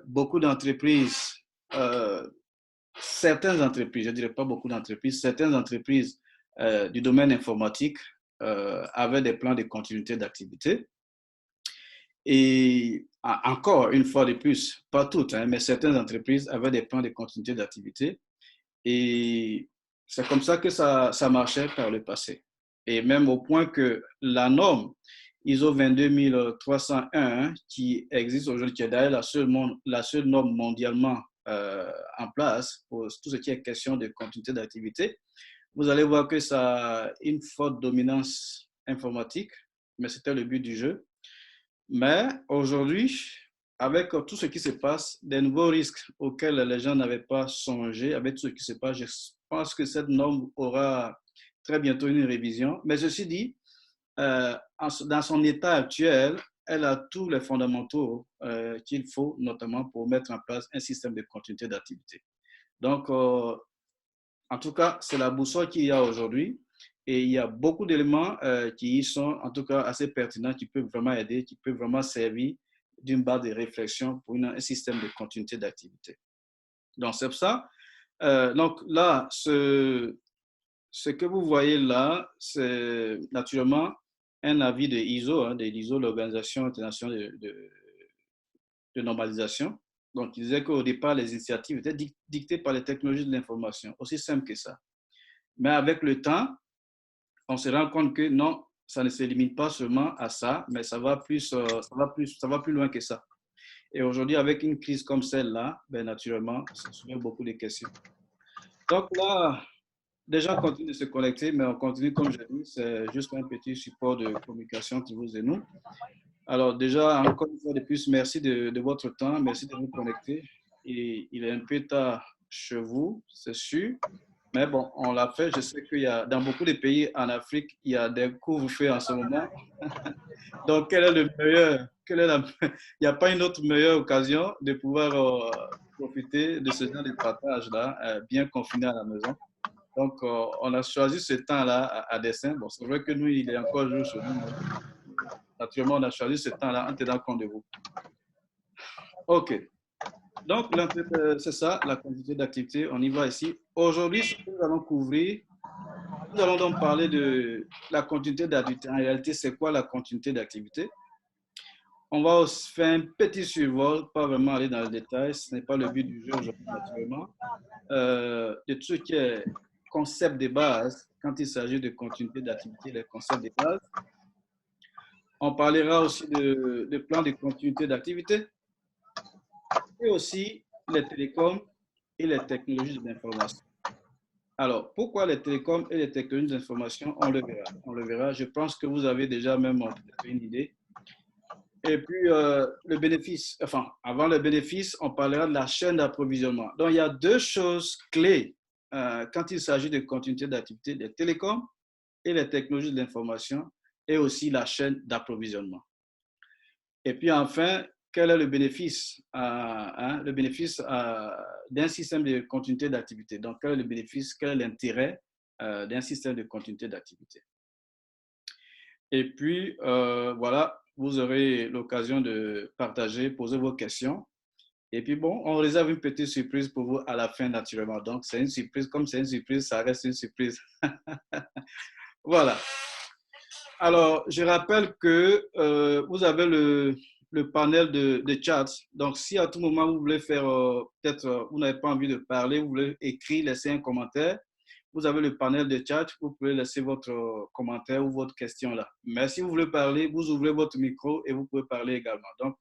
beaucoup d'entreprises, certaines entreprises, je ne dirais pas beaucoup d'entreprises, certaines entreprises du domaine informatique avaient des plans de continuité d'activité. Et encore une fois de plus, pas toutes, hein, mais certaines entreprises avaient des plans de continuité d'activité. Et c'est comme ça que ça marchait par le passé. Et même au point que la norme ISO 22301, qui existe aujourd'hui, qui est d'ailleurs la seule norme mondialement en place pour tout ce qui est question de continuité d'activité, vous allez voir que ça a une forte dominance informatique, mais c'était le but du jeu. Mais aujourd'hui, avec tout ce qui se passe, des nouveaux risques auxquels les gens n'avaient pas songé, avec tout ce qui se passe, je pense que cette norme aura très bientôt une révision. Mais ceci dit, dans son état actuel, elle a tous les fondamentaux qu'il faut, notamment pour mettre en place un système de continuité d'activité. Donc, en tout cas, c'est la boussole qu'il y a aujourd'hui. Et il y a beaucoup d'éléments qui y sont, en tout cas, assez pertinents, qui peuvent vraiment aider, qui peuvent vraiment servir d'une base de réflexion pour un système de continuité d'activité. Donc, c'est pour ça. Donc, là, ce que vous voyez là, c'est naturellement un avis de ISO, hein, de l'ISO, l'Organisation internationale de normalisation. Donc, il disait qu'au départ, les initiatives étaient dictées par les technologies de l'information, aussi simple que ça. Mais avec le temps, on se rend compte que non, ça ne se limite pas seulement à ça, mais ça va plus loin que ça. Et aujourd'hui, avec une crise comme celle-là, ben, naturellement, ça soulève beaucoup de questions. Donc là, des gens continuent de se connecter, mais on continue, comme je dis, c'est juste un petit support de communication entre vous et nous. Alors déjà, encore une fois de plus, merci de votre temps, merci de vous connecter. Et il est un peu tard chez vous, c'est sûr. Mais bon, on l'a fait. Je sais qu'il y a, dans beaucoup de pays en Afrique, il y a des couvre-feux en ce moment. Donc, quel est le meilleur, il n'y a pas une autre meilleure occasion de pouvoir profiter de ce genre de partage-là, bien confiné à la maison. Donc, on a choisi ce temps-là à dessein. Bon, c'est vrai que nous, il est encore jour chez nous, mais naturellement, on a choisi ce temps-là en tenant compte de vous. OK. Donc, c'est ça, la quantité d'activité. On y va ici. Aujourd'hui, ce que nous allons couvrir, nous allons donc parler de la continuité d'activité. En réalité, c'est quoi la continuité d'activité? On va aussi faire un petit survol, pas vraiment aller dans le détail, ce n'est pas le but du jeu aujourd'hui, naturellement, de tout ce qui est concept de base, quand il s'agit de continuité d'activité, les concepts de base. On parlera aussi de plans de continuité d'activité et aussi les télécoms et les technologies de l'information. Alors, pourquoi les télécoms et les technologies d'information? On le verra. On le verra. Je pense que vous avez déjà même une idée. Et puis, le bénéfice, enfin, avant le bénéfice, on parlera de la chaîne d'approvisionnement. Donc, il y a deux choses clés quand il s'agit de continuité d'activité, des télécoms et les technologies de l'information, et aussi la chaîne d'approvisionnement. Et puis, enfin, quel est le bénéfice d'un système de continuité d'activité? Donc, quel est le bénéfice, quel est l'intérêt d'un système de continuité d'activité? Et puis, voilà, vous aurez l'occasion de partager, poser vos questions. Et puis, bon, on réserve une petite surprise pour vous à la fin, naturellement. Donc, c'est une surprise. Comme c'est une surprise, ça reste une surprise. Voilà. Alors, je rappelle que vous avez le panel de chat. Donc, si à tout moment vous voulez faire, peut-être vous n'avez pas envie de parler, vous voulez écrire, laisser un commentaire, vous avez le panel de chat, vous pouvez laisser votre commentaire ou votre question là. Mais si vous voulez parler, vous ouvrez votre micro et vous pouvez parler également. Donc,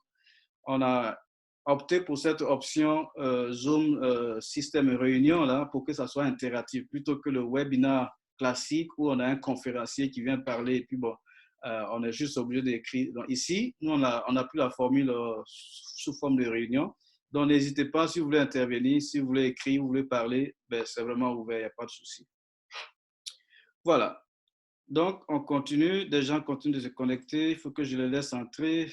on a opté pour cette option Zoom système réunion là pour que ça soit interactif plutôt que le webinaire classique où on a un conférencier qui vient parler et puis bon, on est juste obligé d'écrire. Donc ici, nous, on a pris la formule sous forme de réunion. Donc n'hésitez pas si vous voulez intervenir, si vous voulez écrire, vous voulez parler, ben, c'est vraiment ouvert, il n'y a pas de souci. Voilà. Donc, on continue. Des gens continuent de se connecter. Il faut que je les laisse entrer.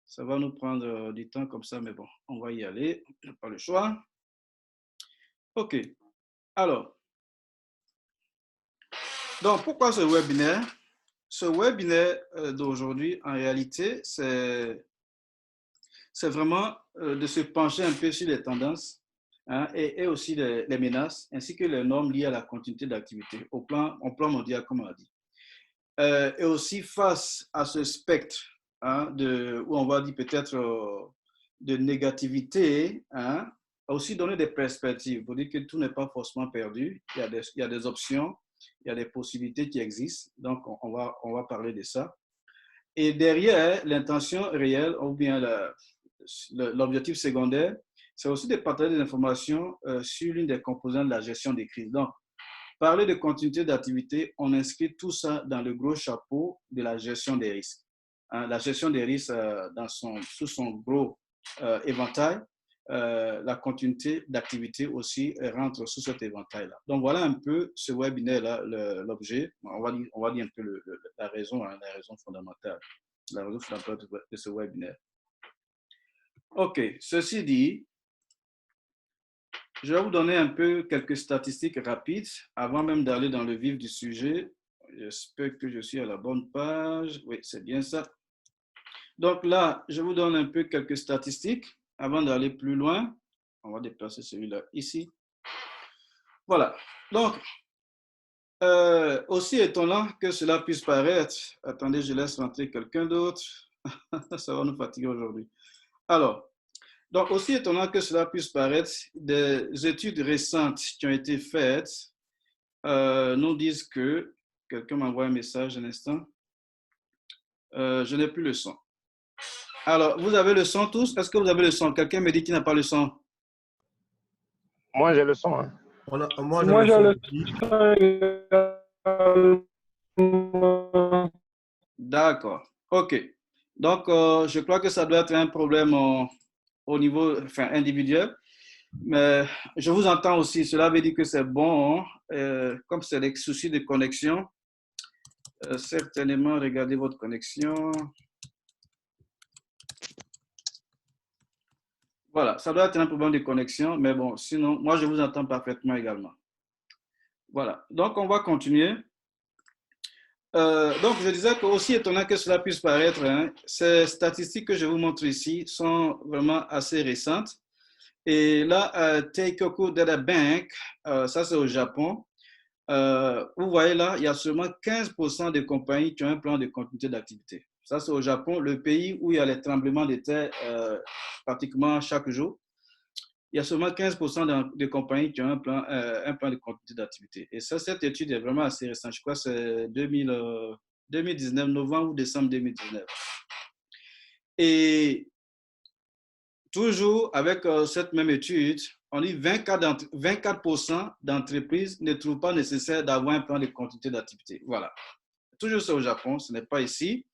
Ça va nous prendre du temps comme ça, mais bon, on va y aller. On n'a pas le choix. OK. Alors, donc pourquoi ce webinaire? Ce webinaire d'aujourd'hui, en réalité, c'est c'est vraiment de se pencher un peu sur les tendances, hein, et aussi les menaces, ainsi que les normes liées à la continuité d'activité au plan mondial, comme on a dit. Et aussi face à ce spectre, hein, où on va dire peut-être de négativité, hein, aussi donner des perspectives pour dire que tout n'est pas forcément perdu. Il y a des options, il y a des possibilités qui existent. Donc, on va parler de ça. Et derrière, l'intention réelle ou bien l'objectif secondaire, c'est aussi de partager des informations sur l'une des composantes de la gestion des crises. Donc, parler de continuité d'activité, on inscrit tout ça dans le gros chapeau de la gestion des risques. Hein, la gestion des risques sous son gros éventail, la continuité d'activité aussi rentre sous cet éventail-là. Donc voilà un peu ce webinaire-là, l'objet. On va dire un peu la raison, hein, la raison fondamentale de ce webinaire. OK, ceci dit, je vais vous donner un peu quelques statistiques rapides avant même d'aller dans le vif du sujet. J'espère que je suis à la bonne page. Oui, c'est bien ça. Donc là, je vous donne un peu quelques statistiques avant d'aller plus loin. On va déplacer celui-là ici. Voilà. Donc, aussi étonnant que cela puisse paraître, attendez, je laisse rentrer quelqu'un d'autre. Ça va nous fatiguer aujourd'hui. Alors, donc, aussi étonnant que cela puisse paraître, des études récentes qui ont été faites nous disent que, quelqu'un m'envoie un message un instant, je n'ai plus le son. Alors, vous avez le son tous? Est-ce que vous avez le son? Quelqu'un me dit qu'il n'a pas le son. Moi, j'ai le son. Hein. Moi, j'ai le son. D'accord. OK. Donc, je crois que ça doit être un problème au niveau individuel. Mais je vous entends aussi. Cela veut dire que c'est bon. Hein? Comme c'est des soucis de connexion, certainement, regardez votre connexion. Voilà, ça doit être un problème de connexion, mais bon, sinon, moi, je vous entends parfaitement également. Voilà, donc on va continuer. Donc, je disais qu'aussi étonnant que cela puisse paraître, hein, ces statistiques que je vous montre ici sont vraiment assez récentes. Et là, Teikoku Data Bank, ça c'est au Japon. Vous voyez là, il y a seulement 15% des compagnies qui ont un plan de continuité d'activité. Ça c'est au Japon, le pays où il y a les tremblements de terre pratiquement chaque jour. Il y a seulement 15% des compagnies qui ont un plan de continuité d'activité. Et ça, cette étude est vraiment assez récente. Je crois que c'est 2019, novembre ou décembre 2019. Et toujours avec cette même étude, on dit 24% d'entreprises ne trouvent pas nécessaire d'avoir un plan de continuité d'activité. Voilà. Toujours ça au Japon, ce n'est pas ici.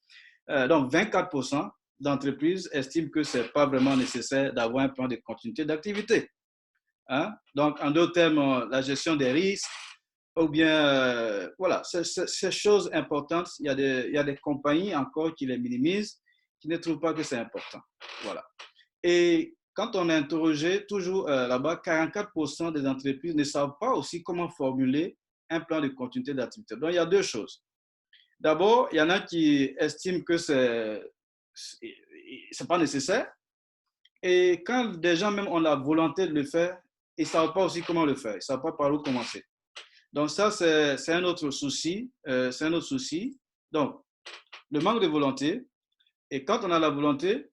Donc, 24% d'entreprises estiment que ce n'est pas vraiment nécessaire d'avoir un plan de continuité d'activité. Hein? Donc, en d'autres termes, la gestion des risques, ou bien, voilà, ces choses importantes, il y a des compagnies encore qui les minimisent, qui ne trouvent pas que c'est important. Voilà. Et quand on est interrogé, toujours là-bas, 44% des entreprises ne savent pas aussi comment formuler un plan de continuité d'activité. Donc, il y a deux choses. D'abord, il y en a qui estiment que c'est pas nécessaire. Et quand des gens même ont la volonté de le faire, ils ne savent pas aussi comment le faire. Ils ne savent pas par où commencer. Donc ça, c'est un autre souci. C'est un autre souci. Donc, le manque de volonté. Et quand on a la volonté,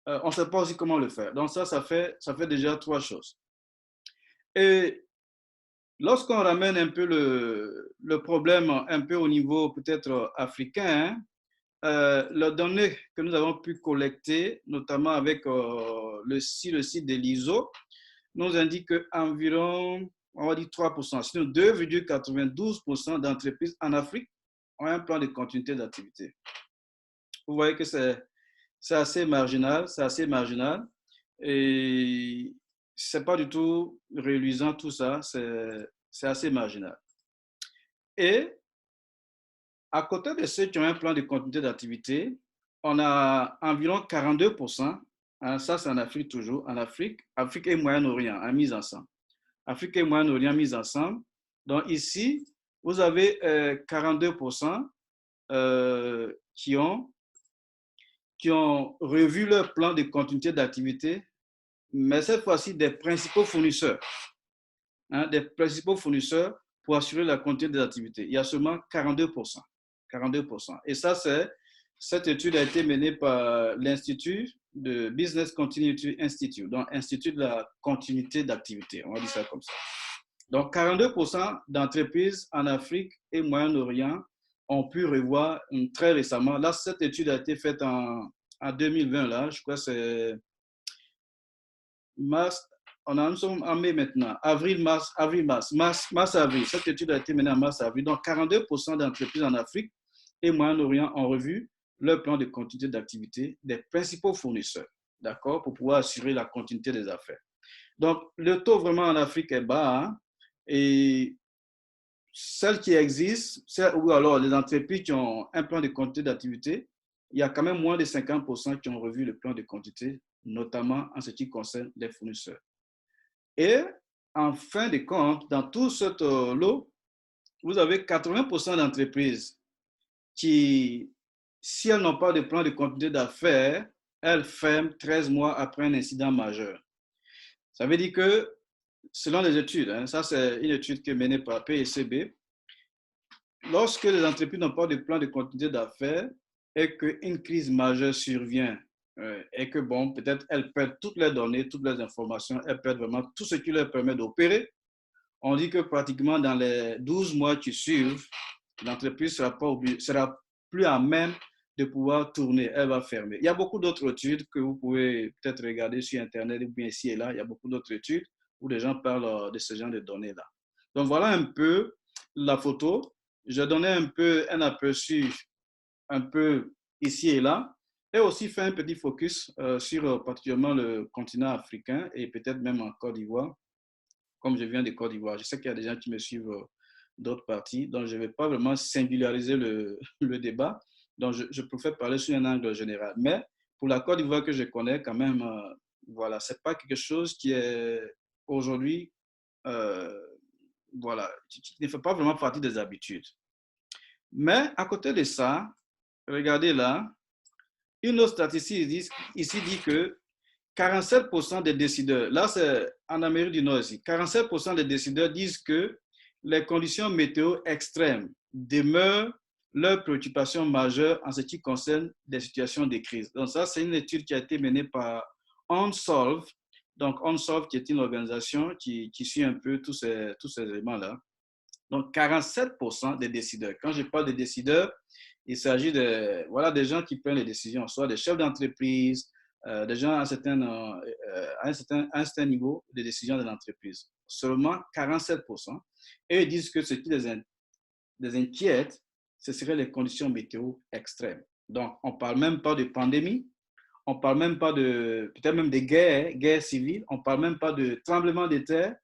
on ne sait pas aussi comment le faire. Donc ça fait déjà trois choses. Et lorsqu'on ramène un peu le problème un peu au niveau peut-être africain, les données que nous avons pu collecter, notamment avec le site de l'ISO, nous indique qu'environ, on va dire 3%, sinon 2,92% d'entreprises en Afrique ont un plan de continuité d'activité. Vous voyez que c'est assez marginal, et c'est pas du tout réluisant tout ça, c'est assez marginal. Et à côté de ceux qui ont un plan de continuité d'activité, on a environ 42%, hein, ça c'est en Afrique toujours, en Afrique et Moyen-Orient, en mise ensemble. Afrique et Moyen-Orient mis ensemble. Donc ici, vous avez 42% qui ont qui ont revu leur plan de continuité d'activité, mais cette fois-ci des principaux fournisseurs, des principaux fournisseurs pour assurer la continuité des activités. Il y a seulement 42%. 42%. Et ça, cette étude a été menée par l'Institut de Business Continuity Institute, donc Institut de la continuité d'activité, on va dire ça comme ça. Donc, 42% d'entreprises en Afrique et Moyen-Orient ont pu revoir très récemment. Là, cette étude a été faite en 2020, là, je crois que c'est mars, nous sommes en mai maintenant, avril, avril. Cette étude a été menée en mars, avril. Donc, 42% d'entreprises en Afrique et Moyen-Orient ont revu leur plan de continuité d'activité des principaux fournisseurs, d'accord, pour pouvoir assurer la continuité des affaires. Donc, le taux vraiment en Afrique est bas, hein, et celles qui existent, ou alors les entreprises qui ont un plan de continuité d'activité, il y a quand même moins de 50% qui ont revu le plan de continuité, notamment en ce qui concerne les fournisseurs. Et en fin de compte, dans tout ce lot, vous avez 80% d'entreprises qui, si elles n'ont pas de plan de continuité d'affaires, elles ferment 13 mois après un incident majeur. Ça veut dire que, selon les études, hein, ça c'est une étude qui est menée par PECB, lorsque les entreprises n'ont pas de plan de continuité d'affaires et qu'une crise majeure survient et que, bon, peut-être elles perdent toutes les données, toutes les informations, elles perdent vraiment tout ce qui leur permet d'opérer, on dit que pratiquement dans les 12 mois qui suivent, l'entreprise sera plus à même de pouvoir tourner, elle va fermer. Il y a beaucoup d'autres études que vous pouvez peut-être regarder sur Internet ou bien ici et là, il y a beaucoup d'autres études où les gens parlent de ce genre de données-là. Donc voilà un peu la photo. Je donnais un peu un aperçu un peu ici et là et aussi fait un petit focus sur particulièrement le continent africain et peut-être même en Côte d'Ivoire, comme je viens de Côte d'Ivoire. Je sais qu'il y a des gens qui me suivent d'autres parties, donc je ne vais pas vraiment singulariser le débat, donc je préfère parler sur un angle général. Mais pour la Côte d'Ivoire que je connais quand même, voilà, ce n'est pas quelque chose qui est aujourd'hui, voilà, qui ne fait pas vraiment partie des habitudes. Mais à côté de ça, regardez là, une autre statistique ici dit que 47% des décideurs, là c'est en Amérique du Nord ici, 47% des décideurs disent que les conditions météo extrêmes demeurent leur préoccupation majeure en ce qui concerne des situations de crise. Donc ça, c'est une étude qui a été menée par OnSolve. Donc OnSolve qui est une organisation qui suit un peu tous ces éléments-là. Donc 47% des décideurs. Quand je parle de décideurs, il s'agit de, voilà, des gens qui prennent les décisions, soit des chefs d'entreprise, des gens à un certain niveau de décision de l'entreprise. Seulement 47%. Et ils disent que ce qui les inquiète, ce seraient les conditions météo extrêmes. Donc, on ne parle même pas de pandémie, on ne parle même pas de, peut-être même de guerre civile, on ne parle même pas de tremblement de terre.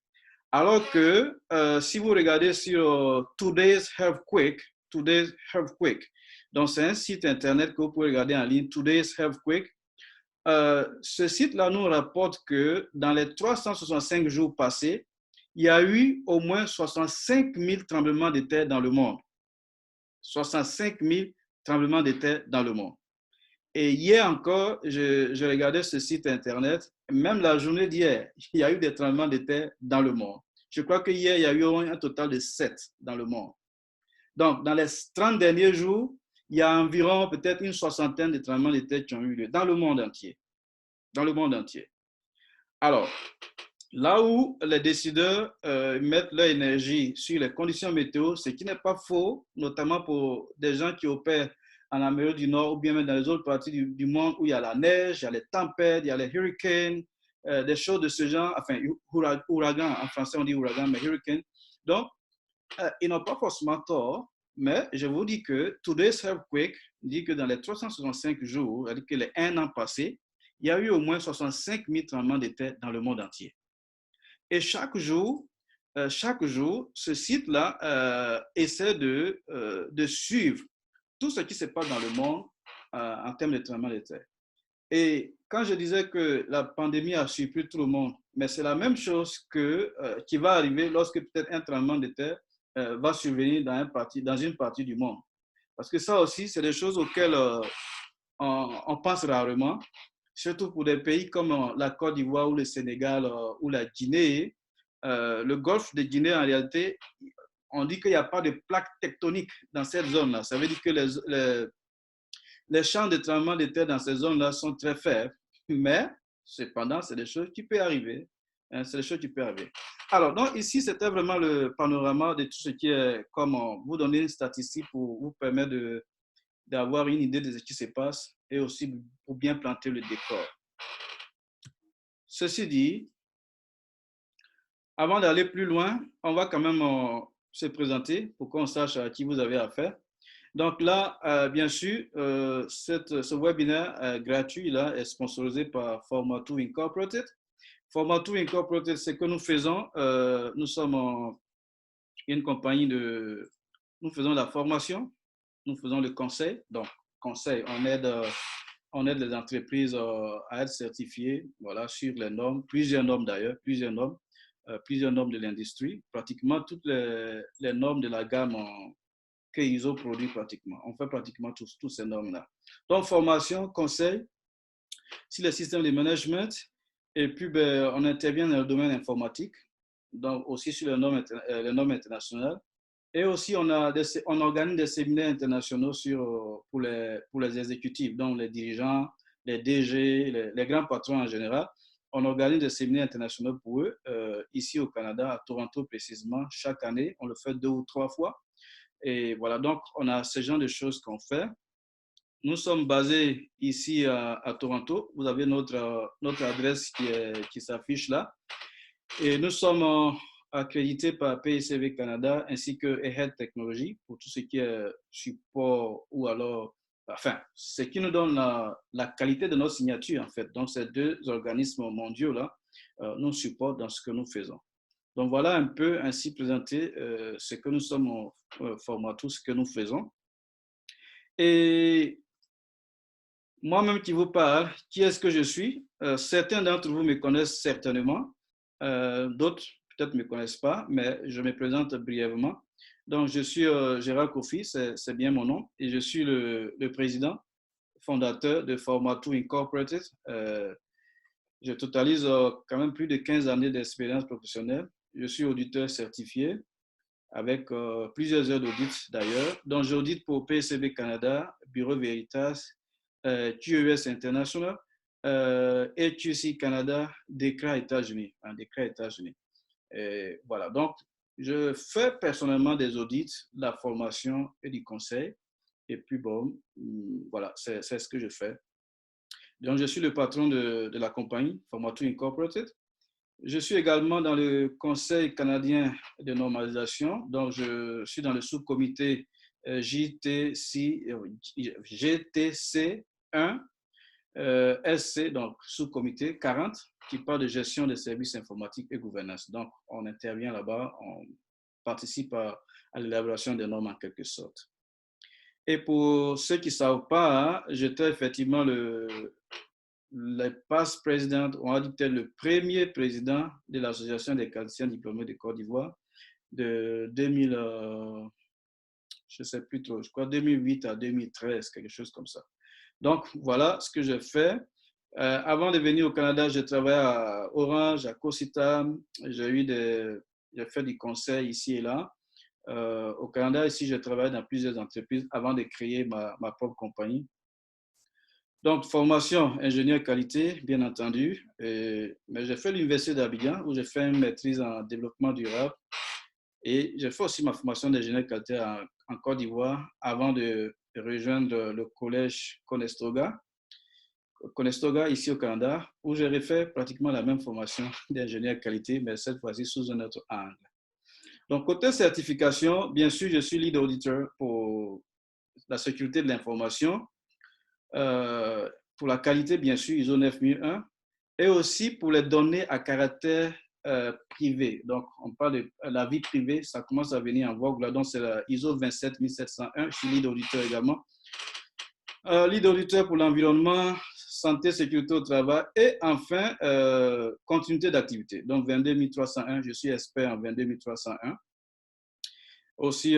Alors que si vous regardez sur Today's Earthquake, donc c'est un site internet que vous pouvez regarder en ligne, Today's Earthquake. Ce site-là nous rapporte que dans les 365 jours passés, il y a eu au moins 65 000 tremblements de terre dans le monde. 65 000 tremblements de terre dans le monde. Et hier encore, je regardais ce site internet, même la journée d'hier, il y a eu des tremblements de terre dans le monde. Je crois qu'hier, il y a eu un total de 7 dans le monde. Donc, dans les 30 derniers jours, il y a environ peut-être une soixantaine de tremblements de terre qui ont eu lieu dans le monde entier. Dans le monde entier. Alors, là où les décideurs mettent leur énergie sur les conditions météo, ce qui n'est pas faux, notamment pour des gens qui opèrent en Amérique du Nord ou bien même dans les autres parties du monde où il y a la neige, il y a les tempêtes, il y a les hurricanes, des choses de ce genre, enfin, ouragan, en français on dit ouragan, mais hurricane. Donc, ils n'ont pas forcément tort, mais je vous dis que Today's Earthquake dit que dans les 365 jours, c'est-à-dire que les 1 an passé, il y a eu au moins 65 000 tremblements de terre dans le monde entier. Et chaque jour, ce site-là essaie de suivre tout ce qui se passe dans le monde en termes de tremblements de terre. Et quand je disais que la pandémie a surpris tout le monde, mais c'est la même chose qui va arriver lorsque peut-être un tremblement de terre va survenir dans une partie du monde. Parce que ça aussi, c'est des choses auxquelles on pense rarement, surtout pour des pays comme la Côte d'Ivoire ou le Sénégal ou la Guinée. Le golfe de Guinée, en réalité, on dit qu'il n'y a pas de plaque tectonique dans cette zone-là. Ça veut dire que les champs de tremblement de terre dans ces zones-là sont très faibles, mais cependant, c'est des choses qui peuvent arriver. Hein, c'est des choses qui peuvent arriver. Alors, donc ici, c'était vraiment le panorama de tout ce qui est, comme vous donner une statistique pour vous permettre d'avoir une idée de ce qui se passe et aussi pour bien planter le décor. Ceci dit, avant d'aller plus loin, on va quand même se présenter pour qu'on sache à qui vous avez affaire. Donc là, bien sûr, ce webinaire gratuit là, est sponsorisé par Forma2 Incorporated. Forma2 Incorporated, c'est que nous faisons, nous sommes une compagnie nous faisons la formation, nous faisons le conseil. Donc, conseil, on aide les entreprises à être certifiées, voilà, sur les normes, plusieurs normes d'ailleurs, plusieurs normes de l'industrie, pratiquement toutes les normes de la gamme que ISO produit pratiquement. On fait pratiquement tous ces normes-là. Donc, formation, conseil sur les systèmes de management, et puis on intervient dans le domaine informatique, donc aussi sur les normes internationales. Et aussi, on organise des séminaires internationaux pour les exécutifs, donc les dirigeants, les DG, les grands patrons en général. On organise des séminaires internationaux pour eux, ici au Canada, à Toronto précisément, chaque année. On le fait 2 ou 3 fois. Et voilà, donc on a ce genre de choses qu'on fait. Nous sommes basés ici à Toronto. Vous avez notre adresse qui s'affiche là. Et nous sommes accrédités par PCB Canada ainsi que Ahead Technology pour tout ce qui est support ou alors, enfin, ce qui nous donne la qualité de notre signature en fait. Donc, ces 2 organismes mondiaux là nous supportent dans ce que nous faisons. Donc, voilà un peu ainsi présenté ce que nous sommes en Forma2, ce que nous faisons. Et moi-même qui vous parle, qui est-ce que je suis? Certains d'entre vous me connaissent certainement, d'autres peut-être ne me connaissent pas, mais je me présente brièvement. Donc, je suis Gérard Kofi, c'est bien mon nom, et je suis le président fondateur de Forma2 Incorporated. Je totalise quand même plus de 15 années d'expérience professionnelle. Je suis auditeur certifié avec plusieurs heures d'audit d'ailleurs. Donc, j'audite pour PCB Canada, Bureau Veritas, QES International et QC Canada, DECRA États-Unis. Voilà, donc je fais personnellement des audits, de la formation et du conseil. Et puis bon, voilà, c'est ce que je fais. Donc, je suis le patron de la compagnie Forma2 Incorporated. Je suis également dans le Conseil canadien de normalisation. Donc, je suis dans le sous-comité GTC1 SC, donc sous-comité 40, qui parle de gestion des services informatiques et gouvernance. Donc, on intervient là-bas, on participe à l'élaboration des normes en quelque sorte. Et pour ceux qui ne savent pas, j'étais effectivement le past president, on a dit peut-être le premier président de l'Association des cadeticiens diplômés de Côte d'Ivoire de 2000, je ne sais plus trop, je crois 2008 à 2013, quelque chose comme ça. Donc, voilà ce que je fais. Avant de venir au Canada, j'ai travaillé à Orange, à Cositam. J'ai fait du conseil ici et là. Au Canada, ici, j'ai travaillé dans plusieurs entreprises avant de créer ma propre compagnie. Donc, formation, ingénieur qualité, bien entendu. Mais j'ai fait l'Université d'Abidjan où j'ai fait une maîtrise en développement durable. Et j'ai fait aussi ma formation d'ingénieur qualité en Côte d'Ivoire avant de rejoindre le collège Conestoga, ici au Canada, où j'ai refait pratiquement la même formation d'ingénieur qualité, mais cette fois-ci sous un autre angle. Donc, côté certification, bien sûr, je suis lead auditor pour la sécurité de l'information, pour la qualité, bien sûr, ISO 9001, et aussi pour les données à caractère privé. Donc, on parle de la vie privée, ça commence à venir en vogue. Là, donc, c'est la ISO 27701. Je suis lead auditeur également. Lead auditeur pour l'environnement, santé, sécurité au travail et enfin, continuité d'activité. Donc, 22301, je suis expert en 22301. Aussi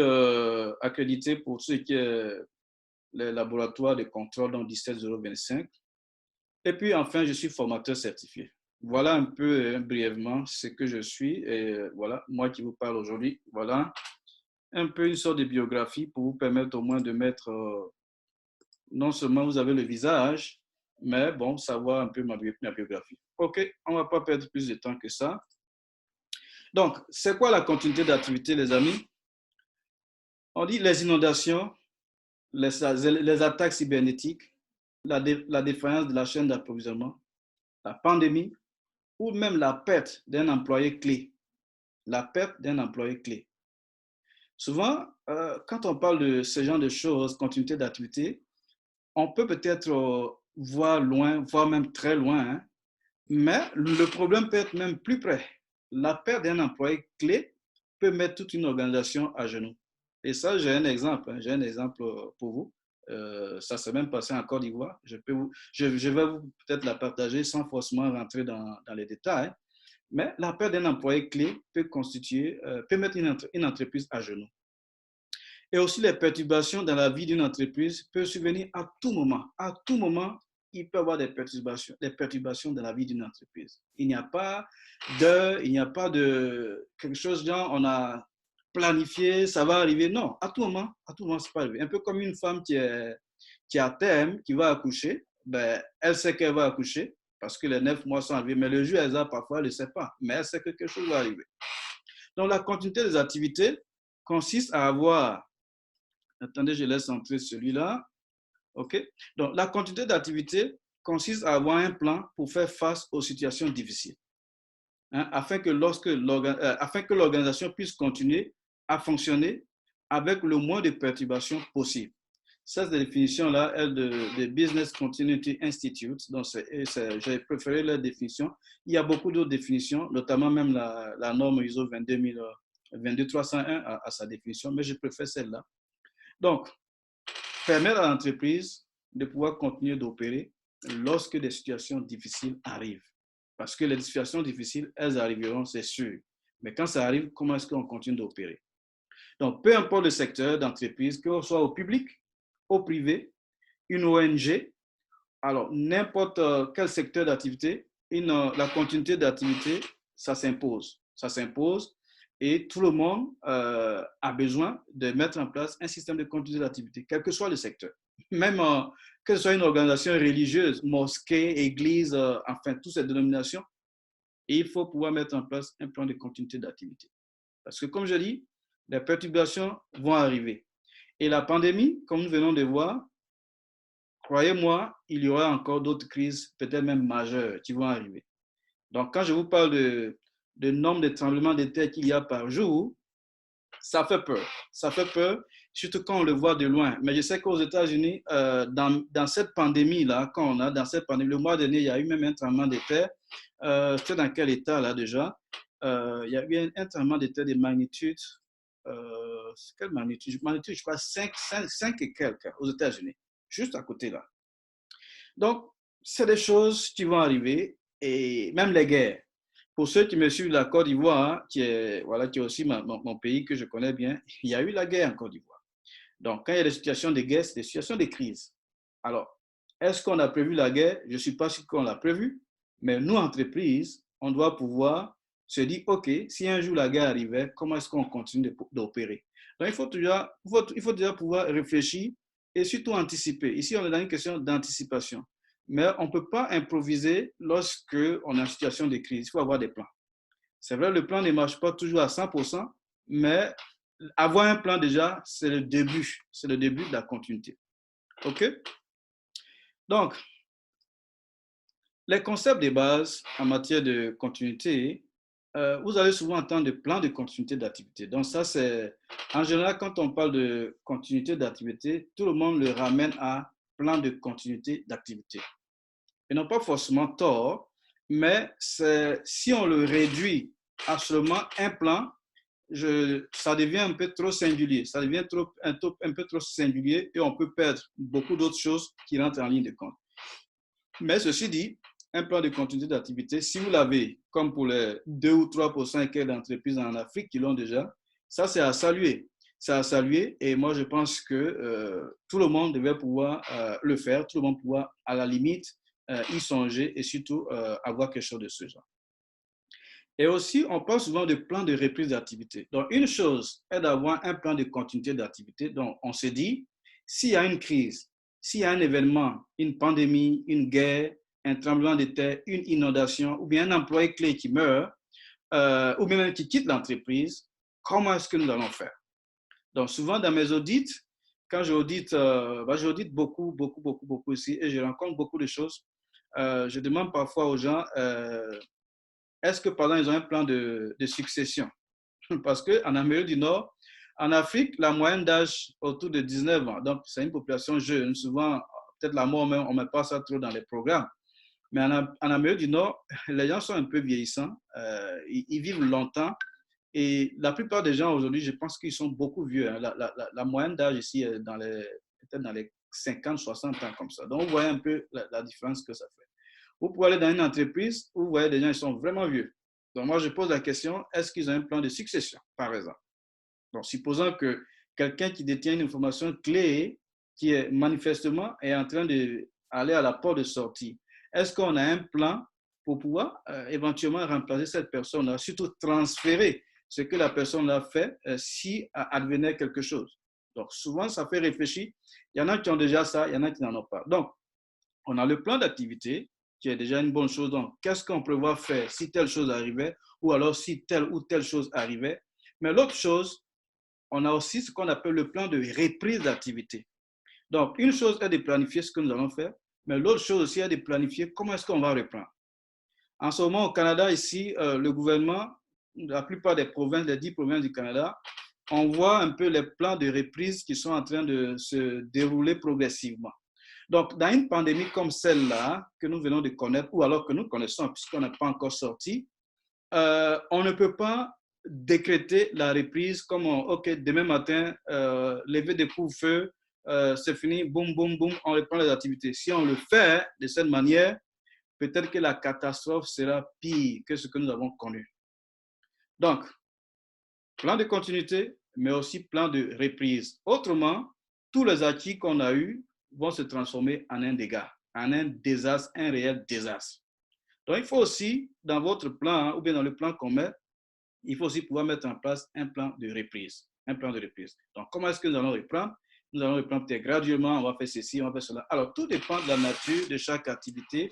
accrédité pour ce qui est les laboratoires de contrôle dans 17025. Et puis enfin, je suis formateur certifié. Voilà un peu brièvement ce que je suis. Et voilà, moi qui vous parle aujourd'hui, voilà un peu une sorte de biographie pour vous permettre au moins de mettre, non seulement vous avez le visage, mais bon, savoir un peu ma biographie. OK, on ne va pas perdre plus de temps que ça. Donc, c'est quoi la continuité d'activité, les amis? On dit les inondations, les attaques cybernétiques, la défaillance de la chaîne d'approvisionnement, la pandémie ou même la perte d'un employé clé. La perte d'un employé clé. Souvent, quand on parle de ce genre de choses, continuité d'activité, on peut peut-être voir loin, voire même très loin, hein, mais le problème peut être même plus près. La perte d'un employé clé peut mettre toute une organisation à genoux. Et ça, j'ai un exemple, hein, j'ai un exemple pour vous. Ça s'est même passé en Côte d'Ivoire. Je vais vous peut-être la partager sans forcément rentrer dans les détails. Mais la perte d'un employé clé peut mettre une entreprise à genoux. Et aussi, les perturbations dans la vie d'une entreprise peuvent survenir à tout moment. À tout moment, il peut y avoir des perturbations dans la vie d'une entreprise. Il n'y a pas de quelque chose genre on a planifié, ça va arriver. Non, à tout moment, c'est pas arrivé. Un peu comme une femme qui est à terme, qui va accoucher, ben, elle sait qu'elle va accoucher parce que les 9 mois sont arrivés, mais le jour elle a parfois, elle ne sait pas, mais elle sait que quelque chose va arriver. Donc, la continuité des activités consiste à avoir. Attendez, je laisse entrer celui-là. OK? Donc, la continuité d'activité consiste à avoir un plan pour faire face aux situations difficiles, hein, afin que l'organisation puisse continuer à fonctionner avec le moins de perturbations possible. Cette définition-là est de Business Continuity Institute. Donc, j'ai préféré la définition. Il y a beaucoup d'autres définitions, notamment même la norme ISO 22301 à sa définition, mais je préfère celle-là. Donc, permettre à l'entreprise de pouvoir continuer d'opérer lorsque des situations difficiles arrivent. Parce que les situations difficiles, elles arriveront, c'est sûr. Mais quand ça arrive, comment est-ce qu'on continue d'opérer? Donc, peu importe le secteur d'entreprise, que ce soit au public, au privé, une ONG, alors n'importe quel secteur d'activité, la continuité d'activité, ça s'impose. Ça s'impose. Et tout le monde a besoin de mettre en place un système de continuité d'activité, quel que soit le secteur. Même que ce soit une organisation religieuse, mosquée, église, enfin, toutes ces dénominations, il faut pouvoir mettre en place un plan de continuité d'activité. Parce que, comme je dis, les perturbations vont arriver. Et la pandémie, comme nous venons de voir, croyez-moi, il y aura encore d'autres crises, peut-être même majeures, qui vont arriver. Donc, quand je vous parle de nombre de tremblements de terre qu'il y a par jour, ça fait peur. Ça fait peur, surtout quand on le voit de loin. Mais je sais qu'aux États-Unis, dans cette pandémie-là, le mois dernier, il y a eu même un tremblement de terre. C'était dans quel état là déjà? Il y a eu un tremblement de terre de magnitude, quelle magnitude? Magnitude, je crois, 5 et quelques aux États-Unis, juste à côté là. Donc, c'est des choses qui vont arriver et même les guerres. Pour ceux qui me suivent de la Côte d'Ivoire, hein, qui est aussi mon pays que je connais bien, il y a eu la guerre en Côte d'Ivoire. Donc, quand il y a des situations de guerre, c'est des situations de crise. Alors, est-ce qu'on a prévu la guerre? Je ne suis pas sûr qu'on l'a prévu, mais nous, entreprises, on doit pouvoir se dire, OK, si un jour la guerre arrivait, comment est-ce qu'on continue d'opérer? Donc, il faut déjà pouvoir réfléchir et surtout anticiper. Ici, on est dans une question d'anticipation. Mais on ne peut pas improviser lorsqu'on est en situation de crise. Il faut avoir des plans. C'est vrai, le plan ne marche pas toujours à 100%, mais avoir un plan déjà, c'est le début. C'est le début de la continuité. OK? Donc, les concepts de base en matière de continuité, vous allez souvent entendre de plans de continuité d'activité. Donc ça, c'est en général, quand on parle de continuité d'activité, tout le monde le ramène à plan de continuité d'activité. Ils n'ont pas forcément tort, mais si on le réduit à seulement un plan, ça devient un peu trop singulier. Ça devient un peu trop singulier et on peut perdre beaucoup d'autres choses qui rentrent en ligne de compte. Mais ceci dit, un plan de continuité d'activité, si vous l'avez, comme pour les 2 ou 3% d'entreprises en Afrique qui l'ont déjà, ça c'est à saluer. c'est à saluer et moi, je pense que tout le monde devait pouvoir le faire, tout le monde pouvoir, à la limite, y songer et surtout avoir quelque chose de ce genre. Et aussi, on parle souvent de plan de reprise d'activité. Donc, une chose est d'avoir un plan de continuité d'activité. Donc, on se dit, s'il y a une crise, s'il y a un événement, une pandémie, une guerre, un tremblement de terre, une inondation, ou bien un employé clé qui meurt, ou bien même qui quitte l'entreprise, comment est-ce que nous allons faire? Donc, souvent dans mes audits, quand j'audite, j'audite beaucoup ici et je rencontre beaucoup de choses. Je demande parfois aux gens, est-ce que, par exemple, ils ont un plan de succession? Parce qu'en Amérique du Nord, en Afrique, la moyenne d'âge autour de 19 ans. Donc, c'est une population jeune. Souvent, peut-être la mort même, on ne met pas ça trop dans les programmes. Mais en Amérique du Nord, les gens sont un peu vieillissants. Ils vivent longtemps. Et la plupart des gens aujourd'hui, je pense qu'ils sont beaucoup vieux. Hein. La moyenne d'âge ici est peut-être dans les 50, 60 ans comme ça. Donc, vous voyez un peu la différence que ça fait. Vous pouvez aller dans une entreprise où vous voyez des gens qui sont vraiment vieux. Donc, moi, je pose la question, est-ce qu'ils ont un plan de succession, par exemple? Donc, supposons que quelqu'un qui détient une information clé, qui est manifestement est en train d'aller à la porte de sortie, est-ce qu'on a un plan pour pouvoir éventuellement remplacer cette personne-là, surtout transférer ce que la personne a fait si advenait quelque chose? Donc, souvent, ça fait réfléchir. Il y en a qui ont déjà ça, il y en a qui n'en ont pas. Donc, on a le plan d'activité, qui est déjà une bonne chose. Donc, qu'est-ce qu'on prévoit faire si telle chose arrivait ou alors si telle ou telle chose arrivait? Mais l'autre chose, on a aussi ce qu'on appelle le plan de reprise d'activité. Donc, une chose est de planifier ce que nous allons faire, mais l'autre chose aussi est de planifier comment est-ce qu'on va reprendre. En ce moment, au Canada, ici, le gouvernement, la plupart des provinces, les 10 provinces du Canada, on voit un peu les plans de reprise qui sont en train de se dérouler progressivement. Donc, dans une pandémie comme celle-là, que nous venons de connaître, ou alors que nous connaissons, puisqu'on n'est pas encore sorti, on ne peut pas décréter la reprise comme, OK, demain matin, lever des couvre-feu, c'est fini, boum, boum, boum, on reprend les activités. Si on le fait de cette manière, peut-être que la catastrophe sera pire que ce que nous avons connu. Donc, plan de continuité, mais aussi plan de reprise. Autrement, tous les acquis qu'on a eus vont se transformer en un dégât, en un désastre, un réel désastre. Donc, il faut aussi, dans votre plan, ou bien dans le plan qu'on met, il faut aussi pouvoir mettre en place un plan de reprise. Un plan de reprise. Donc, comment est-ce que nous allons reprendre? Nous allons reprendre peut-être graduellement, on va faire ceci, on va faire cela. Alors, tout dépend de la nature de chaque activité,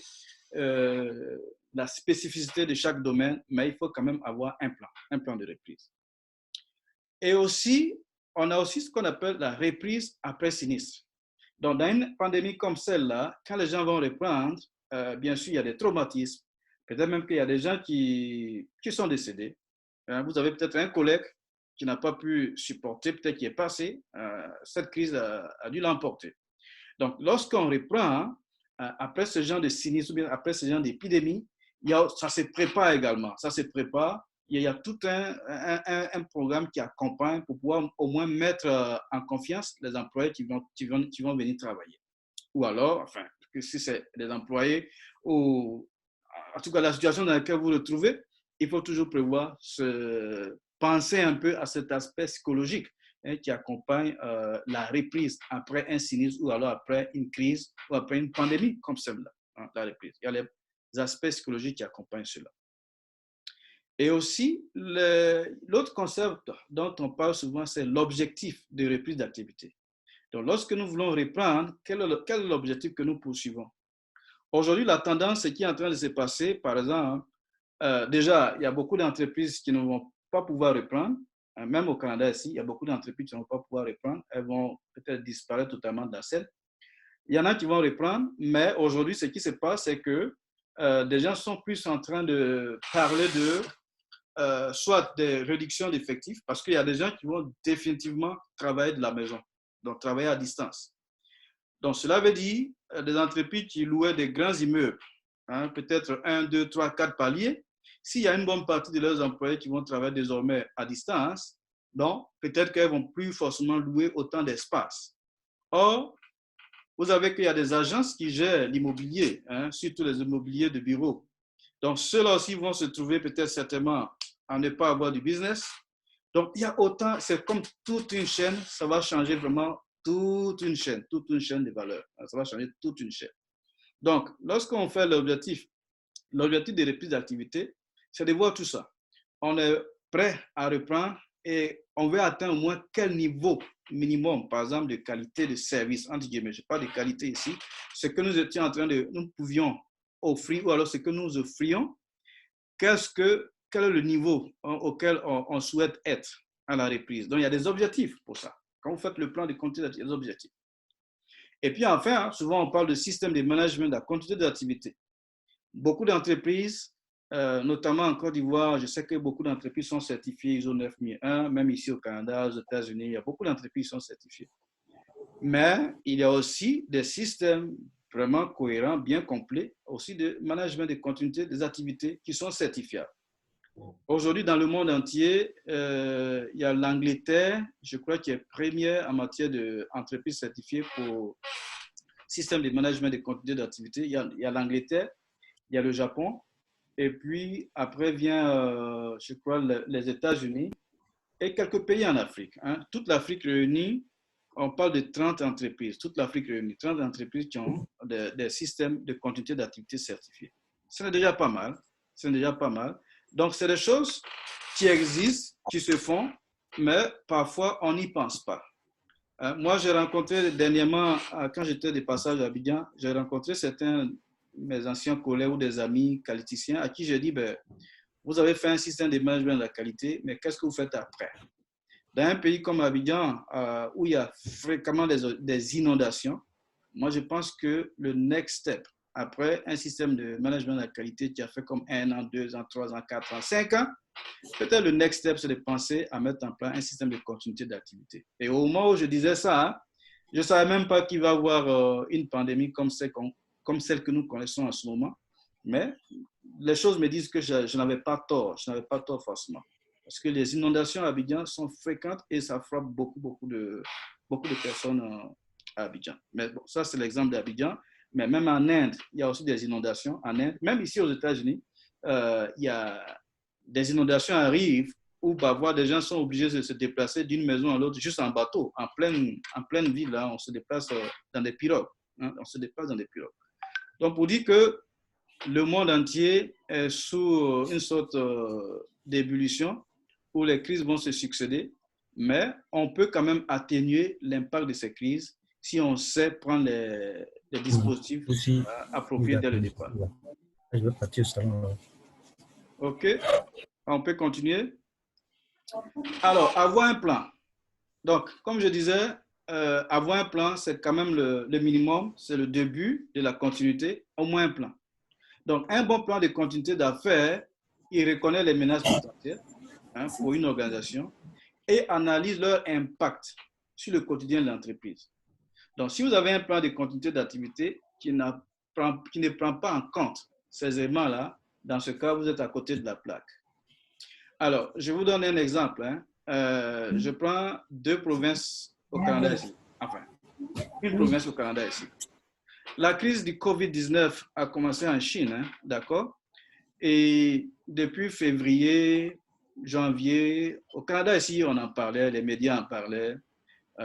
la spécificité de chaque domaine, mais il faut quand même avoir un plan de reprise. Et aussi, on a aussi ce qu'on appelle la reprise après sinistre. Donc, dans une pandémie comme celle-là, quand les gens vont reprendre, bien sûr, il y a des traumatismes. Peut-être même qu'il y a des gens qui sont décédés. Vous avez peut-être un collègue qui n'a pas pu supporter, peut-être qui est passé. Cette crise a dû l'emporter. Donc, lorsqu'on reprend, après ce genre de sinistre ou bien après ce genre d'épidémie, ça se prépare également. Ça se prépare. Il y a tout un programme qui accompagne pour pouvoir au moins mettre en confiance les employés qui vont venir travailler. Ou alors, enfin, si c'est des employés ou en tout cas la situation dans laquelle vous vous retrouvez, il faut toujours prévoir penser un peu à cet aspect psychologique qui accompagne la reprise après un sinistre ou alors après une crise ou après une pandémie comme celle-là, hein, la reprise. Il y a les aspects psychologiques qui accompagnent cela. Et aussi, l'autre concept dont on parle souvent, c'est l'objectif de reprise d'activité. Donc, lorsque nous voulons reprendre, quel est l'objectif que nous poursuivons? Aujourd'hui, la tendance, ce qui est en train de se passer, par exemple, déjà, il y a beaucoup d'entreprises qui ne vont pas pouvoir reprendre. Même au Canada ici, il y a beaucoup d'entreprises qui ne vont pas pouvoir reprendre. Elles vont peut-être disparaître totalement de la scène. Il y en a qui vont reprendre, mais aujourd'hui, ce qui se passe, c'est que des gens sont plus en train de parler de soit des réductions d'effectifs, parce qu'il y a des gens qui vont définitivement travailler de la maison, donc travailler à distance. Donc, cela veut dire des entreprises qui louaient des grands immeubles, hein, peut-être 1, 2, 3, 4 paliers. S'il y a une bonne partie de leurs employés qui vont travailler désormais à distance, donc peut-être qu'elles ne vont plus forcément louer autant d'espace. Or, vous savez qu'il y a des agences qui gèrent l'immobilier, hein, surtout les immobiliers de bureaux. Donc, ceux-là aussi vont se trouver peut-être certainement à ne pas avoir du business. Donc, il y a autant, c'est comme toute une chaîne, ça va changer vraiment toute une chaîne de valeur. Ça va changer toute une chaîne. Donc, lorsqu'on fait l'objectif de reprise d'activité, c'est de voir tout ça. On est prêt à reprendre et on veut atteindre au moins quel niveau minimum, par exemple, de qualité de service, entre guillemets. Je parle de qualité ici. Ce que nous pouvions offrir ou alors ce que nous offrions, quel est le niveau auquel on souhaite être à la reprise. Donc, il y a des objectifs pour ça. Quand vous faites le plan de continuité, il y a des objectifs. Et puis enfin, souvent on parle de système de management de la continuité d'activité. Beaucoup d'entreprises, notamment en Côte d'Ivoire, je sais que beaucoup d'entreprises sont certifiées ISO 9001, même ici au Canada, aux États-Unis, il y a beaucoup d'entreprises qui sont certifiées. Mais il y a aussi des systèmes vraiment cohérents, bien complets, aussi de management de continuité des activités qui sont certifiables. Aujourd'hui, dans le monde entier, il y a l'Angleterre, je crois, qui est première en matière d'entreprise certifiée pour système de management de continuité d'activité. Il y a l'Angleterre, il y a le Japon, et puis après vient, je crois, les États-Unis et quelques pays en Afrique. Hein. Toute l'Afrique réunie, on parle de 30 entreprises, toute l'Afrique réunie, 30 entreprises qui ont des systèmes de continuité d'activité certifiés. Ce n'est déjà pas mal, c'est déjà pas mal. Donc, c'est des choses qui existent, qui se font, mais parfois, on n'y pense pas. Moi, j'ai rencontré dernièrement, quand j'étais de passage à Abidjan, j'ai rencontré certains de mes anciens collègues ou des amis qualiticiens à qui j'ai dit, ben, vous avez fait un système de management de la qualité, mais qu'est-ce que vous faites après? Dans un pays comme Abidjan, où il y a fréquemment des inondations, moi, je pense que le next step, après un système de management de la qualité qui a fait comme 1 an, 2 ans, 3 ans, 4 ans, 5 ans, peut-être le next step, c'est de penser à mettre en place un système de continuité d'activité. Et au moment où je disais ça, hein, je ne savais même pas qu'il va y avoir une pandémie comme celle que nous connaissons en ce moment. Mais les choses me disent que je n'avais pas tort. Je n'avais pas tort forcément. Parce que les inondations à Abidjan sont fréquentes et ça frappe beaucoup de personnes à Abidjan. Mais bon, ça, c'est l'exemple d'Abidjan. Mais même en Inde, il y a aussi des inondations. En Inde, même ici aux États-Unis, il y a des inondations arrivent où parfois des gens sont obligés de se déplacer d'une maison à l'autre juste en bateau, en pleine ville. Là, on se déplace dans des pirogues. Hein, on se déplace dans des pirogues. Donc, pour dire que le monde entier est sous une sorte d'ébullition où les crises vont se succéder, mais on peut quand même atténuer l'impact de ces crises si on sait prendre les dispositifs appropriés dès le départ. Je vais partir au salon. OK, on peut continuer. Alors, avoir un plan. Donc, comme je disais, avoir un plan, c'est quand même le minimum, c'est le début de la continuité, au moins un plan. Donc, un bon plan de continuité d'affaires, il reconnaît les menaces potentielles pour une organisation et analyse leur impact sur le quotidien de l'entreprise. Donc, si vous avez un plan de continuité d'activité qui ne prend pas en compte ces éléments-là, dans ce cas, vous êtes à côté de la plaque. Alors, je vous donne un exemple. Je prends 2 provinces au Canada ici. Enfin, une province au Canada ici. La crise du COVID-19 a commencé en Chine, d'accord? Et depuis février, janvier, au Canada ici, on en parlait, les médias en parlaient.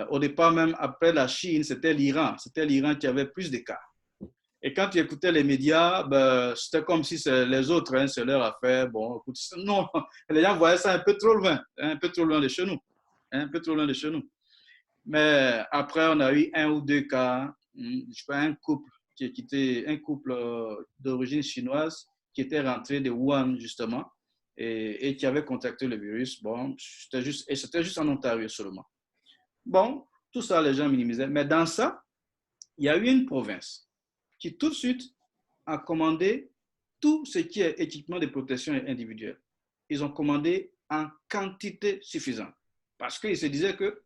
Au départ, même après la Chine, c'était l'Iran. C'était l'Iran qui avait plus de cas. Et quand tu écoutais les médias, ben, c'était comme si les autres, hein, c'est leur affaire. Bon, écoute, non, les gens voyaient ça un peu trop loin de chez nous. Un peu trop loin de chez nous. Mais après, on a eu 1 ou 2 cas. Je sais pas, un couple d'origine chinoise qui était rentré de Wuhan, justement, et qui avait contacté le virus. Bon, c'était juste en Ontario seulement. Bon, tout ça, les gens minimisaient. Mais dans ça, il y a eu une province qui tout de suite a commandé tout ce qui est équipement de protection individuelle. Ils ont commandé en quantité suffisante. Parce qu'ils se disaient que,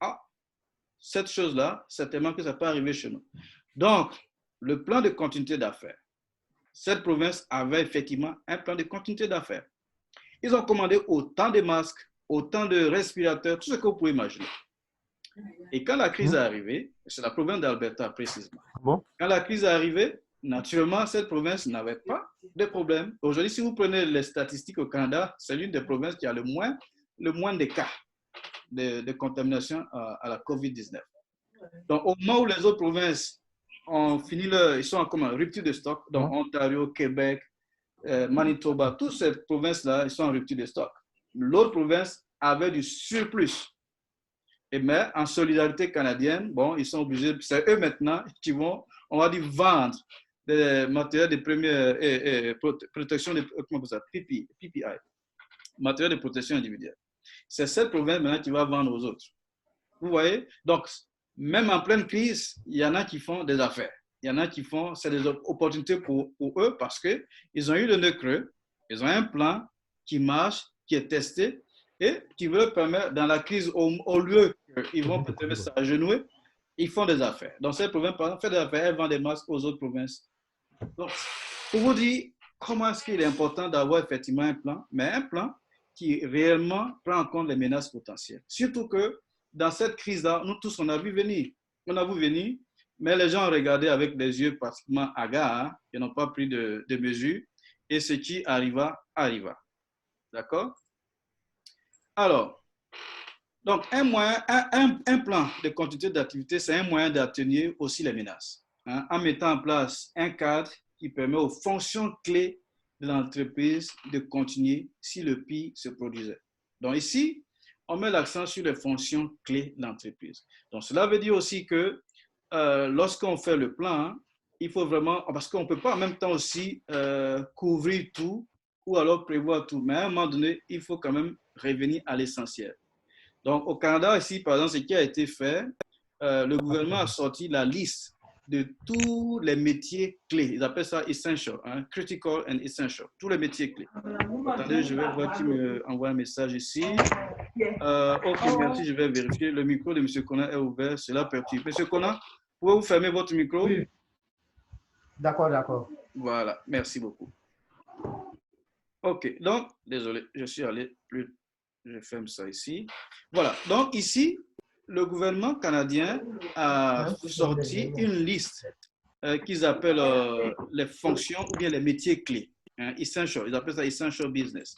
cette chose-là, certainement que ça peut arriver chez nous. Donc, le plan de continuité d'affaires. Cette province avait effectivement un plan de continuité d'affaires. Ils ont commandé autant de masques, autant de respirateurs, tout ce que vous pouvez imaginer. Et quand la crise est arrivée, c'est la province d'Alberta précisément. Bon. Quand la crise est arrivée, naturellement, cette province n'avait pas de problème. Aujourd'hui, si vous prenez les statistiques au Canada, c'est l'une des provinces qui a le moins de cas. de contamination à la COVID-19. Donc, au moment où les autres provinces ont fini ils sont comme en rupture de stock, donc Ontario, Québec, Manitoba, toutes ces provinces-là, ils sont en rupture de stock. L'autre province avait du surplus. Mais en solidarité canadienne, bon, ils sont obligés, c'est eux maintenant qui vont, on va dire, vendre des matériels de première protection, comment ça, PPI, matériel de protection individuelle. C'est cette province maintenant qui va vendre aux autres. Vous voyez? Donc, même en pleine crise, il y en a qui font des affaires. Il y en a qui font, c'est des opportunités pour eux parce qu'ils ont eu le nœud creux, ils ont un plan qui marche, qui est testé et qui veut permettre, dans la crise, au lieu qu'ils vont peut-être s'agenouiller, ils font des affaires. Dans cette province, par exemple, fait des affaires, elles vendent des masques aux autres provinces. Donc, pour vous dire comment est-ce qu'il est important d'avoir effectivement un plan, mais un plan qui réellement prend en compte les menaces potentielles. Surtout que dans cette crise-là, nous tous, on a vu venir. On a vu venir, mais les gens ont regardé avec des yeux pratiquement hagards, hein, ils n'ont pas pris de mesures, et ce qui arriva, arriva. D'accord? Alors, donc un plan de continuité d'activité, c'est un moyen d'atténuer aussi les menaces, hein, en mettant en place un cadre qui permet aux fonctions clés de l'entreprise de continuer si le pire se produisait. Donc ici, on met l'accent sur les fonctions clés de l'entreprise. Donc cela veut dire aussi que lorsqu'on fait le plan, hein, il faut vraiment, parce qu'on ne peut pas en même temps aussi couvrir tout ou alors prévoir tout, mais à un moment donné, il faut quand même revenir à l'essentiel. Donc au Canada, ici, par exemple, ce qui a été fait, le gouvernement a sorti la liste de tous les métiers clés. Ils appellent ça essential, hein, critical and essential, tous les métiers clés. Attendez, je vais voir qui me envoie un message ici. Ok, merci, je vais vérifier. Le micro de M. Conan est ouvert, cela perturbe. M. Conan, pouvez-vous fermer votre micro? Oui. D'accord, d'accord. Voilà, merci beaucoup. Ok, donc, désolé, je suis allé plus, je ferme ça ici. Voilà, donc ici, le gouvernement canadien a sorti une liste qu'ils appellent les fonctions ou bien les métiers clés. Hein, essential, ils appellent ça essential business.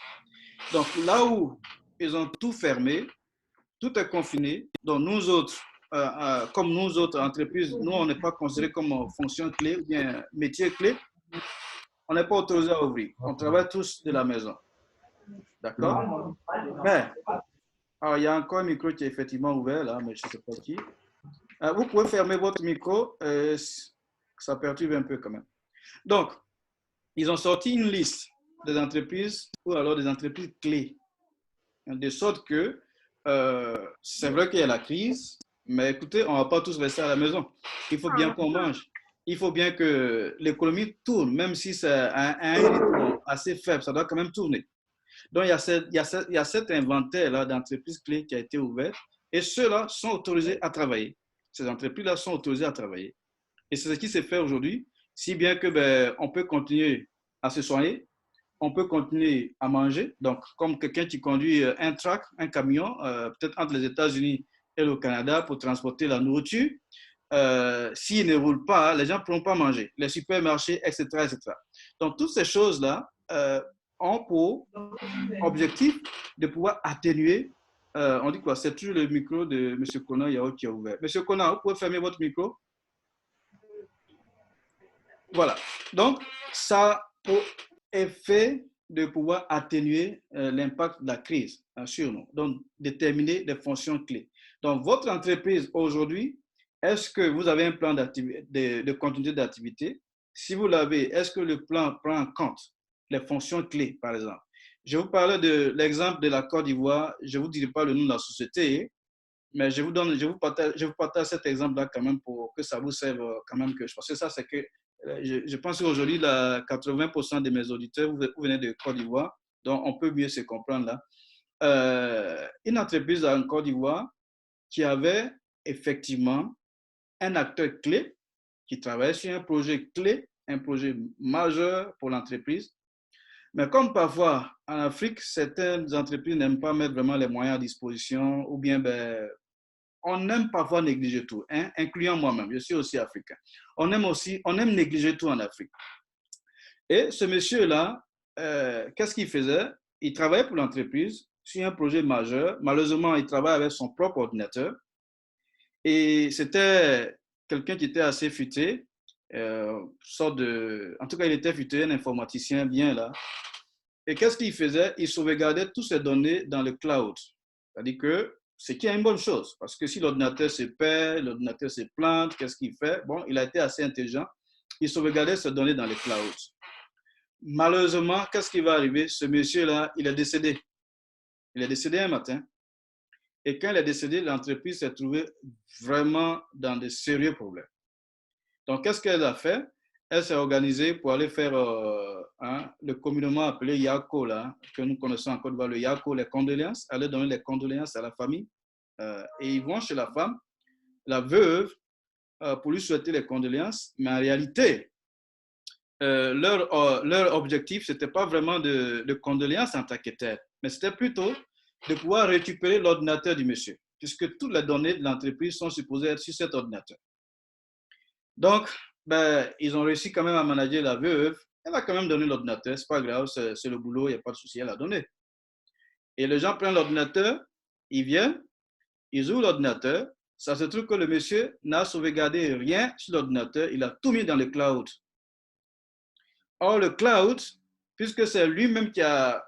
Donc là où ils ont tout fermé, tout est confiné. Donc nous autres, comme nous autres entreprises, nous on n'est pas considérés comme fonction clé ou bien métier clé. On n'est pas autorisé à ouvrir. On travaille tous de la maison. D'accord? Mais alors, il y a encore un micro qui est effectivement ouvert là, mais je ne sais pas qui. Vous pouvez fermer votre micro, ça perturbe un peu quand même. Donc, ils ont sorti une liste des entreprises ou alors des entreprises clés, de sorte que c'est vrai qu'il y a la crise, mais écoutez, on ne va pas tous rester à la maison. Il faut bien qu'on mange. Il faut bien que l'économie tourne, même si c'est un rythme assez faible, ça doit quand même tourner. Donc, il y a cet inventaire-là d'entreprises clés qui a été ouvert et ceux-là sont autorisés à travailler. Ces entreprises-là sont autorisées à travailler. Et c'est ce qui s'est fait aujourd'hui, si bien que on peut continuer à se soigner, on peut continuer à manger. Donc, comme quelqu'un qui conduit un truck, un camion, peut-être entre les États-Unis et le Canada pour transporter la nourriture, s'il ne roule pas, les gens ne pourront pas manger. Les supermarchés, etc., etc. Donc, toutes ces choses-là ont pour objectif de pouvoir atténuer, on dit quoi, c'est toujours le micro de M. Conan Yao qui est ouvert. M. Conan, vous pouvez fermer votre micro? Voilà. Donc, ça a pour effet de pouvoir atténuer l'impact de la crise sur nous. Donc, déterminer des fonctions clés. Donc, votre entreprise aujourd'hui, est-ce que vous avez un plan de continuité d'activité? Si vous l'avez, est-ce que le plan prend en compte les fonctions clés, par exemple? Je vous parlais de l'exemple de la Côte d'Ivoire. Je ne vous dirai pas le nom de la société, mais je vous partage cet exemple-là quand même pour que ça vous serve quand même. Parce que ça, c'est que je pense qu'aujourd'hui, 80% de mes auditeurs, vous venez de Côte d'Ivoire, donc on peut mieux se comprendre là. Une entreprise en Côte d'Ivoire qui avait effectivement un acteur clé qui travaillait sur un projet clé, un projet majeur pour l'entreprise. Mais comme parfois en Afrique, certaines entreprises n'aiment pas mettre vraiment les moyens à disposition ou bien on aime parfois négliger tout, hein, incluant moi-même, je suis aussi africain. On aime négliger tout en Afrique. Et ce monsieur-là, qu'est-ce qu'il faisait? Il travaillait pour l'entreprise, sur un projet majeur. Malheureusement, il travaille avec son propre ordinateur. Et c'était quelqu'un qui était assez futé, en tout cas, il était futé, un informaticien bien là. Et qu'est-ce qu'il faisait? Il sauvegardait toutes ces données dans le cloud. C'est-à-dire que ce qui est une bonne chose, parce que si l'ordinateur se perd, l'ordinateur se plante, qu'est-ce qu'il fait? Bon, il a été assez intelligent. Il sauvegardait ces données dans le cloud. Malheureusement, qu'est-ce qui va arriver? Ce monsieur-là, il est décédé. Il est décédé un matin. Et quand il est décédé, l'entreprise s'est trouvée vraiment dans de sérieux problèmes. Donc, qu'est-ce qu'elle a fait? Elle s'est organisée pour aller faire le communément appelé Yako, là, que nous connaissons en Côte d'Ivoire, le Yako, les condoléances, aller donner les condoléances à la famille. Et ils vont chez la femme, la veuve, pour lui souhaiter les condoléances. Mais en réalité, leur objectif, ce n'était pas vraiment de condoléances en tant que tel, mais c'était plutôt de pouvoir récupérer l'ordinateur du monsieur, puisque toutes les données de l'entreprise sont supposées être sur cet ordinateur. Donc, ils ont réussi quand même à manager la veuve. Elle a quand même donné l'ordinateur, c'est pas grave, c'est le boulot, il n'y a pas de souci, elle a donné. Et les gens prennent l'ordinateur, ils viennent, ils ouvrent l'ordinateur, ça se trouve que le monsieur n'a sauvegardé rien sur l'ordinateur, il a tout mis dans le cloud. Or, le cloud, puisque c'est lui-même qui a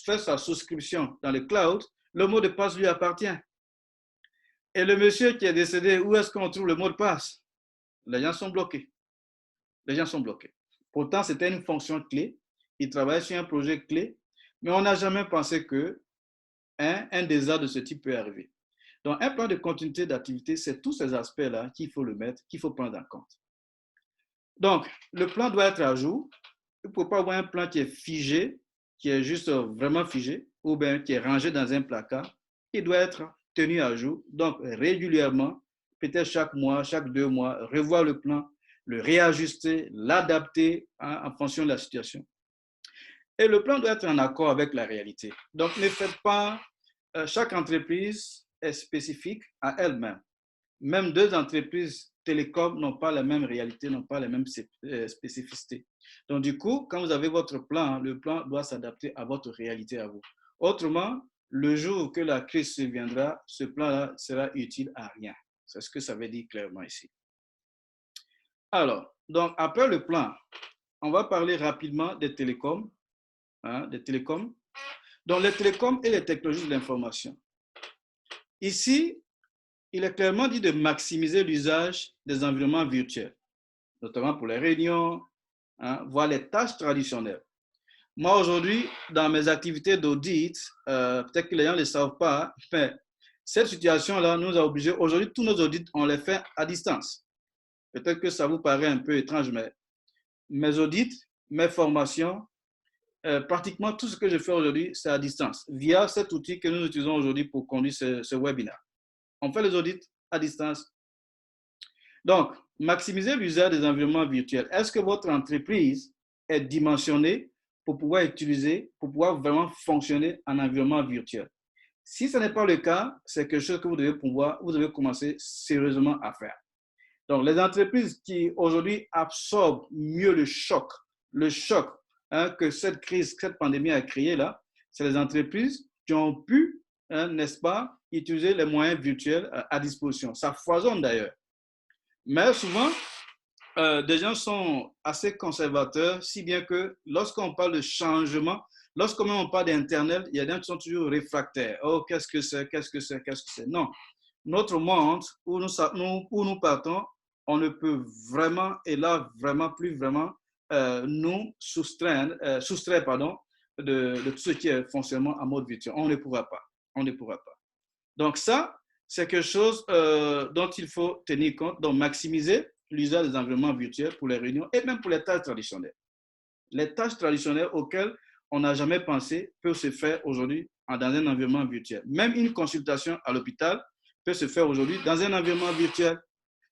fait sa souscription dans le cloud, le mot de passe lui appartient. Et le monsieur qui est décédé, où est-ce qu'on trouve le mot de passe? Les gens sont bloqués. Les gens sont bloqués. Pourtant, c'était une fonction clé. Il travaillait sur un projet clé, mais on n'a jamais pensé que un désastre de ce type peut arriver. Donc, un plan de continuité d'activité, c'est tous ces aspects-là qu'il faut le mettre, qu'il faut prendre en compte. Donc, le plan doit être à jour. Il ne faut pas avoir un plan qui est figé, qui est juste vraiment figé, ou bien qui est rangé dans un placard. Il doit être tenu à jour. Donc, régulièrement, peut-être chaque mois, chaque 2 mois, revoir le plan, le réajuster, l'adapter en fonction de la situation. Et le plan doit être en accord avec la réalité. Donc, ne faites pas, chaque entreprise est spécifique à elle-même. Même 2 entreprises télécom n'ont pas la même réalité, n'ont pas les mêmes spécificités. Donc, du coup, quand vous avez votre plan, le plan doit s'adapter à votre réalité à vous. Autrement, le jour que la crise surviendra, ce plan-là sera utile à rien. C'est ce que ça veut dire clairement ici. Alors, donc, après le plan, on va parler rapidement des télécoms. Donc, les télécoms et les technologies de l'information. Ici, il est clairement dit de maximiser l'usage des environnements virtuels, notamment pour les réunions, voire les tâches traditionnelles. Moi, aujourd'hui, dans mes activités d'audit, peut-être que les gens ne le savent pas, mais cette situation-là nous a obligés, aujourd'hui, tous nos audits, on les fait à distance. Peut-être que ça vous paraît un peu étrange, mais mes audits, mes formations, pratiquement tout ce que je fais aujourd'hui, c'est à distance, via cet outil que nous utilisons aujourd'hui pour conduire ce webinaire. On fait les audits à distance. Donc, maximiser l'usage des environnements virtuels. Est-ce que votre entreprise est dimensionnée pour pouvoir utiliser, pour pouvoir vraiment fonctionner en environnement virtuel? Si ce n'est pas le cas, c'est quelque chose que vous devez commencer sérieusement à faire. Donc, les entreprises qui aujourd'hui absorbent mieux le choc que cette crise, cette pandémie a créé là, c'est les entreprises qui ont pu, n'est-ce pas, utiliser les moyens virtuels à disposition. Ça foisonne d'ailleurs. Mais souvent, des gens sont assez conservateurs, si bien que lorsqu'on parle de changement, lorsqu'on parle d'Internet, il y a des gens qui sont toujours réfractaires. Oh, qu'est-ce que c'est, qu'est-ce que c'est, qu'est-ce que c'est? Non. Notre monde, où nous partons, on ne peut vraiment, et là, vraiment, plus vraiment, nous soustraire de tout ce qui est fonctionnement en mode virtuel. On ne pourra pas. On ne pourra pas. Donc ça, c'est quelque chose dont il faut tenir compte, donc maximiser l'usage des environnements virtuels pour les réunions et même pour les tâches traditionnelles. Les tâches traditionnelles auxquelles on n'a jamais pensé peuvent se faire aujourd'hui dans un environnement virtuel. Même une consultation à l'hôpital peut se faire aujourd'hui dans un environnement virtuel.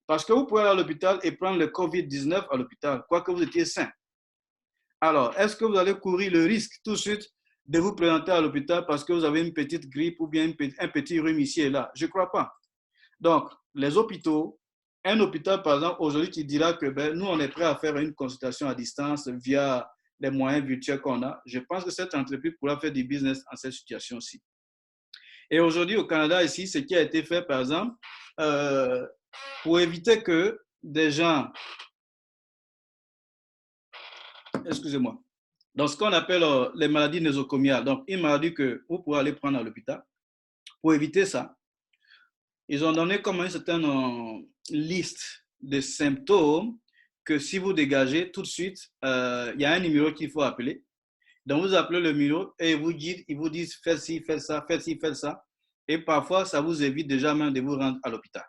Parce que vous pouvez aller à l'hôpital et prendre le COVID-19 à l'hôpital, quoique vous étiez sain. Alors, est-ce que vous allez courir le risque tout de suite de vous présenter à l'hôpital parce que vous avez une petite grippe ou bien un petit rhume ici et là? Je ne crois pas. Donc, les hôpitaux, un hôpital, par exemple, aujourd'hui, qui dira que nous, on est prêt à faire une consultation à distance via les moyens virtuels qu'on a, je pense que cette entreprise pourra faire du business en cette situation-ci. Et aujourd'hui, au Canada, ici, ce qui a été fait, par exemple, pour éviter que des gens, excusez-moi, dans ce qu'on appelle les maladies nosocomiales, donc une maladie que vous pouvez aller prendre à l'hôpital, pour éviter ça, ils ont donné comme une certaine liste de symptômes que si vous dégagez tout de suite, il y a un numéro qu'il faut appeler. Donc, vous appelez le numéro et ils vous disent faites ci, faites ça, faites ci, faites ça. Et parfois, ça vous évite déjà même de vous rendre à l'hôpital.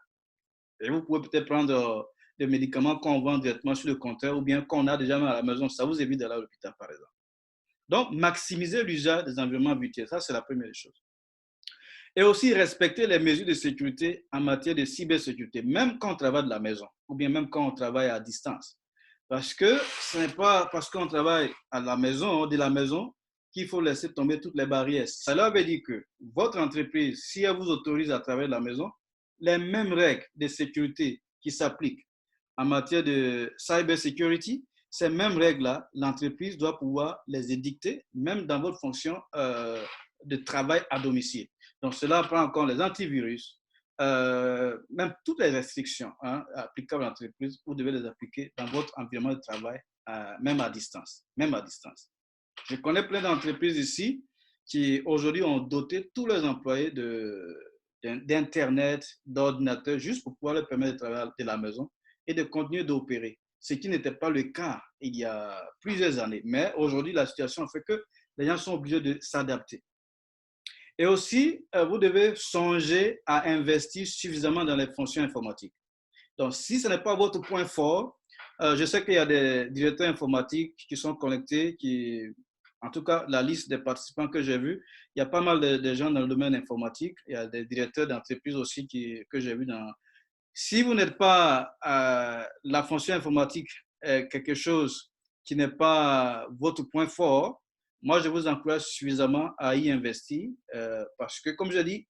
Et vous pouvez peut-être prendre des médicaments qu'on vend directement sur le compteur ou bien qu'on a déjà même à la maison. Ça vous évite d'aller à l'hôpital, par exemple. Donc, maximiser l'usage des environnements virtuels, ça, c'est la première chose. Et aussi respecter les mesures de sécurité en matière de cybersécurité, même quand on travaille de la maison ou bien même quand on travaille à distance. Parce que ce n'est pas parce qu'on travaille à la maison, de la maison, qu'il faut laisser tomber toutes les barrières. Cela veut dire que votre entreprise, si elle vous autorise à travailler de la maison, les mêmes règles de sécurité qui s'appliquent en matière de cybersécurité, ces mêmes règles-là, l'entreprise doit pouvoir les édicter, même dans votre fonction de travail à domicile. Donc, cela prend en compte les antivirus, même toutes les restrictions applicables à l'entreprise, vous devez les appliquer dans votre environnement de travail, même à distance. Même à distance. Je connais plein d'entreprises ici qui aujourd'hui ont doté tous leurs employés d'Internet, d'ordinateurs, juste pour pouvoir leur permettre de travailler de la maison et de continuer d'opérer. Ce qui n'était pas le cas il y a plusieurs années. Mais aujourd'hui, la situation fait que les gens sont obligés de s'adapter. Et aussi, vous devez songer à investir suffisamment dans les fonctions informatiques. Donc, si ce n'est pas votre point fort, je sais qu'il y a des directeurs informatiques qui sont connectés, en tout cas, la liste des participants que j'ai vus, il y a pas mal de gens dans le domaine informatique. Il y a des directeurs d'entreprise aussi que j'ai vus dans. Si vous n'êtes pas la fonction informatique, quelque chose qui n'est pas votre point fort, moi, je vous encourage suffisamment à y investir parce que, comme je dis,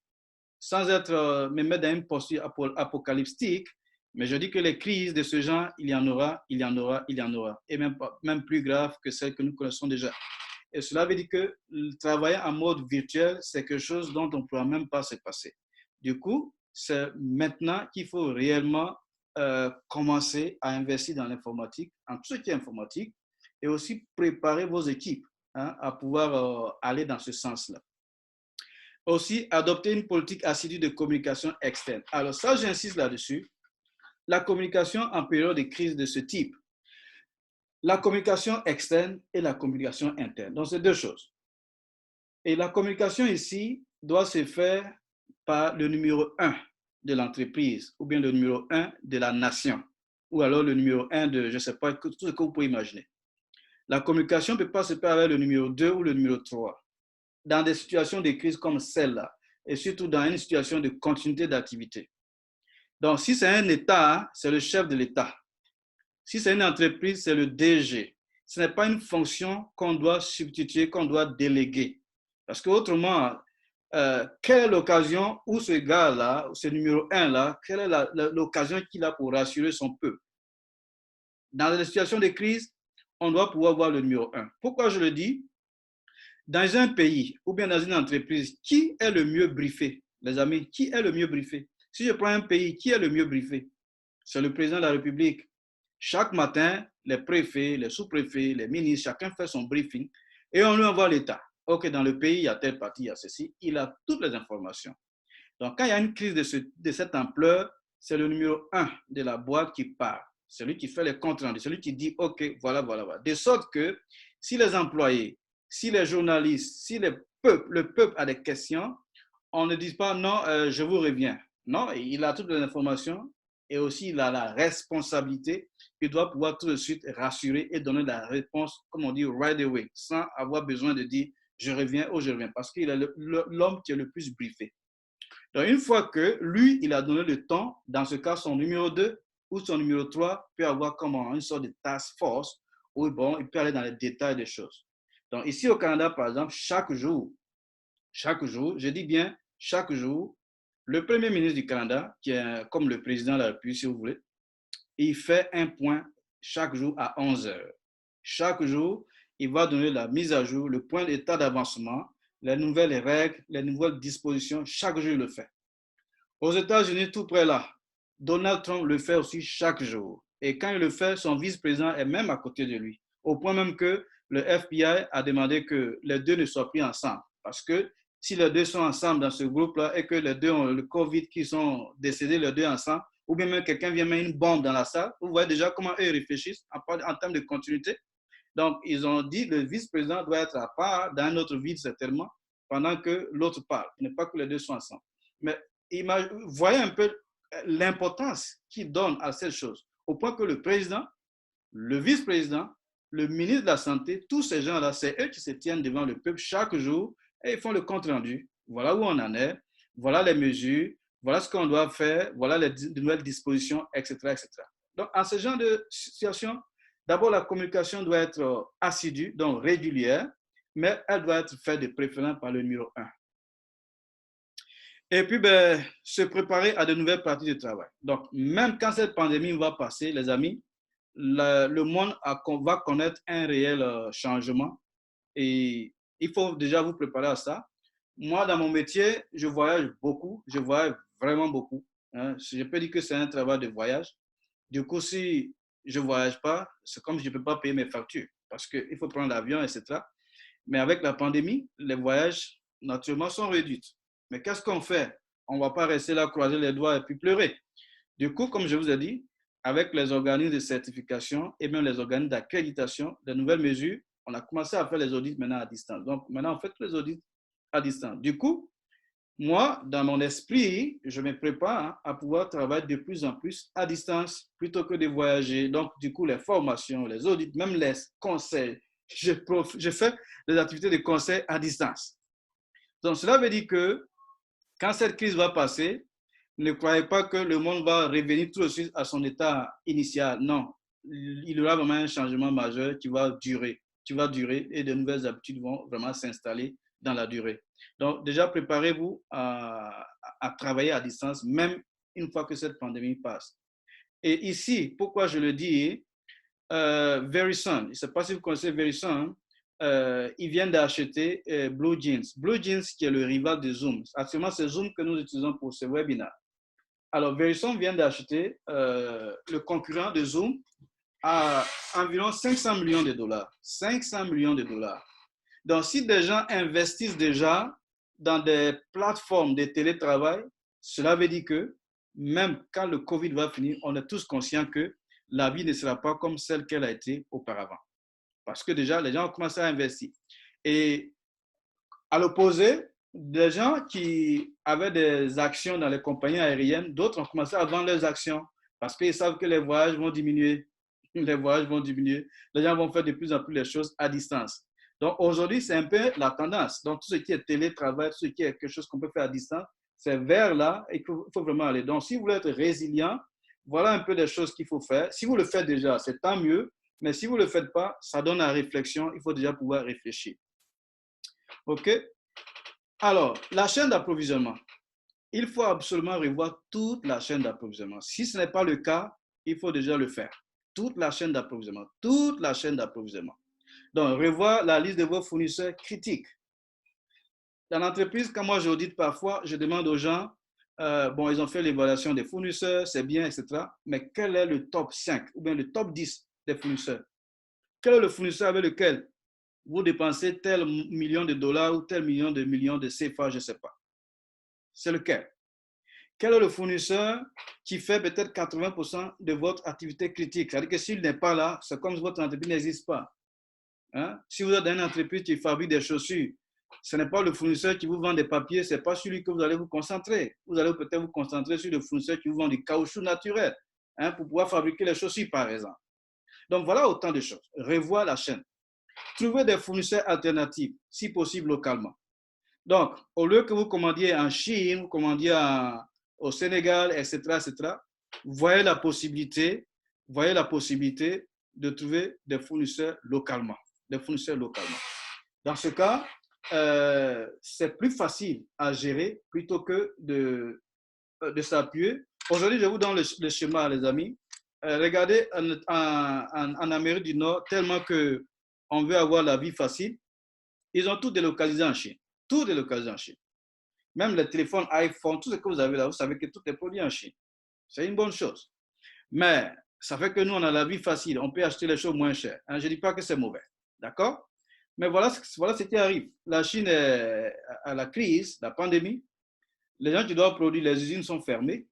sans me mettre dans une posture apocalyptique, mais je dis que les crises de ce genre, il y en aura, il y en aura, il y en aura, et même plus graves que celles que nous connaissons déjà. Et cela veut dire que travailler en mode virtuel, c'est quelque chose dont on ne pourra même pas se passer. Du coup, c'est maintenant qu'il faut réellement commencer à investir dans l'informatique, en tout ce qui est informatique, et aussi préparer vos équipes à pouvoir aller dans ce sens-là. Aussi, adopter une politique assidue de communication externe. Alors ça, j'insiste là-dessus. La communication en période de crise de ce type. La communication externe et la communication interne. Donc, c'est deux choses. Et la communication ici doit se faire par le numéro 1 de l'entreprise ou bien le numéro 1 de la nation ou alors le numéro 1 de, je ne sais pas, tout ce que vous pouvez imaginer. La communication ne peut pas se faire avec le numéro 2 ou le numéro 3. Dans des situations de crise comme celle-là, et surtout dans une situation de continuité d'activité. Donc, si c'est un État, c'est le chef de l'État. Si c'est une entreprise, c'est le DG. Ce n'est pas une fonction qu'on doit substituer, qu'on doit déléguer. Parce qu'autrement, quelle est l'occasion où ce gars-là, ce numéro 1-là, quelle est l'occasion qu'il a pour rassurer son peuple? Dans des situations de crise, on doit pouvoir voir le numéro 1. Pourquoi je le dis? Dans un pays ou bien dans une entreprise, qui est le mieux briefé? Les amis, qui est le mieux briefé? Si je prends un pays, qui est le mieux briefé? C'est le président de la République. Chaque matin, les préfets, les sous-préfets, les ministres, chacun fait son briefing et on lui envoie l'État. OK, dans le pays, il y a telle partie, il y a ceci. Il a toutes les informations. Donc, quand il y a une crise de cette ampleur, c'est le numéro 1 de la boîte qui part. Celui qui fait les comptes rendus, celui qui dit OK, voilà. De sorte que si les employés, si les journalistes, si le peuple a des questions, on ne dit pas non, je vous reviens. Non, il a toutes les informations et aussi il a la responsabilité. Il doit pouvoir tout de suite rassurer et donner la réponse, comme on dit, right away, sans avoir besoin de dire je reviens ou je reviens, parce qu'il est l'homme qui est le plus briefé. Donc, une fois que lui, il a donné le temps, dans ce cas, son numéro 2 ou son numéro 3 peut avoir comme une sorte de task force où bon, il peut aller dans les détails des choses. Donc, ici au Canada, par exemple, chaque jour, je dis bien chaque jour, le premier ministre du Canada, qui est comme le président de la République, si vous voulez, il fait un point chaque jour à 11 heures. Chaque jour, il va donner la mise à jour, le point d'état d'avancement les nouvelles règles, les nouvelles dispositions, chaque jour il le fait. Aux États-Unis, tout près là, Donald Trump le fait aussi chaque jour. Et quand il le fait, son vice-président est même à côté de lui. Au point même que le FBI a demandé que les deux ne soient plus ensemble. Parce que si les deux sont ensemble dans ce groupe-là et que les deux ont le COVID, qui sont décédés les deux ensemble, ou bien même quelqu'un vient mettre une bombe dans la salle, vous voyez déjà comment eux réfléchissent en termes de continuité. Donc, ils ont dit que le vice-président doit être à part dans un autre vide, certainement, pendant que l'autre parle. Il n'est pas que les deux soient ensemble. Mais voyez un peu l'importance qu'il donne à cette chose, au point que le président, le vice-président, le ministre de la Santé, tous ces gens-là, c'est eux qui se tiennent devant le peuple chaque jour et ils font le compte-rendu. Voilà où on en est, voilà les mesures, voilà ce qu'on doit faire, voilà les nouvelles dispositions, etc., etc. Donc, en ce genre de situation, d'abord, la communication doit être assidue, donc régulière, mais elle doit être faite de préférence par le numéro 1. Et puis, se préparer à de nouvelles parties de travail. Donc, même quand cette pandémie va passer, les amis, le monde va connaître un réel changement et il faut déjà vous préparer à ça. Moi, dans mon métier, je voyage beaucoup, je voyage vraiment beaucoup. Hein. Je peux dire que c'est un travail de voyage. Du coup, si je ne voyage pas, c'est comme si je ne peux pas payer mes factures parce qu'il faut prendre l'avion, etc. Mais avec la pandémie, les voyages, naturellement, sont réduits. Mais qu'est-ce qu'on fait? On ne va pas rester là, croiser les doigts et puis pleurer. Du coup, comme je vous ai dit, avec les organismes de certification et même les organismes d'accréditation, de nouvelles mesures, on a commencé à faire les audits maintenant à distance. Donc, maintenant, on fait tous les audits à distance. Du coup, moi, dans mon esprit, je me prépare à pouvoir travailler de plus en plus à distance plutôt que de voyager. Donc, du coup, les formations, les audits, même les conseils, je fais des activités de conseil à distance. Donc, cela veut dire que quand cette crise va passer, ne croyez pas que le monde va revenir tout de suite à son état initial. Non, il y aura vraiment un changement majeur qui va durer et de nouvelles habitudes vont vraiment s'installer dans la durée. Donc, déjà, préparez-vous à travailler à distance, même une fois que cette pandémie passe. Et ici, pourquoi je le dis, Verizon, je ne sais pas si vous connaissez Verizon, ils viennent d'acheter Blue Jeans. Blue Jeans qui est le rival de Zoom. Actuellement, c'est Zoom que nous utilisons pour ce webinaire. Alors, Verizon vient d'acheter le concurrent de Zoom à environ 500 millions de dollars. 500 millions de dollars. Donc, si des gens investissent déjà dans des plateformes de télétravail, cela veut dire que même quand le COVID va finir, on est tous conscients que la vie ne sera pas comme celle qu'elle a été auparavant. Parce que déjà, les gens ont commencé à investir. Et à l'opposé, des gens qui avaient des actions dans les compagnies aériennes, d'autres ont commencé à vendre leurs actions parce qu'ils savent que les voyages vont diminuer. Les voyages vont diminuer. Les gens vont faire de plus en plus les choses à distance. Donc aujourd'hui, c'est un peu la tendance. Donc tout ce qui est télétravail, tout ce qui est quelque chose qu'on peut faire à distance, c'est vers là et qu'il faut vraiment aller. Donc si vous voulez être résilient, voilà un peu des choses qu'il faut faire. Si vous le faites déjà, c'est tant mieux. Mais si vous ne le faites pas, ça donne à réflexion. Il faut déjà pouvoir réfléchir. OK? Alors, la chaîne d'approvisionnement. Il faut absolument revoir toute la chaîne d'approvisionnement. Si ce n'est pas le cas, il faut déjà le faire. Toute la chaîne d'approvisionnement. Toute la chaîne d'approvisionnement. Donc, revoir la liste de vos fournisseurs critiques. Dans l'entreprise, quand moi j'audite parfois, je demande aux gens, bon, ils ont fait l'évaluation des fournisseurs, c'est bien, etc. Mais quel est le top 5 ou bien le top 10 des fournisseurs? Quel est le fournisseur avec lequel vous dépensez tel million de dollars ou tel million de CFA, je ne sais pas. C'est lequel? Quel est le fournisseur qui fait peut-être 80% de votre activité critique? C'est-à-dire que s'il n'est pas là, c'est comme si votre entreprise n'existe pas. Hein? Si vous êtes dans une entreprise qui fabrique des chaussures, ce n'est pas le fournisseur qui vous vend des papiers, ce n'est pas sur lui que vous allez vous concentrer. Vous allez peut-être vous concentrer sur le fournisseur qui vous vend du caoutchouc naturel, hein, pour pouvoir fabriquer les chaussures, par exemple. Donc, voilà autant de choses. Revoir la chaîne. Trouver des fournisseurs alternatifs, si possible localement. Donc, au lieu que vous commandiez en Chine, vous commandiez au Sénégal, etc., voyez la possibilité de trouver des fournisseurs localement. Dans ce cas, c'est plus facile à gérer plutôt que de s'appuyer. Aujourd'hui, je vous donne le schéma, les amis. Regardez, en Amérique du Nord, tellement qu'on veut avoir la vie facile, ils ont tout délocalisé en Chine. Tout délocalisé en Chine. Même les téléphones iPhone, tout ce que vous avez là, vous savez que tout est produit en Chine. C'est une bonne chose. Mais ça fait que nous, on a la vie facile. On peut acheter les choses moins chères. Hein? Je ne dis pas que c'est mauvais. D'accord? Mais voilà ce qui arrive. La Chine est à la crise, la pandémie. Les gens qui doivent produire, les usines sont fermées.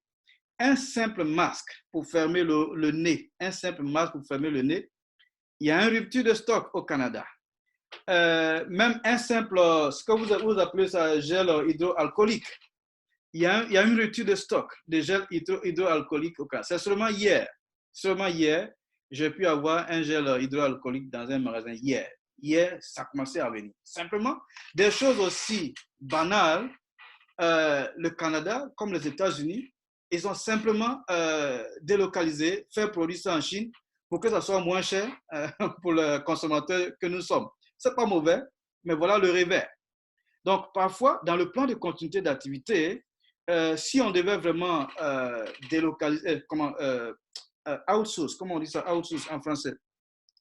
Un simple masque pour fermer le nez, un simple masque pour fermer le nez, il y a une rupture de stock au Canada. Même un simple, ce que vous appelez ça, gel hydroalcoolique, il y a une rupture de stock de gel hydroalcoolique au Canada. C'est seulement hier, j'ai pu avoir un gel hydroalcoolique dans un magasin Hier, ça a commencé à venir. Simplement, des choses aussi banales, le Canada, comme les États-Unis, ils ont simplement délocalisé, fait produire ça en Chine pour que ça soit moins cher pour le consommateur que nous sommes. Ce n'est pas mauvais, mais voilà le revers. Donc, parfois, dans le plan de continuité d'activité, si on devait vraiment délocaliser, outsource, comment on dit ça, outsource en français,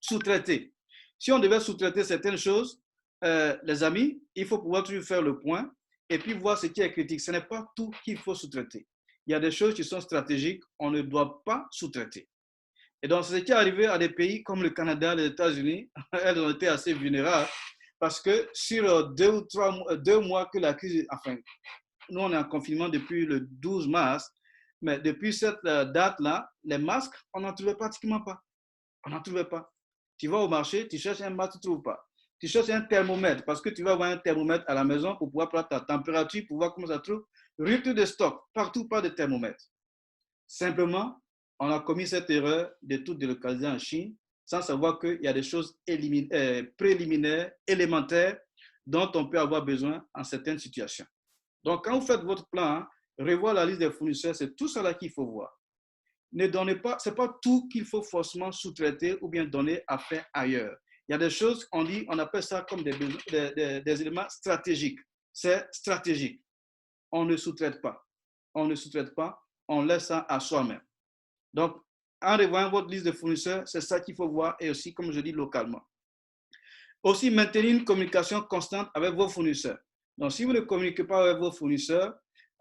sous-traiter. Si on devait sous-traiter certaines choses, les amis, il faut pouvoir toujours faire le point et puis voir ce qui est critique. Ce n'est pas tout qu'il faut sous-traiter. Il y a des choses qui sont stratégiques, on ne doit pas sous-traiter. Et donc, c'est ce qui est arrivé à des pays comme le Canada, les États-Unis, elles ont été assez vulnérables parce que sur 2 mois que la crise, enfin, nous on est en confinement depuis le 12 mars, mais depuis cette date-là, les masques, on n'en trouvait pratiquement pas. On n'en trouvait pas. Tu vas au marché, tu cherches un masque, tu ne trouves pas. Tu cherches un thermomètre parce que tu vas avoir un thermomètre à la maison pour pouvoir prendre ta température, pour voir comment ça se trouve. Rupture de stock, partout pas de thermomètre. Simplement, on a commis cette erreur de tout délocaliser en Chine sans savoir qu'il y a des choses préliminaires, élémentaires, dont on peut avoir besoin en certaines situations. Donc, quand vous faites votre plan, revoir la liste des fournisseurs, c'est tout cela qu'il faut voir. Ne donnez pas, ce n'est pas tout qu'il faut forcément sous-traiter ou bien donner à faire ailleurs. Il y a des choses, on appelle ça comme des éléments stratégiques. C'est stratégique. On ne sous-traite pas. On ne sous-traite pas, on laisse ça à soi-même. Donc, en revoyant votre liste de fournisseurs, c'est ça qu'il faut voir et aussi, comme je dis, localement. Aussi, maintenir une communication constante avec vos fournisseurs. Donc, si vous ne communiquez pas avec vos fournisseurs,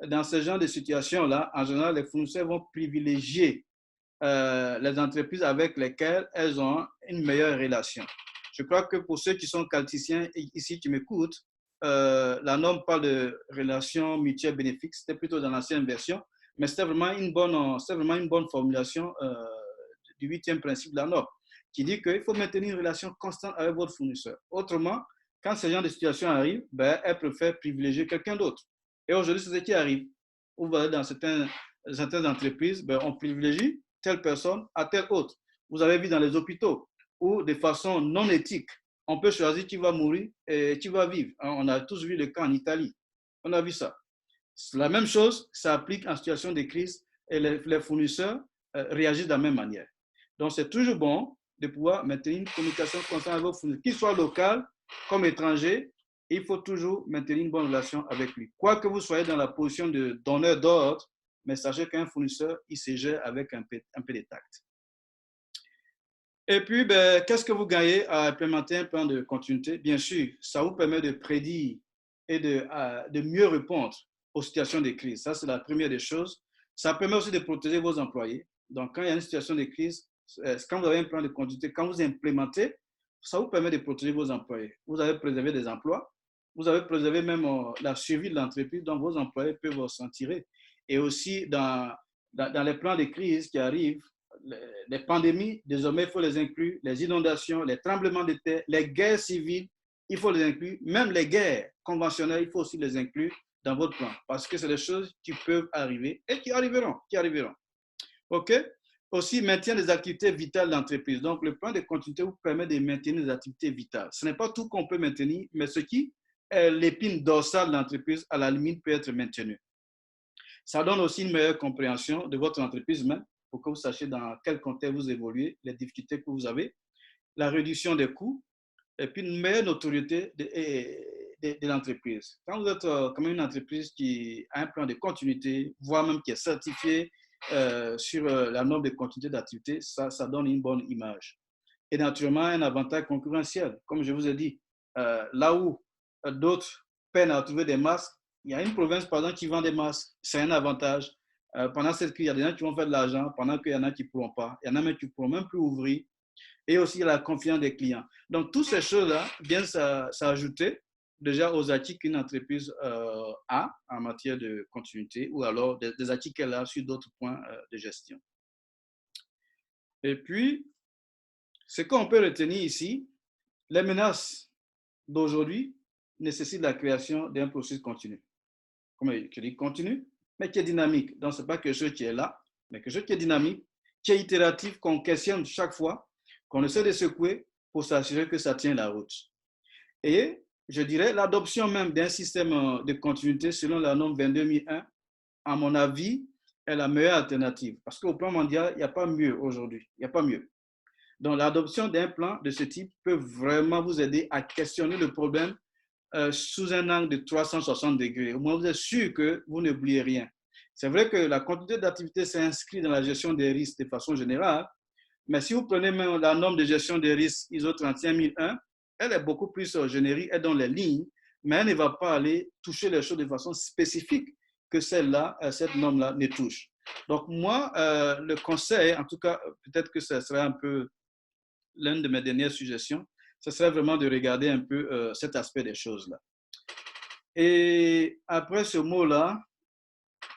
dans ce genre de situation-là, en général, les fournisseurs vont privilégier les entreprises avec lesquelles elles ont une meilleure relation. Je crois que pour ceux qui sont qualiticiens ici qui m'écoutent, la norme parle de relation mutuelle bénéfique, c'était plutôt dans l'ancienne version, mais c'était vraiment une bonne formulation du 8e principe de la norme, qui dit qu'il faut maintenir une relation constante avec votre fournisseur. Autrement, quand ce genre de situation arrive, elle préfère privilégier quelqu'un d'autre. Et aujourd'hui, c'est ce qui arrive. Vous voyez, dans certaines entreprises, on privilégie telle personne à telle autre. Vous avez vu dans les hôpitaux où, de façon non éthique, on peut choisir qui va mourir et qui va vivre. On a tous vu le cas en Italie. On a vu ça. La même chose s'applique en situation de crise et les fournisseurs réagissent de la même manière. Donc, c'est toujours bon de pouvoir maintenir une communication constante avec vos fournisseurs, qu'ils soient locaux comme étrangers. Il faut toujours maintenir une bonne relation avec lui. Quoi que vous soyez dans la position de donneur d'ordre, mais sachez qu'un fournisseur, il se gère avec un peu de tact. Et puis, qu'est-ce que vous gagnez à implémenter un plan de continuité? Bien sûr, ça vous permet de prédire et de mieux répondre aux situations de crise. Ça, c'est la première des choses. Ça permet aussi de protéger vos employés. Donc, quand il y a une situation de crise, quand vous avez un plan de continuité, quand vous implémentez, ça vous permet de protéger vos employés. Vous avez préservé des emplois. Vous avez préservé même la survie de l'entreprise, donc vos employés peuvent s'en tirer. Et aussi, dans les plans de crise qui arrivent, les pandémies, désormais, il faut les inclure, les inondations, les tremblements de terre, les guerres civiles, il faut les inclure. Même les guerres conventionnelles, il faut aussi les inclure dans votre plan, parce que c'est des choses qui peuvent arriver et qui arriveront. OK? Aussi, maintien des activités vitales de l'entreprise. Donc, le plan de continuité vous permet de maintenir des activités vitales. Ce n'est pas tout qu'on peut maintenir, mais ce qui est l'épine dorsale de l'entreprise, à la limite, peut être maintenu. Ça donne aussi une meilleure compréhension de votre entreprise même, pour que vous sachiez dans quel contexte vous évoluez, les difficultés que vous avez, la réduction des coûts, et puis une meilleure notoriété de l'entreprise. Quand vous êtes comme une entreprise qui a un plan de continuité, voire même qui est certifié sur la norme de continuité d'activité, ça donne une bonne image. Et naturellement, un avantage concurrentiel. Comme je vous ai dit, là où d'autres peinent à trouver des masques, il y a une province, par exemple, qui vend des masques. C'est un avantage. Pendant cette crise, il y a des gens qui vont faire de l'argent, pendant qu'il y en a qui ne pourront pas. Il y en a même qui ne pourront même plus ouvrir. Et aussi la confiance des clients. Donc, toutes ces choses-là viennent s'ajouter déjà aux acquis qu'une entreprise a en matière de continuité ou alors des acquis qu'elle a sur d'autres points de gestion. Et puis, ce qu'on peut retenir ici, les menaces d'aujourd'hui nécessitent la création d'un processus continu. Comme je dis, continu, mais qui est dynamique. Donc, ce n'est pas quelque chose qui est là, mais quelque chose qui est dynamique, qui est itératif, qu'on questionne chaque fois, qu'on essaie de secouer pour s'assurer que ça tient la route. Et je dirais l'adoption même d'un système de continuité selon la norme 22001, à mon avis, est la meilleure alternative. Parce qu'au plan mondial, il n'y a pas mieux aujourd'hui. Il n'y a pas mieux. Donc, l'adoption d'un plan de ce type peut vraiment vous aider à questionner le problème sous un angle de 360 degrés. Au moins, vous êtes sûr que vous n'oubliez rien. C'est vrai que la continuité d'activité s'inscrit dans la gestion des risques de façon générale, mais si vous prenez même la norme de gestion des risques ISO 31001, elle est beaucoup plus générique, elle donne les lignes, mais elle ne va pas aller toucher les choses de façon spécifique que celle-là, cette norme-là ne touche. Donc moi, le conseil, en tout cas, peut-être que ce serait un peu l'une de mes dernières suggestions, ce serait vraiment de regarder un peu cet aspect des choses-là. Et après ce mot-là,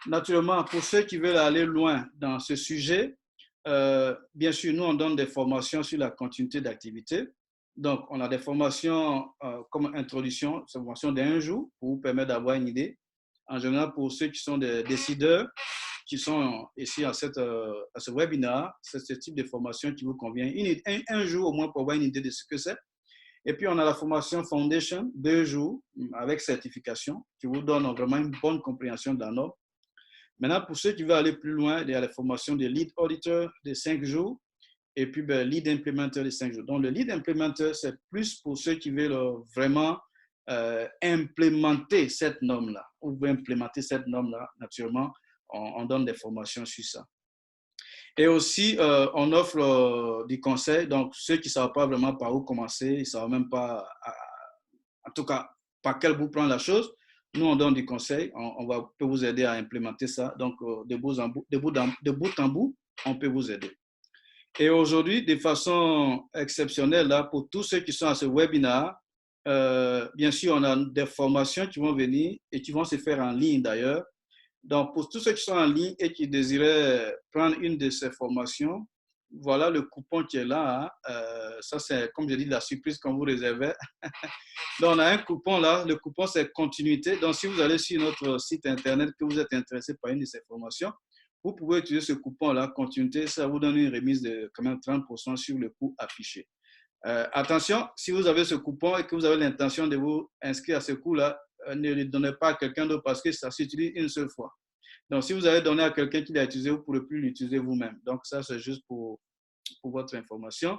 naturellement, pour ceux qui veulent aller loin dans ce sujet, bien sûr, nous, on donne des formations sur la continuité d'activité. Donc, on a des formations comme introduction, des formations d'un jour pour vous permettre d'avoir une idée. En général, pour ceux qui sont des décideurs, qui sont ici à ce webinaire, c'est ce type de formation qui vous convient. Un jour au moins pour avoir une idée de ce que c'est. Et puis, on a la formation Foundation, 2 jours avec certification, qui vous donne vraiment une bonne compréhension de la norme. Maintenant, pour ceux qui veulent aller plus loin, il y a la formation de Lead Auditor de 5 jours et puis Lead Implementer de 5 jours. Donc, le Lead Implementer, c'est plus pour ceux qui veulent vraiment implémenter cette norme-là. Ou implémenter cette norme-là, naturellement, on donne des formations sur ça. Et aussi, on offre des conseils. Donc, ceux qui ne savent pas vraiment par où commencer, ils ne savent même pas, en tout cas, par quel bout prendre la chose, nous, on donne des conseils. On peut vous aider à implémenter ça. Donc, de bout en bout, on peut vous aider. Et aujourd'hui, de façon exceptionnelle, là, pour tous ceux qui sont à ce webinaire, bien sûr, on a des formations qui vont venir et qui vont se faire en ligne d'ailleurs. Donc, pour tous ceux qui sont en ligne et qui désiraient prendre une de ces formations, voilà le coupon qui est là. Ça, c'est, comme je dis, la surprise qu'on vous réservait. Donc, on a un coupon là. Le coupon, c'est continuité. Donc, si vous allez sur notre site Internet, que vous êtes intéressé par une de ces formations, vous pouvez utiliser ce coupon-là, continuité. Ça vous donne une remise de quand même 30% sur le coût affiché. Attention, si vous avez ce coupon et que vous avez l'intention de vous inscrire à ce coût-là, ne le donnez pas à quelqu'un d'autre parce que ça s'utilise une seule fois. Donc, si vous avez donné à quelqu'un qui l'a utilisé, vous ne pourrez plus l'utiliser vous-même. Donc, ça, c'est juste pour votre information.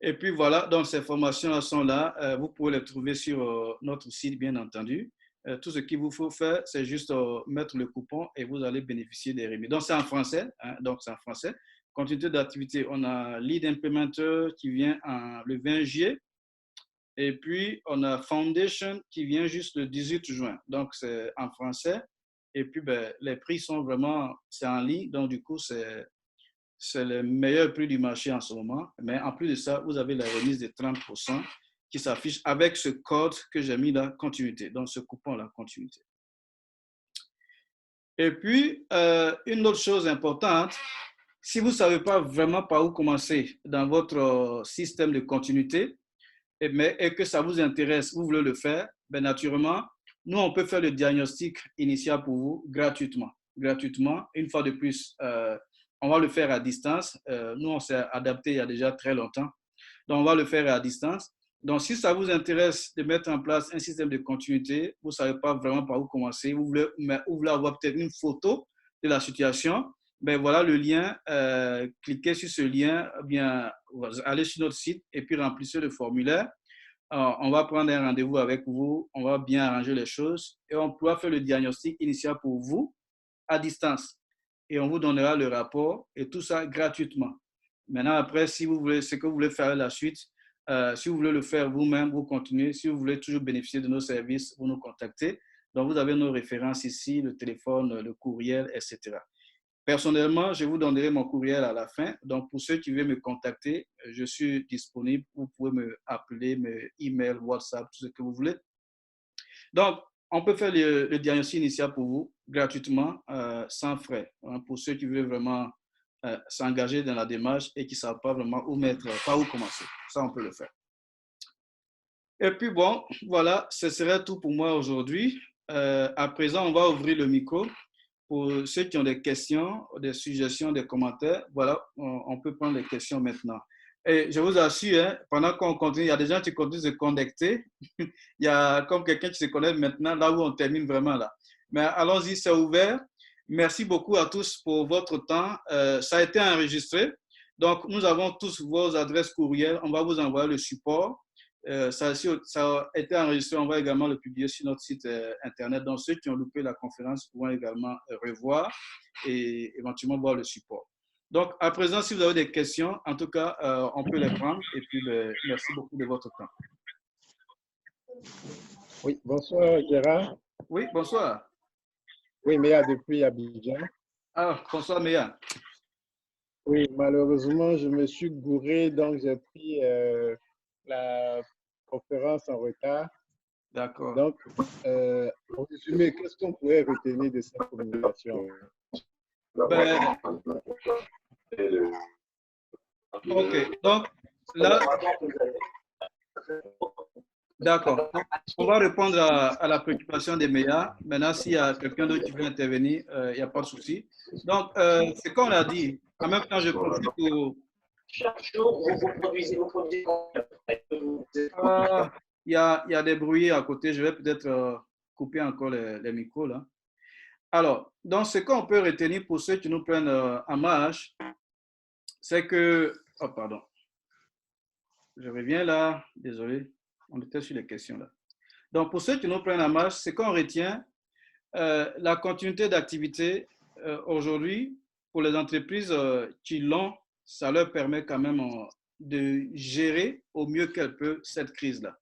Et puis, voilà, donc ces formations sont là. Vous pouvez les trouver sur notre site, bien entendu. Tout ce qu'il vous faut faire, c'est juste mettre le coupon et vous allez bénéficier des remises. Donc, c'est en français. Donc, c'est en français. Continuité d'activité, on a Lead Implementer qui vient le 20 juillet. Et puis, on a Foundation qui vient juste le 18 juin. Donc, c'est en français. Et puis, les prix sont vraiment, c'est en ligne. Donc, du coup, c'est le meilleur prix du marché en ce moment. Mais en plus de ça, vous avez la remise de 30% qui s'affiche avec ce code que j'ai mis là, continuité. Donc, ce coupon-là, continuité. Et puis, une autre chose importante, si vous ne savez pas vraiment par où commencer dans votre système de continuité, et que ça vous intéresse, vous voulez le faire, naturellement, nous, on peut faire le diagnostic initial pour vous gratuitement. Gratuitement, une fois de plus, on va le faire à distance. Nous, on s'est adapté il y a déjà très longtemps. Donc, on va le faire à distance. Donc, si ça vous intéresse de mettre en place un système de continuité, vous ne savez pas vraiment par où commencer, vous voulez avoir peut-être une photo de la situation, voilà le lien. Cliquez sur ce lien, bien, allez sur notre site et puis remplissez le formulaire. On va prendre un rendez-vous avec vous, on va bien arranger les choses et on pourra faire le diagnostic initial pour vous à distance. Et on vous donnera le rapport et tout ça gratuitement. Maintenant, après, si vous voulez, ce que vous voulez faire la suite, Si vous voulez le faire vous-même, vous continuez. Si vous voulez toujours bénéficier de nos services, vous nous contactez. Donc, vous avez nos références ici, le téléphone, le courriel, etc. Personnellement, je vous donnerai mon courriel à la fin. Donc, pour ceux qui veulent me contacter, je suis disponible. Vous pouvez me appeler, me email, WhatsApp, tout ce que vous voulez. Donc, on peut faire le diagnostic initial pour vous gratuitement, sans frais. Hein, pour ceux qui veulent vraiment s'engager dans la démarche et qui ne savent pas vraiment où mettre, par où commencer. Ça, on peut le faire. Et puis, bon, voilà, ce serait tout pour moi aujourd'hui. À présent, on va ouvrir le micro. Pour ceux qui ont des questions, des suggestions, des commentaires, voilà, on peut prendre les questions maintenant. Et je vous assure, hein, pendant qu'on continue, il y a des gens qui continuent de se connecter. Il y a comme quelqu'un qui se connecte maintenant, là où on termine vraiment là. Mais allons-y, c'est ouvert. Merci beaucoup à tous pour votre temps. Ça a été enregistré. Donc, nous avons tous vos adresses courriel. On va vous envoyer le support. Ça a été enregistré, on va également le publier sur notre site internet. Donc, ceux qui ont loupé la conférence pourront également revoir et éventuellement voir le support. Donc, à présent, si vous avez des questions, en tout cas, on peut les prendre. Et puis, merci beaucoup de votre temps. Oui, bonsoir Gérard. Oui, bonsoir. Oui, Méa depuis Abidjan. Ah, bonsoir Méa. Oui, malheureusement, je me suis gouré, donc j'ai pris la conférence en retard. D'accord. Donc, en résumé, qu'est-ce qu'on pourrait retenir de cette communication? Ben, ok, donc là, d'accord. On va répondre à la préoccupation des médias. Maintenant, s'il y a quelqu'un d'autre qui veut intervenir, il n'y a pas de souci. Donc, c'est comme on a dit, en même temps, je profite pour... Chaque jour, vous produisez. Il y a des bruits à côté. Je vais peut-être couper encore les micros là. Alors, donc, ce qu'on peut retenir pour ceux qui nous prennent en marche, c'est que... Oh, pardon. Je reviens là. Désolé. On était sur les questions là. Donc, pour ceux qui nous prennent en marche, ce qu'on retient, la continuité d'activité aujourd'hui, pour les entreprises qui l'ont, ça leur permet quand même de gérer au mieux qu'elles peuvent cette crise-là.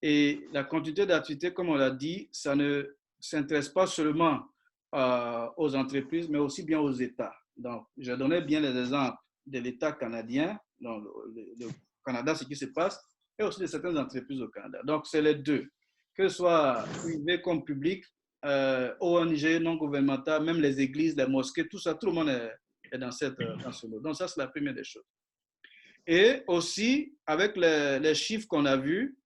Et la continuité d'activité, comme on l'a dit, ça ne s'intéresse pas seulement aux entreprises, mais aussi bien aux États. Donc, je donnais bien les exemples de l'État canadien, donc le Canada, ce qui se passe, et aussi de certaines entreprises au Canada. Donc, c'est les deux, que ce soit privé comme public, ONG, non gouvernemental, même les églises, les mosquées, tout ça, tout le monde est dans ce mot. Donc, ça, c'est la première des choses. Et aussi, avec les chiffres qu'on a vus,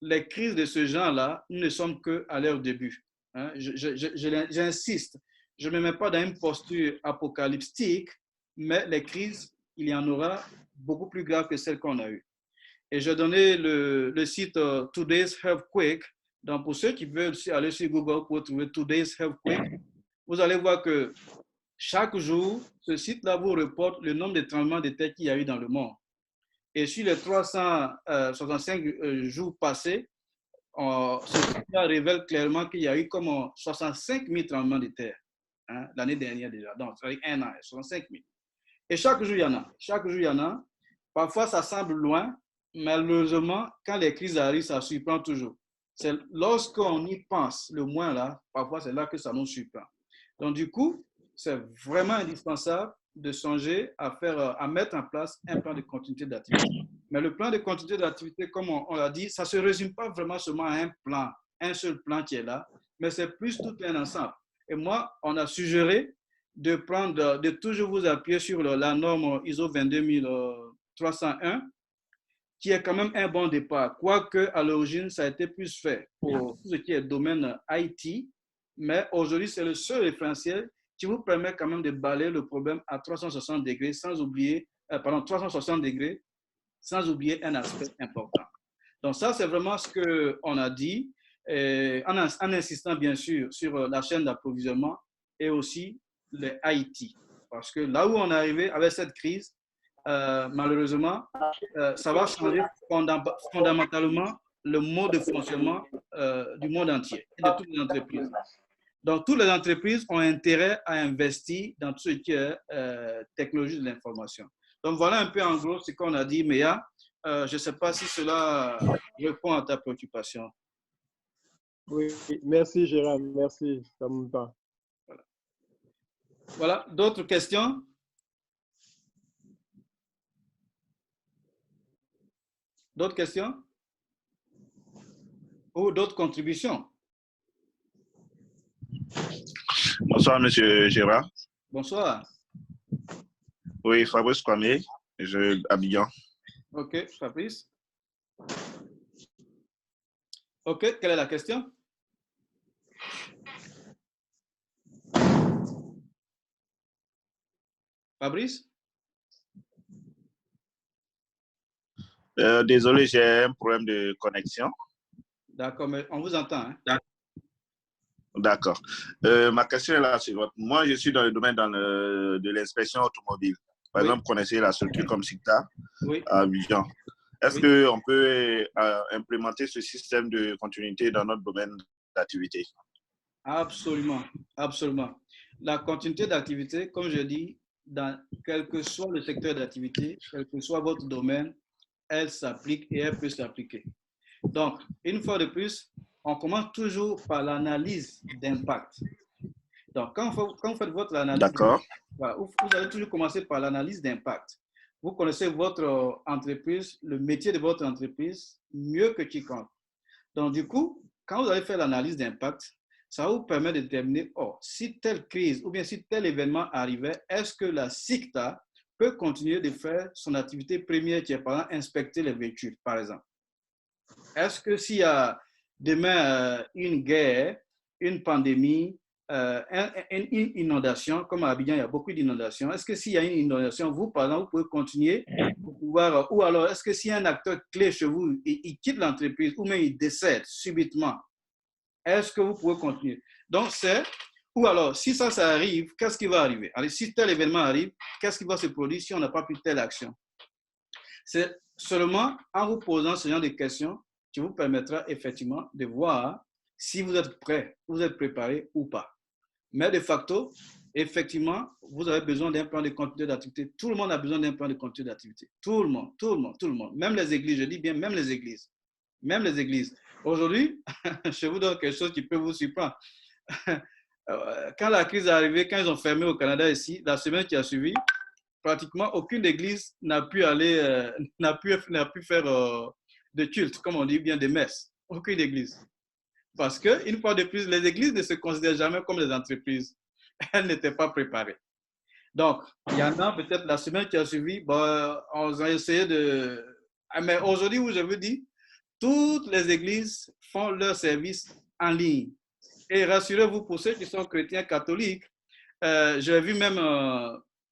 les crises de ce genre-là, nous ne sommes qu'à leur début. Hein? J'insiste, je ne me mets pas dans une posture apocalyptique, mais les crises, il y en aura beaucoup plus graves que celles qu'on a eues. Et j'ai donné le site Today's Earthquake. Donc, pour ceux qui veulent aller sur Google pour trouver Today's Earthquake, vous allez voir que chaque jour, ce site-là vous reporte le nombre de tremblements de terre qu'il y a eu dans le monde. Et sur les 365 jours passés, ce site-là révèle clairement qu'il y a eu comme 65 000 tremblements de terre hein, l'année dernière déjà. Donc, ça fait un an, 65 000. Et chaque jour, il y en a. Chaque jour, il y en a. Parfois, ça semble loin. Malheureusement, quand les crises arrivent, ça surprend toujours. C'est lorsqu'on y pense le moins là, parfois c'est là que ça nous surprend. Donc du coup, c'est vraiment indispensable de songer à mettre en place un plan de continuité d'activité. Mais le plan de continuité d'activité, comme on l'a dit, ça ne se résume pas vraiment seulement à un plan, un seul plan qui est là, mais c'est plus tout un ensemble. Et moi, on a suggéré de toujours vous appuyer sur la norme ISO 22301, qui est quand même un bon départ, quoique à l'origine, ça a été plus fait pour tout ce qui est domaine IT, mais aujourd'hui, c'est le seul référentiel qui vous permet quand même de balayer le problème à 360 degrés, sans oublier, 360 degrés, sans oublier un aspect important. Donc ça, c'est vraiment ce qu'on a dit, en insistant bien sûr sur la chaîne d'approvisionnement et aussi les IT. Parce que là où on est arrivé avec cette crise, malheureusement, ça va changer fondamentalement le mode de fonctionnement du monde entier et de toutes les entreprises. Donc, toutes les entreprises ont intérêt à investir dans tout ce qui est technologie de l'information. Donc, voilà un peu en gros ce qu'on a dit, Méa. je ne sais pas si cela répond à ta préoccupation. Oui, merci Gérard, merci, ça me va. Voilà, d'autres questions? D'autres questions? Ou d'autres contributions? Bonsoir, Monsieur Gérard. Bonsoir. Oui, Fabrice Kwame, Abidjan. OK, Fabrice. OK, quelle est la question? Fabrice? Désolé, j'ai un problème de connexion. D'accord, mais on vous entend. Hein? D'accord. Ma question est la suivante. Moi, je suis dans le domaine de l'inspection automobile. Par exemple, vous connaissez la structure comme SICTA à Abidjan. Est-ce qu'on peut implémenter ce système de continuité dans notre domaine d'activité? Absolument, absolument. La continuité d'activité, comme je dis, dans quel que soit le secteur d'activité, quel que soit votre domaine, elle s'applique et elle peut s'appliquer. Donc, une fois de plus, on commence toujours par l'analyse d'impact. Donc, quand vous faites votre analyse, voilà, vous allez toujours commencer par l'analyse d'impact. Vous connaissez votre entreprise, le métier de votre entreprise mieux que quiconque. Donc, du coup, quand vous allez faire l'analyse d'impact, ça vous permet de déterminer, si telle crise ou bien si tel événement arrivait, est-ce que la SICTA peut continuer de faire son activité première qui est par exemple inspecter les véhicules, par exemple? Est-ce que s'il y a demain une guerre, une pandémie, une inondation, comme à Abidjan, il y a beaucoup d'inondations, est-ce que s'il y a une inondation, vous, par exemple, vous pouvez continuer pour pouvoir, ou alors est-ce que s'il y a un acteur clé chez vous, il quitte l'entreprise ou même il décède subitement, est-ce que vous pouvez continuer? Donc, ou alors, si ça arrive, qu'est-ce qui va arriver? Alors, si tel événement arrive, qu'est-ce qui va se produire si on n'a pas pris telle action? C'est seulement en vous posant ce genre de questions qui vous permettra effectivement de voir si vous êtes prêt, vous êtes préparé ou pas. Mais de facto, effectivement, vous avez besoin d'un plan de continuité d'activité. Tout le monde a besoin d'un plan de continuité d'activité. Tout le monde, tout le monde, tout le monde. Même les églises, je dis bien même les églises. Même les églises. Aujourd'hui, je vous donne quelque chose qui peut vous surprendre. Quand la crise est arrivée, quand ils ont fermé au Canada ici, la semaine qui a suivi, pratiquement aucune église n'a pu aller, n'a pu faire de culte, comme on dit bien, des messes. Aucune église. Parce que, une fois de plus, les églises ne se considèrent jamais comme des entreprises. Elles n'étaient pas préparées. Donc, il y en a peut-être la semaine qui a suivi, on a essayé de... Mais aujourd'hui, où je vous dis, toutes les églises font leur service en ligne. Et rassurez-vous, pour ceux qui sont chrétiens catholiques, j'ai vu même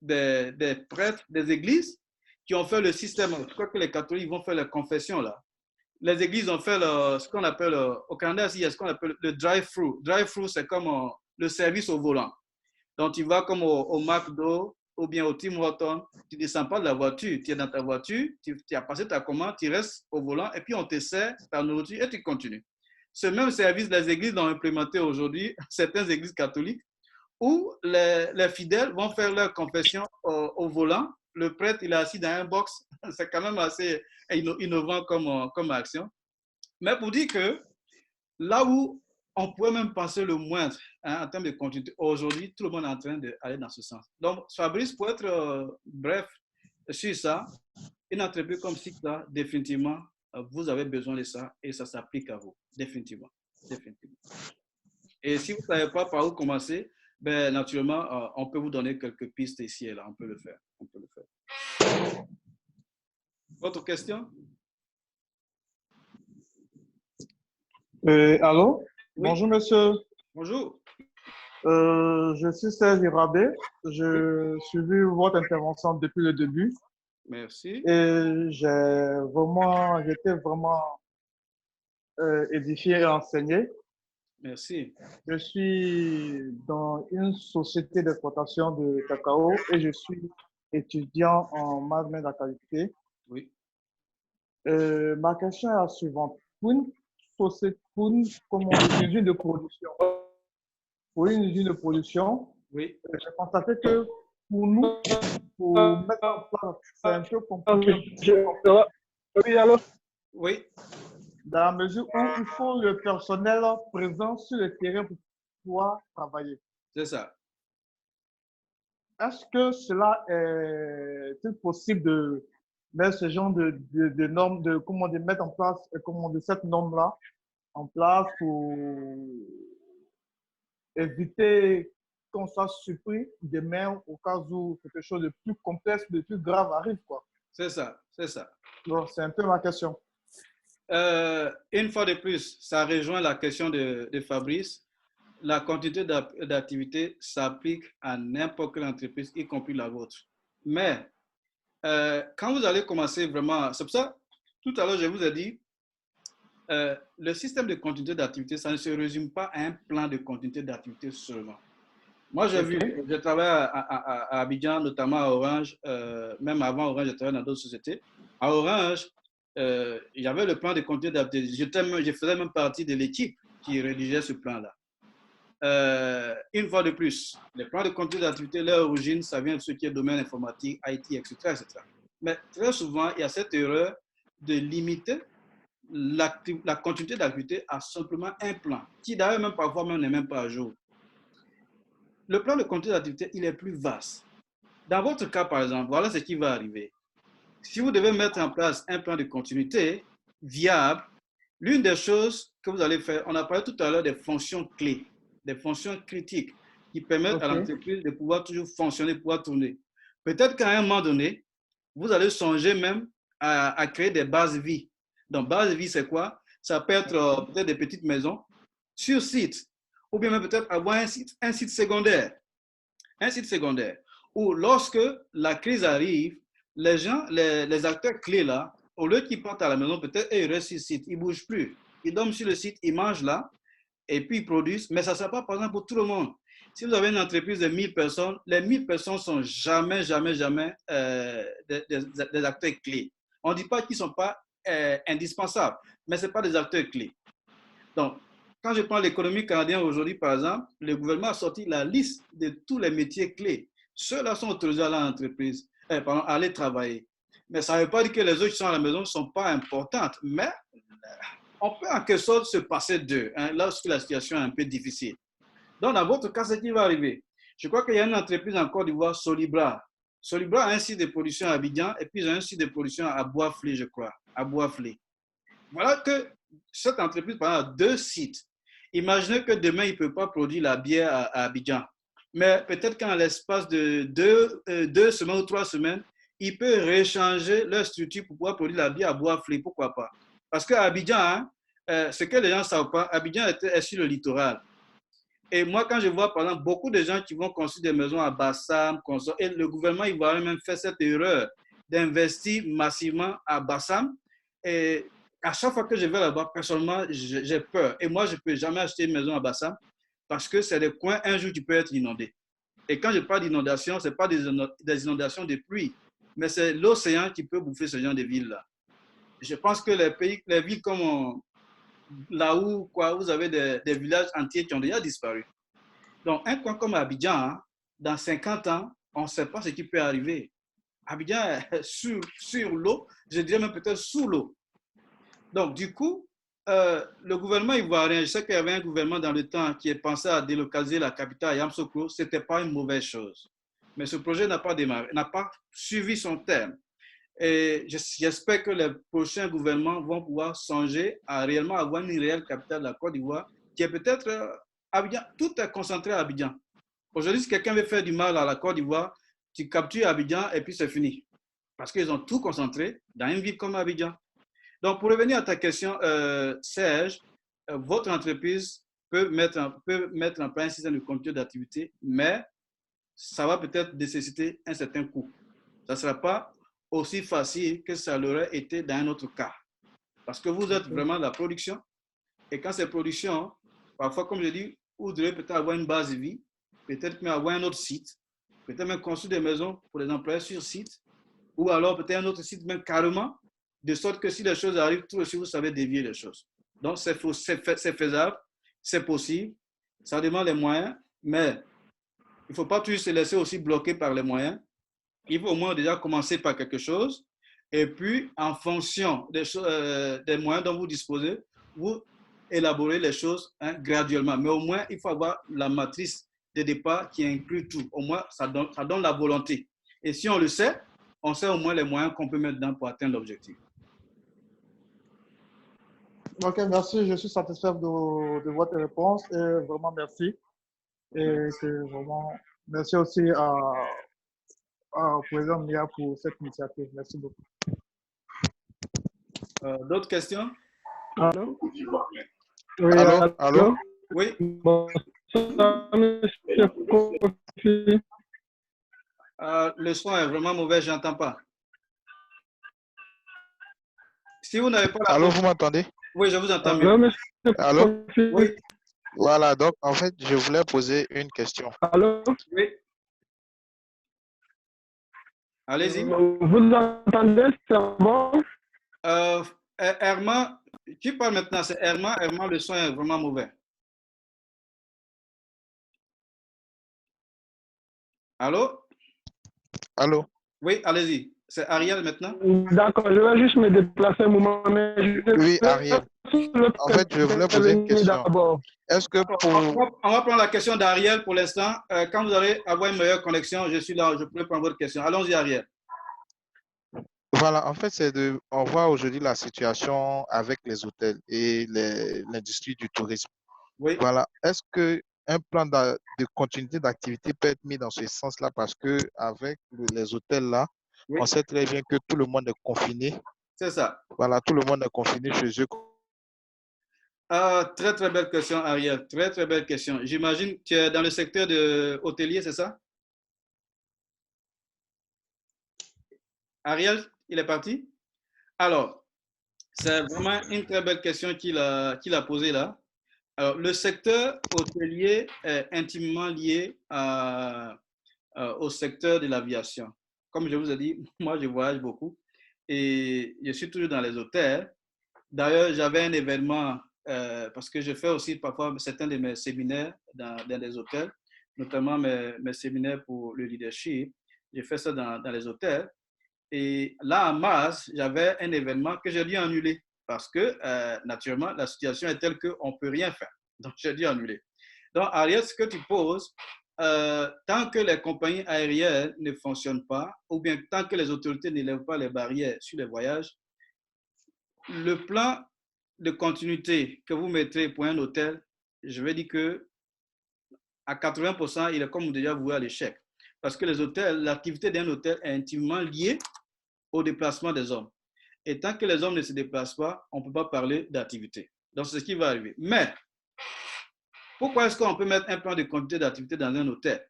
des prêtres des églises qui ont fait le système. Je crois que les catholiques vont faire la confession là. Les églises ont fait ce qu'on appelle, au Canada, il y a ce qu'on appelle le drive-thru. Drive-thru, c'est comme le service au volant. Donc, tu vas comme au McDo ou bien au Tim Hortons, tu ne descends pas de la voiture, tu es dans ta voiture, tu as passé ta commande, tu restes au volant et puis on te sert ta nourriture et tu continues. Ce même service, les églises l'ont implémenté aujourd'hui, certaines églises catholiques, où les fidèles vont faire leur confession au volant. Le prêtre, il est assis dans un box. C'est quand même assez innovant comme action. Mais pour dire que là où on pourrait même penser le moindre en termes de continuité, aujourd'hui, tout le monde est en train d'aller dans ce sens. Donc, Fabrice, pour être bref sur ça, une entreprise comme SICTA, définitivement, vous avez besoin de ça et ça s'applique à vous. Définitivement. Définitivement. Et si vous ne savez pas par où commencer, ben, naturellement, on peut vous donner quelques pistes ici et là. On peut le faire. On peut le faire. Autre question? Allô? Oui. Bonjour, monsieur. Bonjour. Je suis Serge Rabé. Je suivi votre intervention depuis le début. Merci. Et j'étais vraiment édifié et enseigné. Merci. Je suis dans une société d'exploitation de cacao et je suis étudiant en management de la qualité. Oui. Ma question est la suivante. Pour une société, une usine de production, oui. j'ai constaté que pour nous, pour mettre en place, c'est un peu compliqué. Oui, allô? Oui, Dans la mesure où il faut le personnel présent sur le terrain pour pouvoir travailler. c'est ça. Est-ce que cela est possible de mettre ce genre de normes, de mettre en place de cette norme-là en place pour éviter qu'on soit surpris demain au cas où quelque chose de plus complexe, de plus grave arrive, quoi. C'est ça, c'est ça. Donc, c'est un peu ma question. Une fois de plus, ça rejoint la question de Fabrice. La continuité d'activité s'applique à n'importe quelle entreprise, y compris la vôtre. Mais quand vous allez commencer vraiment, c'est pour ça, tout à l'heure, je vous ai dit, le système de continuité d'activité, ça ne se résume pas à un plan de continuité d'activité seulement. Moi, j'ai travaillé à Abidjan, notamment à Orange, même avant Orange, j'ai travaillé dans d'autres sociétés. À Orange, il y avait le plan de continuité d'activité. Je faisais même partie de l'équipe qui rédigeait ce plan-là. Une fois de plus, les plans de continuité d'activité, leur origine, ça vient de ce qui est domaine informatique, IT, etc., etc. Mais très souvent, il y a cette erreur de limiter la continuité d'activité à simplement un plan, qui d'ailleurs même parfois même n'est même pas à jour. Le plan de continuité d'activité, il est plus vaste. Dans votre cas, par exemple, voilà ce qui va arriver. Si vous devez mettre en place un plan de continuité viable, l'une des choses que vous allez faire, on a parlé tout à l'heure des fonctions clés, des fonctions critiques qui permettent à l'entreprise de pouvoir toujours fonctionner, de pouvoir tourner. Peut-être qu'à un moment donné, vous allez songer même à créer des bases vie. Donc, base vie, c'est quoi? Ça peut être peut-être des petites maisons sur site, ou bien même peut-être avoir un site secondaire. Un site secondaire où lorsque la crise arrive, les gens, les acteurs clés là, au lieu qu'ils partent à la maison, peut-être ils restent sur le site, ils ne bougent plus. Ils dorment sur le site, ils mangent là, et puis ils produisent. Mais ça ne sert pas, par exemple, pour tout le monde. Si vous avez une entreprise de 1000 personnes, les 1000 personnes ne sont jamais des acteurs clés. On ne dit pas qu'ils ne sont pas indispensables, mais ce ne sont pas des acteurs clés. Donc, quand je prends l'économie canadienne aujourd'hui, par exemple, le gouvernement a sorti la liste de tous les métiers clés. Ceux-là sont autorisés à l'entreprise, à aller travailler. Mais ça ne veut pas dire que les autres qui sont à la maison ne sont pas importantes. Mais on peut en quelque sorte se passer d'eux, lorsque la situation est un peu difficile. Donc, dans votre cas, c'est ce qui va arriver. Je crois qu'il y a une entreprise en Côte d'Ivoire, Solibra. Solibra a un site de production à Abidjan et puis ils ont un site de production à Bois-Flé, je crois, à Bois-Flé. Voilà que cette entreprise, par exemple, a 2 sites. Imaginez que demain, il ne peut pas produire la bière à Abidjan. Mais peut-être qu'en l'espace de 2 semaines ou 3 semaines, il peut réchanger leur structure pour pouvoir produire la bière à Bois-Flé. Pourquoi pas? Parce qu'à Abidjan, ce que les gens ne savent pas, Abidjan est sur le littoral. Et moi, quand je vois, par exemple, beaucoup de gens qui vont construire des maisons à Bassam, et le gouvernement ivoirien même fait cette erreur d'investir massivement à Bassam. Et à chaque fois que je vais là-bas, personnellement, j'ai peur. Et moi, je ne peux jamais acheter une maison à Bassam parce que c'est des coins, un jour, tu peux être inondé. Et quand je parle d'inondation, ce n'est pas des inondations de pluie, mais c'est l'océan qui peut bouffer ce genre de villes-là. Je pense que les villes comme là où vous avez des villages entiers qui ont déjà disparu. Donc, un coin comme Abidjan, dans 50 ans, on ne sait pas ce qui peut arriver. Abidjan est sur l'eau, je dirais même peut-être sous l'eau. Donc, du coup, le gouvernement ivoirien, je sais qu'il y avait un gouvernement dans le temps qui est pensé à délocaliser la capitale à Yamoussoukro, ce n'était pas une mauvaise chose. Mais ce projet n'a pas démarré, n'a pas suivi son terme. Et j'espère que les prochains gouvernements vont pouvoir songer à réellement avoir une réelle capitale de la Côte d'Ivoire, qui est peut-être Abidjan. Tout est concentré à Abidjan. Aujourd'hui, si quelqu'un veut faire du mal à la Côte d'Ivoire, tu captures Abidjan et puis c'est fini. Parce qu'ils ont tout concentré dans une ville comme Abidjan. Donc, pour revenir à ta question, Serge, votre entreprise peut mettre en place un système de continuité d'activité, mais ça va peut-être nécessiter un certain coût. Ça ne sera pas aussi facile que ça l'aurait été dans un autre cas. Parce que vous êtes vraiment de la production. Et quand c'est production, parfois, comme je dis, vous devez peut-être avoir une base de vie, peut-être même avoir un autre site, peut-être même construire des maisons pour les employés sur site, ou alors peut-être un autre site même carrément, de sorte que si les choses arrivent, tout aussi vous savez dévier les choses. Donc, c'est faisable, c'est possible, ça demande les moyens, mais il ne faut pas toujours se laisser aussi bloquer par les moyens. Il faut au moins déjà commencer par quelque chose. Et puis, en fonction des moyens dont vous disposez, vous élaborez les choses graduellement. Mais au moins, il faut avoir la matrice de départ qui inclut tout. Au moins, ça donne la volonté. Et si on le sait, on sait au moins les moyens qu'on peut mettre dedans pour atteindre l'objectif. Ok, merci. Je suis satisfait de votre réponse et vraiment merci. Et que vraiment, merci aussi au président Mia pour cette initiative. Merci beaucoup. D'autres questions? Allô? Oui, allô? Oui. Bonsoir, monsieur Kofi. Le son est vraiment mauvais, je n'entends pas. Si vous n'avez pas la... Allô, vous m'entendez? Oui, je vous entends mieux. Allô, monsieur Allô? Kofi. Oui. Voilà, donc en fait, je voulais poser une question. Allô? Oui. Allez-y. Vous entendez, c'est bon? Herman, qui parle maintenant? C'est Herman. Herman, le son est vraiment mauvais. Allô? Allô? Oui, allez-y. C'est Ariel maintenant? D'accord, je vais juste me déplacer un moment. Oui, Ariel. En fait, je voulais poser une question. Est-ce que pour... On va prendre la question d'Ariel pour l'instant. Quand vous allez avoir une meilleure connexion, je suis là, je peux prendre votre question. Allons-y, Ariel. Voilà, en fait, on voit aujourd'hui la situation avec les hôtels et l'industrie du tourisme. Oui. Voilà, est-ce qu'un plan de continuité d'activité peut être mis dans ce sens-là parce qu'avec les hôtels-là, oui, on sait très bien que tout le monde est confiné. C'est ça. Voilà, tout le monde est confiné chez eux. Très, très belle question, Ariel. Très, très belle question. J'imagine que tu es dans le secteur de hôtelier, c'est ça? Ariel, il est parti? Alors, c'est vraiment une très belle question qu'il a posée là. Alors, le secteur hôtelier est intimement lié au secteur de l'aviation. Comme je vous ai dit, moi, je voyage beaucoup et je suis toujours dans les hôtels. D'ailleurs, j'avais un événement, parce que je fais aussi parfois certains de mes séminaires dans des hôtels, notamment mes séminaires pour le leadership. J'ai fait ça dans les hôtels. Et là, en mars, j'avais un événement que j'ai dû annuler parce que, naturellement, la situation est telle qu'on ne peut rien faire. Donc, j'ai dû annuler. Donc, Ariel, ce que tu poses, tant que les compagnies aériennes ne fonctionnent pas, ou bien tant que les autorités ne lèvent pas les barrières sur les voyages, le plan de continuité que vous mettrez pour un hôtel, je vais dire que à 80%, il est comme déjà voué à l'échec. Parce que les hôtels, l'activité d'un hôtel est intimement liée au déplacement des hommes. Et tant que les hommes ne se déplacent pas, on ne peut pas parler d'activité. Donc, c'est ce qui va arriver. Mais, pourquoi est-ce qu'on peut mettre un plan de continuité d'activité dans un hôtel?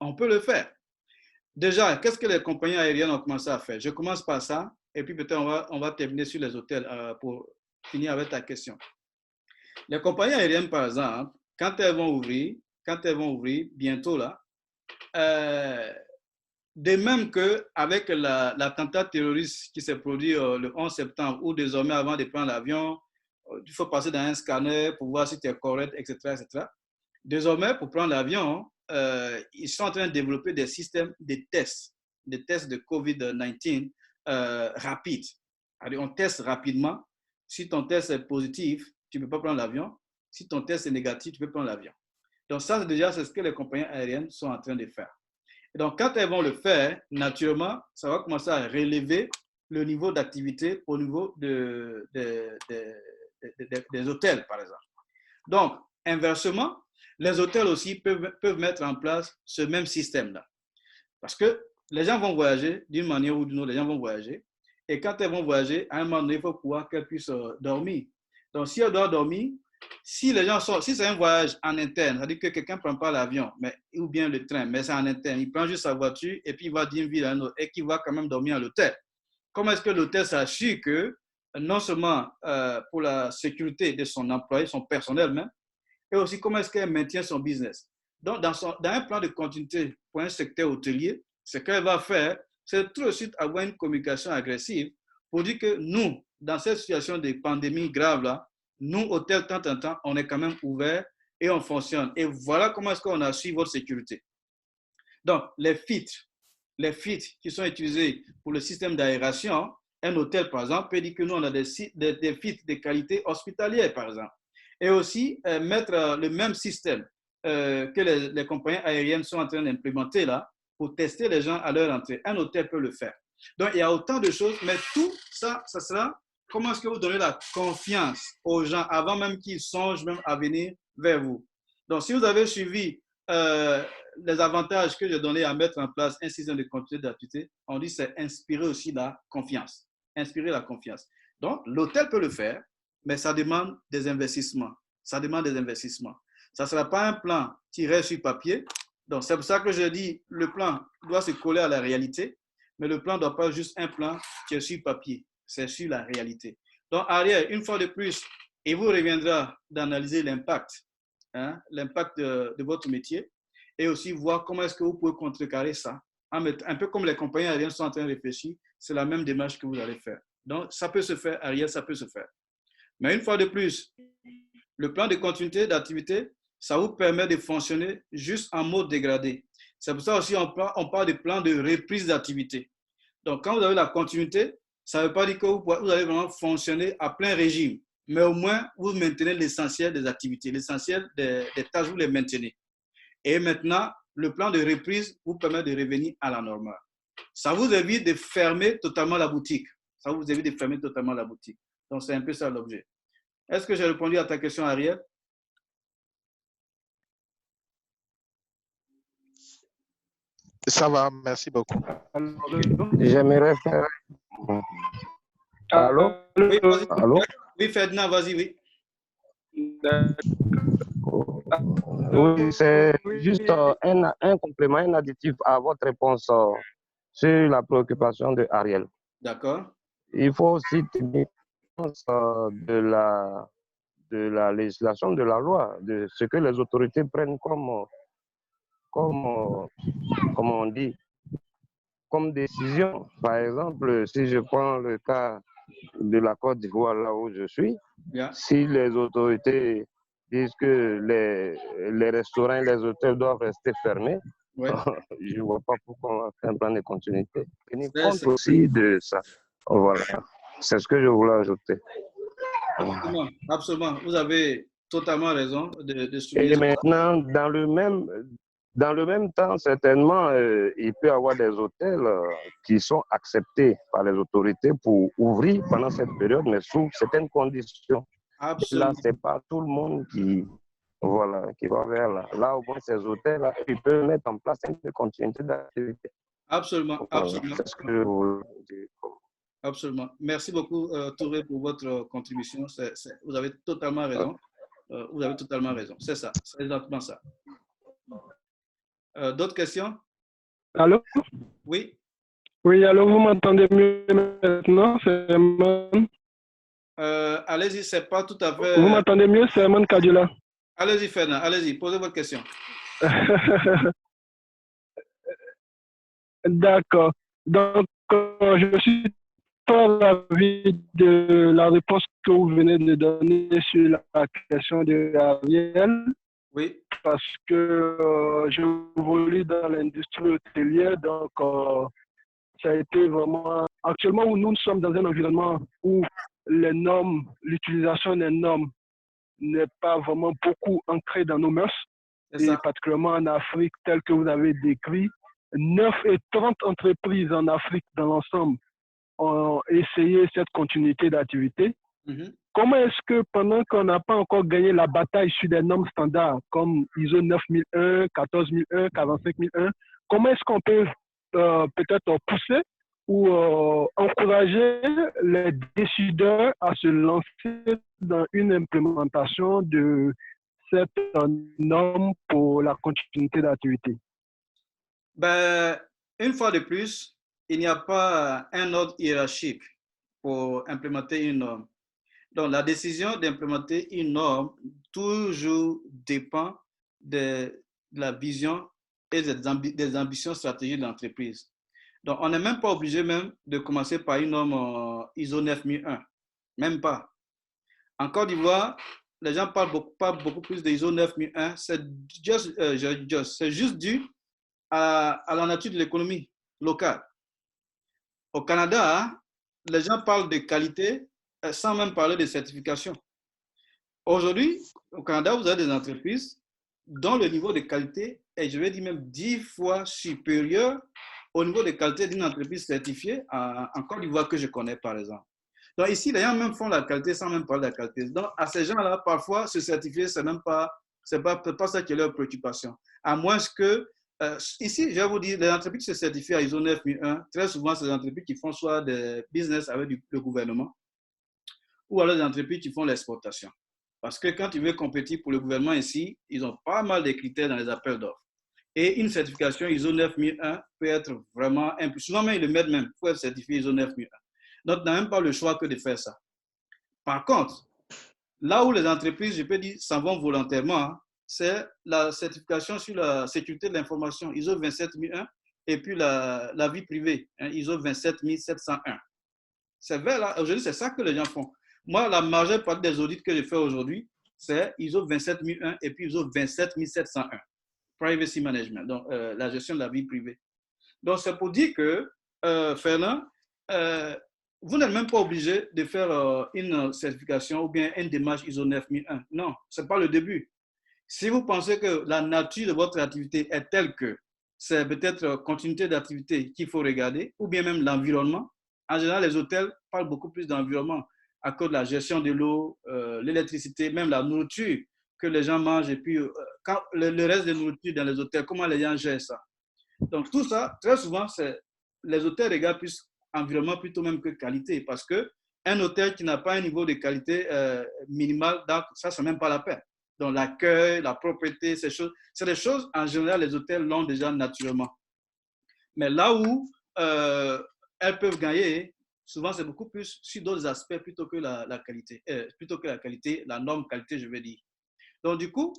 On peut le faire. Déjà, qu'est-ce que les compagnies aériennes ont commencé à faire? Je commence par ça, et puis peut-être on va terminer sur les hôtels pour finir avec ta question. Les compagnies aériennes, par exemple, quand elles vont ouvrir bientôt là, de même qu'avec l'attentat terroriste qui s'est produit le 11 septembre, où désormais, avant de prendre l'avion, il faut passer dans un scanner pour voir si tu es correct, etc., etc. Désormais, pour prendre l'avion, ils sont en train de développer des systèmes de tests de COVID-19 rapides. Alors, on teste rapidement. Si ton test est positif, tu ne peux pas prendre l'avion. Si ton test est négatif, tu peux prendre l'avion. Donc, ça, déjà, c'est ce que les compagnies aériennes sont en train de faire. Et donc, quand elles vont le faire, naturellement, ça va commencer à relever le niveau d'activité au niveau des hôtels, par exemple. Donc, inversement, les hôtels aussi peuvent mettre en place ce même système-là. Parce que les gens vont voyager d'une manière ou d'une autre, les gens vont voyager. Et quand elles vont voyager, à un moment donné, il faut pouvoir qu'elles puissent dormir. Donc, si elles doivent dormir, si c'est un voyage en interne, c'est-à-dire que quelqu'un ne prend pas l'avion ou bien le train, mais c'est en interne, il prend juste sa voiture et puis il va d'une ville à une autre et qu'il va quand même dormir à l'hôtel. Comment est-ce que l'hôtel s'assure que, non seulement pour la sécurité de son employé, son personnel même, et aussi comment est-ce qu'elle maintient son business? Donc, dans un plan de continuité pour un secteur hôtelier, ce qu'elle va faire, c'est tout de suite avoir une communication agressive pour dire que nous, dans cette situation de pandémie grave là, nous, hôtel, tant, on est quand même ouvert et on fonctionne. Et voilà comment est-ce qu'on assure votre sécurité. Donc, les filtres qui sont utilisés pour le système d'aération, Un hôtel, par exemple, peut dire que nous, on a des filtres de qualité hospitalière, par exemple. Et aussi, mettre le même système que les compagnies aériennes sont en train d'implémenter là pour tester les gens à leur entrée. Un hôtel peut le faire. Donc, il y a autant de choses, mais tout ça, ça sera comment est-ce que vous donnez la confiance aux gens avant même qu'ils songent même à venir vers vous. Donc, si vous avez suivi les avantages que j'ai donnés à mettre en place un système de continuité d'activité, on dit c'est inspirer aussi la confiance. Inspirer la confiance. Donc, l'hôtel peut le faire, mais ça demande des investissements. Ça demande des investissements. Ça ne sera pas un plan tiré sur papier. Donc, c'est pour ça que je dis le plan doit se coller à la réalité, mais le plan ne doit pas être juste un plan qui est sur papier. C'est sur la réalité. Donc, Ariel, une fois de plus, il vous reviendra d'analyser l'impact, hein, l'impact de votre métier et aussi voir comment est-ce que vous pouvez contrecarrer ça. Un peu comme les compagnies aériennes sont en train de réfléchir, c'est la même démarche que vous allez faire. Donc, ça peut se faire, Ariel, ça peut se faire. Mais une fois de plus, le plan de continuité d'activité, ça vous permet de fonctionner juste en mode dégradé. C'est pour ça aussi on parle de plan de reprise d'activité. Donc, quand vous avez la continuité, ça ne veut pas dire que vous allez vraiment fonctionner à plein régime, mais au moins, vous maintenez l'essentiel des activités, l'essentiel des tâches, vous les maintenez. Et maintenant, le plan de reprise vous permet de revenir à la normale. Ça vous évite de fermer totalement la boutique. Ça vous évite de fermer totalement la boutique. Donc, c'est un peu ça l'objet. Est-ce que j'ai répondu à ta question, Ariel? Ça va, merci beaucoup. J'aimerais faire... Allô? Oui, Allô? Oui, Ferdinand, vas-y, oui. Oui, c'est juste un complément, un additif à votre réponse sur la préoccupation de Ariel. D'accord. Il faut aussi tenir compte de la législation, de la loi, de ce que les autorités prennent comme on dit, comme décision. Par exemple, si je prends le cas de la Côte d'Ivoire, là où je suis, si les autorités disent que les restaurants et les hôtels doivent rester fermés, je ne vois pas pourquoi on va faire un plan de continuité. Tenir compte aussi de ça. Voilà. C'est ce que je voulais ajouter. Absolument, absolument. Vous avez totalement raison de souligner. Et maintenant, dans le même temps, certainement, il peut y avoir des hôtels qui sont acceptés par les autorités pour ouvrir pendant cette période, mais sous certaines conditions. Absolument. Là, ce n'est pas tout le monde qui va vers là. Là, au moins, ces hôtels-là, ils peuvent mettre en place une continuité d'activité. Absolument, absolument. C'est ce que je voulais dire. Absolument. Merci beaucoup, Touré, pour votre contribution. Vous avez totalement raison. Vous avez totalement raison. C'est ça. C'est exactement ça. D'autres questions? Allô? Oui. Oui, alors vous m'entendez mieux maintenant? Allez-y, c'est pas tout à fait... Vous m'entendez mieux? C'est Herman Kadula. Allez-y, Fernand. Allez-y, posez votre question. D'accord. Donc, je suis pas ravi de la réponse que vous venez de donner sur la question de Ariel. Oui. Parce que je évolue dans l'industrie hôtelière, donc ça a été vraiment... Actuellement, où nous sommes dans un environnement où les normes, l'utilisation des normes n'est pas vraiment beaucoup ancrée dans nos mœurs. Et particulièrement en Afrique, tel que vous avez décrit, 9 et 30 entreprises en Afrique dans l'ensemble ont essayé cette continuité d'activité. Comment est-ce que pendant qu'on n'a pas encore gagné la bataille sur des normes standards comme ISO 9001, 14001, 45001, comment est-ce qu'on peut peut-être pousser ou encourager les décideurs à se lancer dans une implémentation de cette norme pour la continuité d'activité? Ben, une fois de plus, il n'y a pas un ordre hiérarchique pour implémenter une norme. Donc, la décision d'implémenter une norme toujours dépend de la vision et des ambitions stratégiques de l'entreprise. Donc, on n'est même pas obligé même de commencer par une norme ISO 9001. Même pas. En Côte d'Ivoire, les gens parlent pas beaucoup plus de ISO 9001. C'est juste dû à la nature de l'économie locale. Au Canada, les gens parlent de qualité sans même parler de certification. Aujourd'hui, au Canada, vous avez des entreprises dont le niveau de qualité est, je vais dire même 10 fois supérieur au niveau de qualité d'une entreprise certifiée en Côte d'Ivoire que je connais, par exemple. Donc ici, les gens même font la qualité sans même parler de la qualité. Donc à ces gens-là, parfois, se certifier, c'est même pas, c'est pas ça qui est leur préoccupation. À moins que, ici, je vais vous dire, les entreprises qui se certifient à ISO 9001, très souvent, c'est des entreprises qui font soit des business avec le gouvernement ou alors des entreprises qui font l'exportation. Parce que quand ils veulent compétir pour le gouvernement ici, ils ont pas mal de critères dans les appels d'offres. Et une certification ISO 9001 peut être vraiment, souvent même ils le mettent même, il faut être certifié ISO 9001. Donc, on n'a même pas le choix que de faire ça. Par contre, là où les entreprises, je peux dire, s'en vont volontairement, hein, c'est la certification sur la sécurité de l'information, ISO 27001, et puis la vie privée, hein, ISO 27701. C'est vrai, là, aujourd'hui, c'est ça que les gens font. Moi, la majeure partie des audits que je fais aujourd'hui, c'est ISO 27001 et puis ISO 27701, Privacy Management, donc la gestion de la vie privée. Donc, c'est pour dire que, Fernand, vous n'êtes même pas obligé de faire une certification ou bien une démarche ISO 9001. Non, ce n'est pas le début. Si vous pensez que la nature de votre activité est telle que c'est peut-être continuité d'activité qu'il faut regarder, ou bien même l'environnement, en général, les hôtels parlent beaucoup plus d'environnement à cause de la gestion de l'eau, l'électricité, même la nourriture que les gens mangent, et puis quand le reste de nourriture dans les hôtels, comment les gens gèrent ça. Donc, tout ça, très souvent, les hôtels regardent plus environnement plutôt même que qualité, parce qu'un hôtel qui n'a pas un niveau de qualité minimal, donc ça, c'est même pas la peine. Donc, l'accueil, la propreté, c'est des choses, en général, les hôtels l'ont déjà naturellement. Mais là où elles peuvent gagner, souvent, c'est beaucoup plus sur d'autres aspects plutôt que la qualité, la norme qualité, je veux dire. Donc, du coup,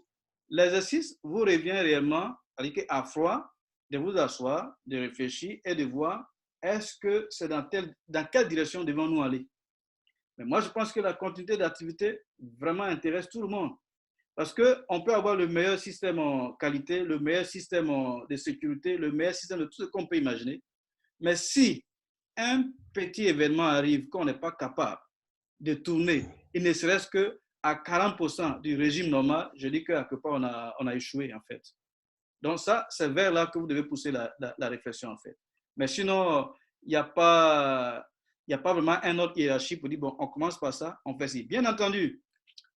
l'exercice vous revient réellement à froid, de vous asseoir, de réfléchir et de voir est-ce que c'est dans quelle direction devons-nous aller. Mais moi, je pense que la continuité d'activité vraiment intéresse tout le monde. Parce qu'on peut avoir le meilleur système en qualité, le meilleur système de sécurité, le meilleur système de tout ce qu'on peut imaginer. Mais si un petit événement arrive qu'on n'est pas capable de tourner, il ne serait-ce qu'à 40% du régime normal, je dis qu'à quelque part, on a échoué en fait. Donc ça, c'est vers là que vous devez pousser la réflexion en fait. Mais sinon, il n'y a pas vraiment un autre hiérarchie pour dire, bon, on commence par ça, on fait ci. Bien entendu,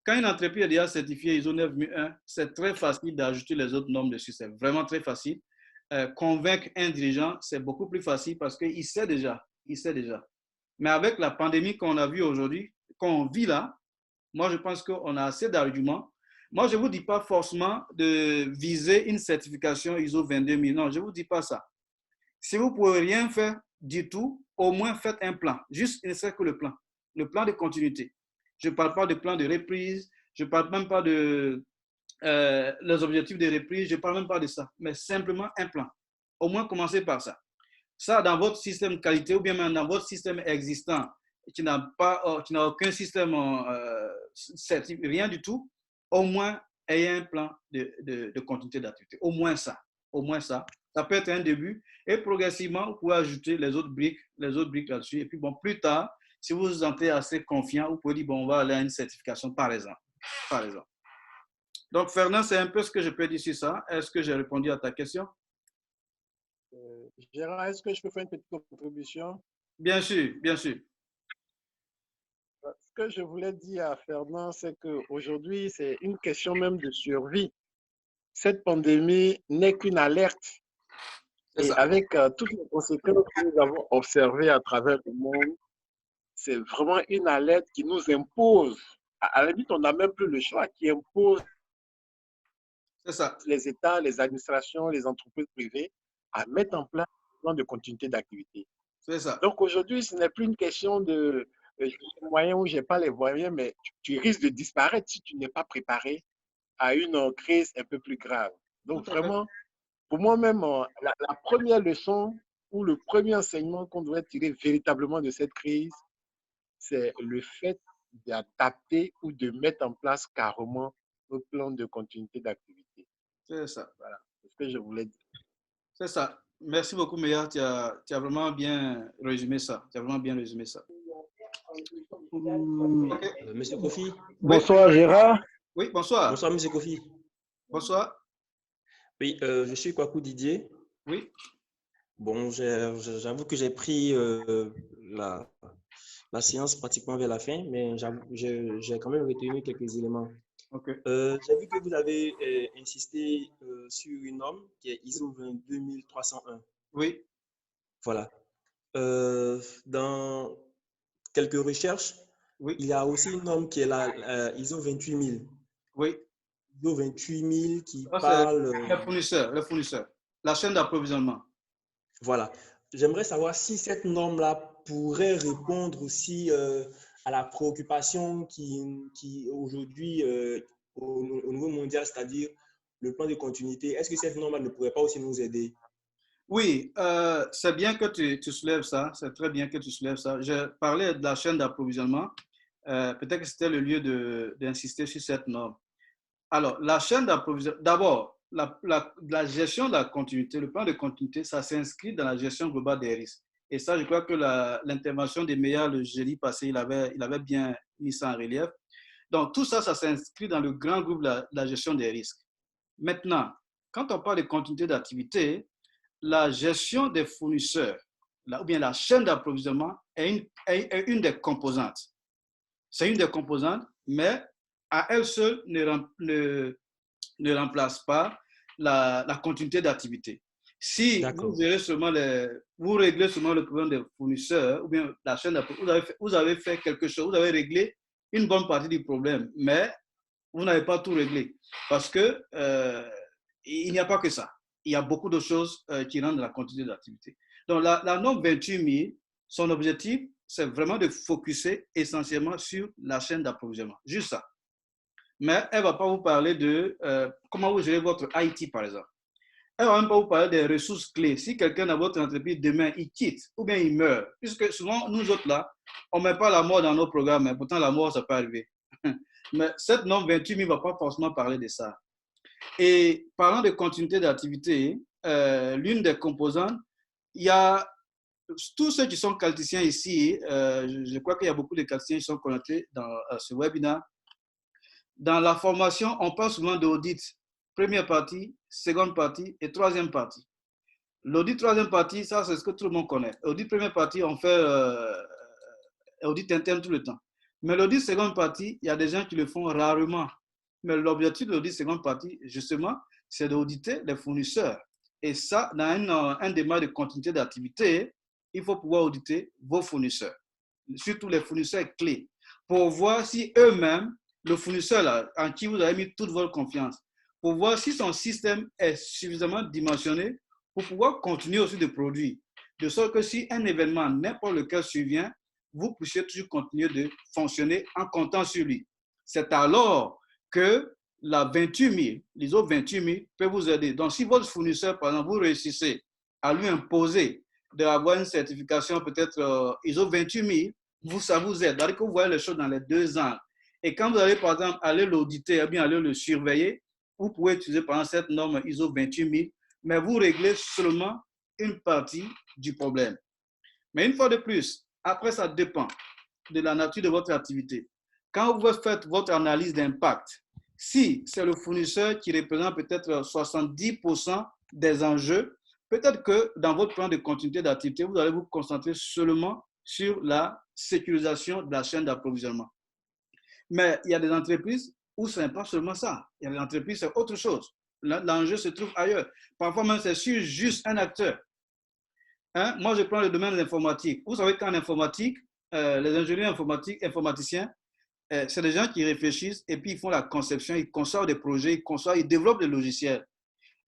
quand une entreprise est déjà certifiée ISO 9001, c'est très facile d'ajouter les autres normes dessus. C'est vraiment très facile. Convaincre un dirigeant, c'est beaucoup plus facile parce qu'il sait déjà. Mais avec la pandémie qu'on a vue aujourd'hui, qu'on vit là, moi, je pense qu'on a assez d'arguments. Moi, je ne vous dis pas forcément de viser une certification ISO 22000. Non, je ne vous dis pas ça. Si vous ne pouvez rien faire du tout, au moins faites un plan. Juste, il ne serait que le plan de continuité. Je ne parle pas de plan de reprise, je ne parle même pas de les objectifs de reprise, je ne parle même pas de ça, mais simplement un plan. Au moins, commencez par ça. Ça, dans votre système qualité ou bien même dans votre système existant, qui n'a aucun système certifié, rien du tout, au moins, ayez un plan de continuité d'activité. Au moins ça. Ça peut être un début et progressivement, vous pouvez ajouter les autres briques là-dessus. Et puis, bon, plus tard, si vous vous sentez assez confiant, vous pouvez dire, bon, on va aller à une certification, par exemple. Donc, Fernand, c'est un peu ce que je peux dire sur ça. Est-ce que j'ai répondu à ta question? Gérard, est-ce que je peux faire une petite contribution? Bien sûr. Ce que je voulais dire à Fernand, c'est qu'aujourd'hui, c'est une question même de survie. Cette pandémie n'est qu'une alerte. Et avec toutes les conséquences que nous avons observées à travers le monde, c'est vraiment une alerte qui nous impose. À la limite, on n'a même plus le choix, qui impose les États, les administrations, les entreprises privées à mettre en place un plan de continuité d'activité. C'est ça. Donc aujourd'hui, ce n'est plus une question de j'ai les moyens ou je n'ai pas les moyens, mais tu risques de disparaître si tu n'es pas préparé à une crise un peu plus grave. Donc vraiment, pour moi-même, la première leçon ou le premier enseignement qu'on devrait tirer véritablement de cette crise, c'est le fait d'adapter ou de mettre en place carrément un plan de continuité d'activité. C'est ça. Voilà, c'est ce que je voulais dire. C'est ça. Merci beaucoup, Meya. Tu as vraiment bien résumé ça. Monsieur Kofi. Bonsoir, Gérard. Oui, bonsoir. Bonsoir, Monsieur Kofi. Bonsoir. Oui, je suis Kwaku Didier. Oui. Bon, j'avoue que j'ai pris la séance pratiquement vers la fin, mais j'ai quand même retenu quelques éléments. Okay. J'ai vu que vous avez insisté sur une norme qui est ISO 22301. Oui. Voilà. Dans quelques recherches, oui. Il y a aussi une norme qui est la ISO 28000. Oui. ISO 28000 qui parle... Le fournisseur, la chaîne d'approvisionnement. Voilà. J'aimerais savoir si cette norme-là pourrait répondre aussi à la préoccupation qui aujourd'hui, au niveau mondial, c'est-à-dire le plan de continuité. Est-ce que cette norme-là ne pourrait pas aussi nous aider? Oui, c'est bien que tu soulèves ça. C'est très bien que tu soulèves ça. Je parlais de la chaîne d'approvisionnement. Peut-être que c'était le lieu d'insister sur cette norme. Alors, la chaîne d'approvisionnement, d'abord, la gestion de la continuité, le plan de continuité, ça s'inscrit dans la gestion globale des risques. Et ça, je crois que l'intervention des meilleurs le jeudi passé, il avait bien mis ça en relief. Donc, tout ça, ça s'inscrit dans le grand groupe de la gestion des risques. Maintenant, quand on parle de continuité d'activité, la gestion des fournisseurs, ou bien la chaîne d'approvisionnement est une des composantes. C'est une des composantes, mais à elle seule ne remplace pas la continuité d'activité. Si vous réglez seulement le problème des fournisseurs ou bien la chaîne d'approvisionnement, vous avez fait quelque chose, vous avez réglé une bonne partie du problème, mais vous n'avez pas tout réglé parce que il n'y a pas que ça. Il y a beaucoup de choses qui rentrent dans la continuité d'activité. Donc, la norme 28000, son objectif, c'est vraiment de focuser essentiellement sur la chaîne d'approvisionnement. Juste ça. Mais elle ne va pas vous parler de comment vous gérez votre IT, par exemple. Elle ne va même pas vous parler des ressources clés. Si quelqu'un dans votre entreprise, demain, il quitte ou bien il meurt, puisque souvent, nous autres, là, on ne met pas la mort dans nos programmes, mais pourtant, la mort, ça peut arriver. Mais cette norme 28000 ne va pas forcément parler de ça. Et parlant de continuité d'activité, l'une des composantes, il y a tous ceux qui sont qualiticiens ici, je crois qu'il y a beaucoup de qualiticiens qui sont connectés dans ce webinaire. Dans la formation, on parle souvent d'audit. Première partie, seconde partie et troisième partie. L'audit troisième partie, ça c'est ce que tout le monde connaît. L'audit première partie, on fait audit interne tout le temps. Mais l'audit seconde partie, il y a des gens qui le font rarement. Mais l'objectif de l'audit seconde partie, justement, c'est d'auditer les fournisseurs. Et ça, dans un démarrage de continuité d'activité, il faut pouvoir auditer vos fournisseurs, surtout les fournisseurs clés, pour voir si eux-mêmes, le fournisseur là, en qui vous avez mis toute votre confiance, pour voir si son système est suffisamment dimensionné pour pouvoir continuer aussi de produire. De sorte que si un événement, n'importe lequel survient, vous puissiez toujours continuer de fonctionner en comptant sur lui. C'est alors que la 28000, l'ISO 28000 peut vous aider. Donc, si votre fournisseur, par exemple, vous réussissez à lui imposer d'avoir une certification peut-être ISO 28000, ça vous aide. C'est-à-dire que vous voyez les choses dans les deux angles. Et quand vous allez, par exemple, aller l'auditer, ou bien aller le surveiller, vous pouvez utiliser, par exemple, cette norme ISO 28000, mais vous réglez seulement une partie du problème. Mais une fois de plus, après, ça dépend de la nature de votre activité. Quand vous faites votre analyse d'impact, si c'est le fournisseur qui représente peut-être 70% des enjeux, peut-être que dans votre plan de continuité d'activité, vous allez vous concentrer seulement sur la sécurisation de la chaîne d'approvisionnement. Mais il y a des entreprises où ce n'est pas seulement ça. Il y a des entreprises, c'est autre chose. L'enjeu se trouve ailleurs. Parfois même, c'est sur juste un acteur. Moi, je prends le domaine de l'informatique. Vous savez qu'en informatique, les ingénieurs informaticiens, c'est des gens qui réfléchissent et puis ils font la conception, ils conçoivent des projets, ils développent des logiciels.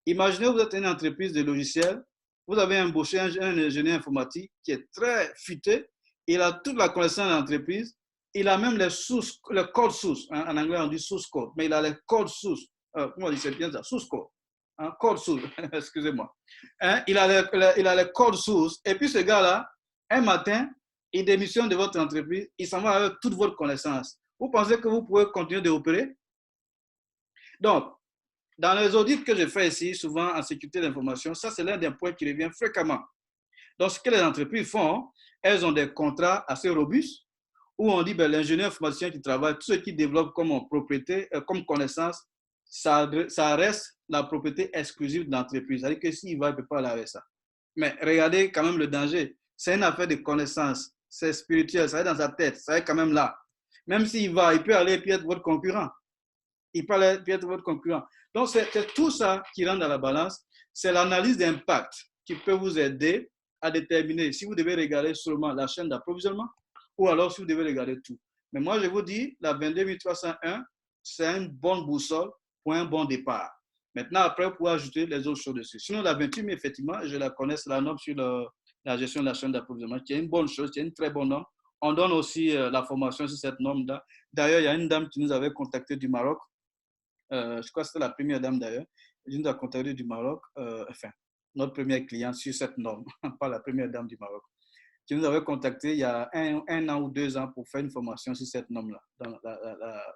Imaginez, vous êtes une entreprise de logiciels, vous avez embauché un ingénieur informatique qui est très futé, il a toute la connaissance de l'entreprise, il a même les codes sources, en anglais on dit source code, mais il a les codes sources, comment on dit, c'est bien ça, source code, code source, excusez-moi. Il a les codes sources, et puis ce gars-là, un matin, il démissionne de votre entreprise, il s'en va avec toute votre connaissance. Vous pensez que vous pouvez continuer d'opérer? Donc, dans les audits que je fais ici, souvent en sécurité d'information, ça c'est l'un des points qui revient fréquemment. Donc, ce que les entreprises font, elles ont des contrats assez robustes où on dit ben, l'ingénieur informaticien qui travaille, tout ce qui développe comme propriété, comme connaissance, ça reste la propriété exclusive de l'entreprise. C'est-à-dire que s'il va, il ne peut pas aller avec ça. Mais regardez quand même le danger. C'est une affaire de connaissance. C'est spirituel, ça est dans sa tête, ça est quand même là. Même s'il va, il peut aller et puis être votre concurrent. Il peut aller et puis être votre concurrent. Donc, c'est tout ça qui rentre dans la balance. C'est l'analyse d'impact qui peut vous aider à déterminer si vous devez regarder seulement la chaîne d'approvisionnement ou alors si vous devez regarder tout. Mais moi, je vous dis, la 22301, c'est une bonne boussole pour un bon départ. Maintenant, après, vous pouvez ajouter les autres choses dessus. Sinon, la 28, effectivement, je la connais, c'est la norme sur la gestion de la chaîne d'approvisionnement, qui est une bonne chose, qui est une très bonne norme. On donne aussi la formation sur cette norme-là. D'ailleurs, il y a une dame qui nous avait contacté du Maroc. Je crois que c'était la première dame d'ailleurs. Elle nous a contacté du Maroc, enfin, notre premier client sur cette norme, pas la première dame du Maroc, qui nous avait contacté il y a un an ou 2 ans pour faire une formation sur cette norme-là.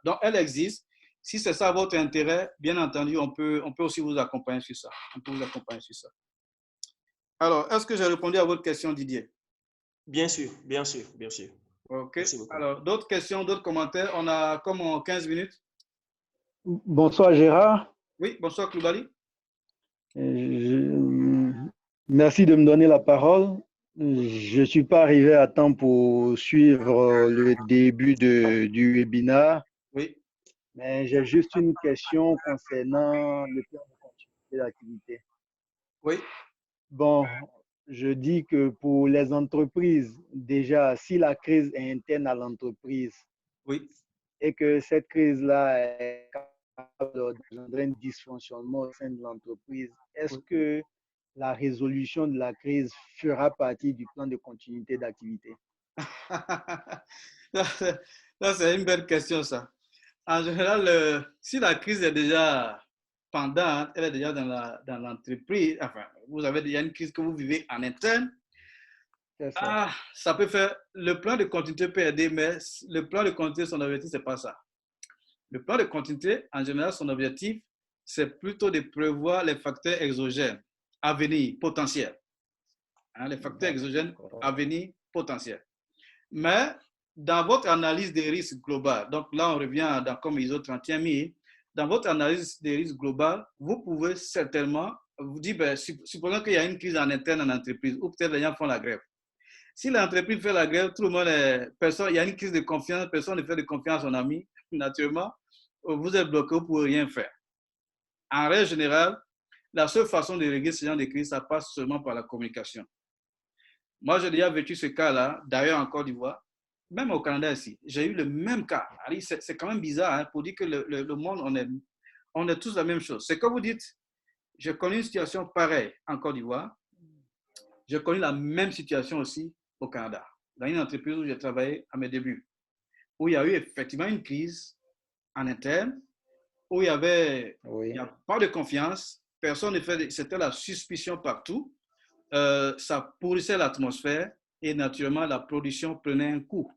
Donc, elle existe. Si c'est ça votre intérêt, bien entendu, on peut aussi vous accompagner sur ça. On peut vous accompagner sur ça. Alors, est-ce que j'ai répondu à votre question, Didier? Bien sûr, bien sûr, bien sûr. OK. Alors, d'autres questions, d'autres commentaires? On a comme 15 minutes. Bonsoir Gérard. Oui, bonsoir Kloubali. Merci de me donner la parole. Je ne suis pas arrivé à temps pour suivre le début du webinaire. Oui. Mais j'ai juste une question concernant le plan de continuité d'activité. Oui. Bon, je dis que pour les entreprises, déjà, si la crise est interne à l'entreprise, oui, et que cette crise-là est capable d'engendrer un dysfonctionnement au sein de l'entreprise, est-ce que la résolution de la crise fera partie du plan de continuité d'activité? Ça, c'est une belle question, ça. En général, si la crise est déjà pendante, elle est déjà dans l'entreprise, enfin, vous avez déjà une crise que vous vivez en interne, ça peut faire, le plan de continuité peut aider, mais le plan de continuité, son objectif, ce n'est pas ça. Le plan de continuité, en général, son objectif, c'est plutôt de prévoir les facteurs exogènes à venir, potentiels. Hein, les facteurs exogènes à venir, potentiels. Mais dans votre analyse des risques globaux, donc là on revient dans comme ISO 31000, dans votre analyse des risques globaux, vous pouvez certainement vous dire, ben, supposons qu'il y a une crise en interne en entreprise, ou peut-être les gens font la grève. Si l'entreprise fait la grève, tout le monde il y a une crise de confiance, personne ne fait de confiance à son ami, naturellement, vous êtes bloqué, vous ne pouvez rien faire. En règle générale, la seule façon de régler ce genre de crise, ça passe seulement par la communication. Moi, j'ai déjà vécu ce cas-là, d'ailleurs en Côte d'Ivoire, même au Canada ici. J'ai eu le même cas. C'est quand même bizarre hein, pour dire que le monde, on est tous la même chose. C'est comme vous dites, j'ai connu une situation pareille en Côte d'Ivoire. J'ai connu la même situation aussi au Canada, dans une entreprise où j'ai travaillé à mes débuts, où il y a eu effectivement une crise en interne, où il n'y avait pas de confiance, personne ne fait, c'était la suspicion partout. Ça pourrissait l'atmosphère et naturellement la production prenait un coup.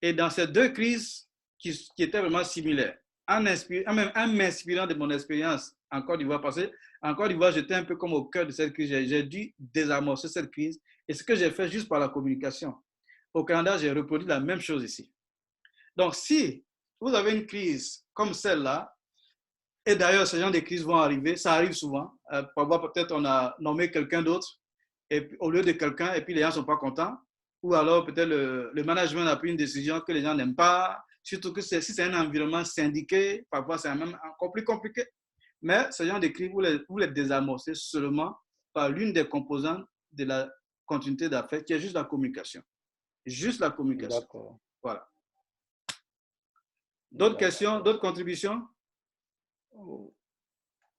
Et dans ces deux crises qui étaient vraiment similaires, en m'inspirant de mon expérience en Côte d'Ivoire, parce qu'en Côte d'Ivoire, j'étais un peu comme au cœur de cette crise, j'ai dû désamorcer cette crise et ce que j'ai fait juste par la communication. Au Canada, j'ai reproduit la même chose ici. Donc, si vous avez une crise comme celle-là, et d'ailleurs, ce genre de crises vont arriver, ça arrive souvent. Parfois, peut-être on a nommé quelqu'un d'autre au lieu de quelqu'un, et puis les gens ne sont pas contents. Ou alors, peut-être le management a pris une décision que les gens n'aiment pas. Surtout que si c'est un environnement syndiqué, parfois c'est même encore plus compliqué. Mais ce genre de crises, vous les désamorcez seulement par l'une des composantes de la continuité d'affaires, qui est juste la communication. Juste la communication. D'accord. Voilà. D'autres questions, d'autres contributions?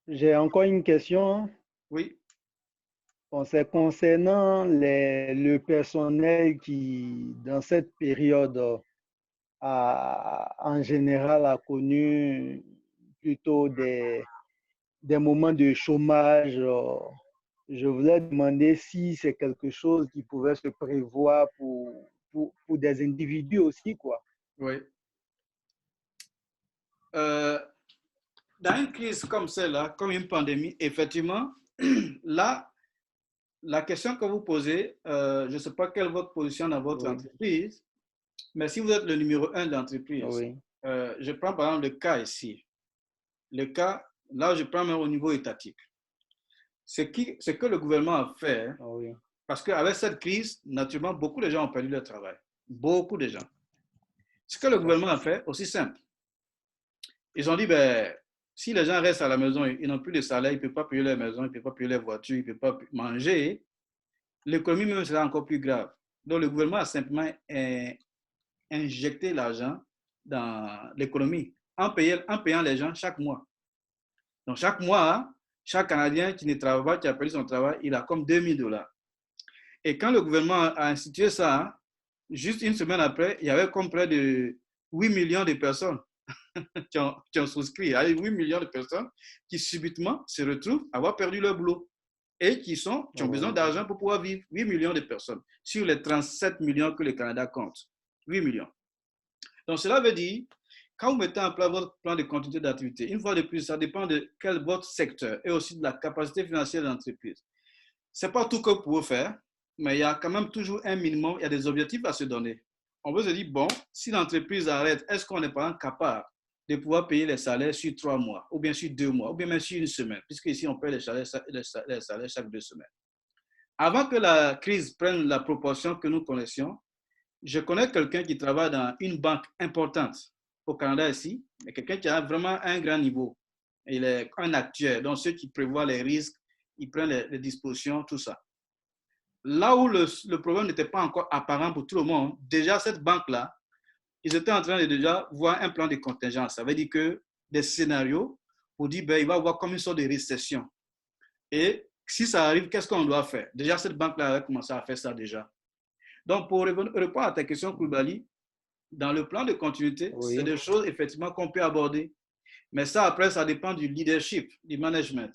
J'ai encore une question. Oui. Bon, c'est concernant le personnel qui, dans cette période, en général, a connu plutôt des moments de chômage. Je voulais demander si c'est quelque chose qui pouvait se prévoir pour des individus aussi, quoi. Oui. Dans une crise comme celle-là, comme une pandémie, effectivement, là, la question que vous posez, je ne sais pas quelle est votre position dans votre entreprise, Mais si vous êtes le numéro 1 de l'entreprise, Oui. Je prends par exemple le cas ici. Le cas, là, je prends même au niveau étatique. Ce que le gouvernement a fait, Oui. parce qu'avec cette crise, naturellement, beaucoup de gens ont perdu leur travail. Beaucoup de gens. Ce que le gouvernement a fait, aussi simple. Ils ont dit, ben, si les gens restent à la maison, ils n'ont plus de salaire, ils ne peuvent pas payer leur maison, ils ne peuvent pas payer leur voiture, ils ne peuvent pas manger, l'économie même sera encore plus grave. Donc, le gouvernement a simplement injecté l'argent dans l'économie en payant les gens chaque mois. Donc, chaque mois, chaque Canadien qui ne travaille pas, qui a perdu son travail, il a comme $2000. Et quand le gouvernement a institué ça, juste une semaine après, il y avait comme près de 8 millions de personnes qui ont souscrit. Il y a 8 millions de personnes qui subitement se retrouvent à avoir perdu leur boulot et qui ont besoin d'argent pour pouvoir vivre. 8 millions de personnes sur les 37 millions que le Canada compte. 8 millions. Donc, cela veut dire, quand vous mettez en place votre plan de continuité d'activité, une fois de plus, ça dépend de quel votre secteur et aussi de la capacité financière de l'entreprise. Ce n'est pas tout que vous pouvez faire, mais il y a quand même toujours un minimum, il y a des objectifs à se donner. On peut se dire, bon, si l'entreprise arrête, est-ce qu'on n'est pas capable de pouvoir payer les salaires sur 3 mois, ou bien sur 2 mois, ou bien même sur une semaine, puisque ici, on paye les salaires chaque 2 semaines. Avant que la crise prenne la proportion que nous connaissions, je connais quelqu'un qui travaille dans une banque importante au Canada ici, mais quelqu'un qui a vraiment un grand niveau. Il est un actuaire, donc ceux qui prévoient les risques, ils prennent les dispositions, tout ça. Là où le problème n'était pas encore apparent pour tout le monde, déjà cette banque-là, ils étaient en train de déjà voir un plan de contingence. Ça veut dire que des scénarios pour dire ben, il va y avoir comme une sorte de récession. Et si ça arrive, qu'est-ce qu'on doit faire? Déjà, cette banque-là a commencé à faire ça déjà. Donc, pour répondre à ta question, Koulibaly, dans le plan de continuité, c'est des choses effectivement qu'on peut aborder. Mais ça, après, ça dépend du leadership, du management.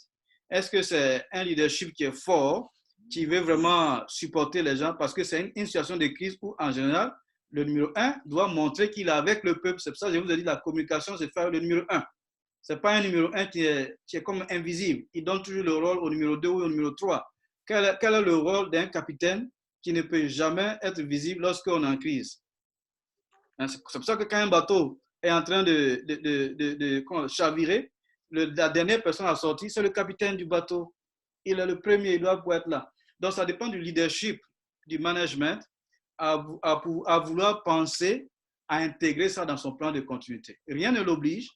Est-ce que c'est un leadership qui est fort, qui veut vraiment supporter les gens? Parce que c'est une situation de crise où, en général, le numéro 1 doit montrer qu'il est avec le peuple. C'est pour ça que je vous ai dit la communication, c'est faire le numéro 1. Ce n'est pas un numéro 1 qui est comme invisible. Il donne toujours le rôle au numéro 2 ou au numéro 3. Quel est le rôle d'un capitaine qui ne peut jamais être visible lorsqu'on est en crise? C'est pour ça que quand un bateau est en train de chavirer, la dernière personne à sortir, c'est le capitaine du bateau. Il est le premier, il doit pouvoir être là. Donc, ça dépend du leadership, du management, à vouloir penser à intégrer ça dans son plan de continuité. Rien ne l'oblige,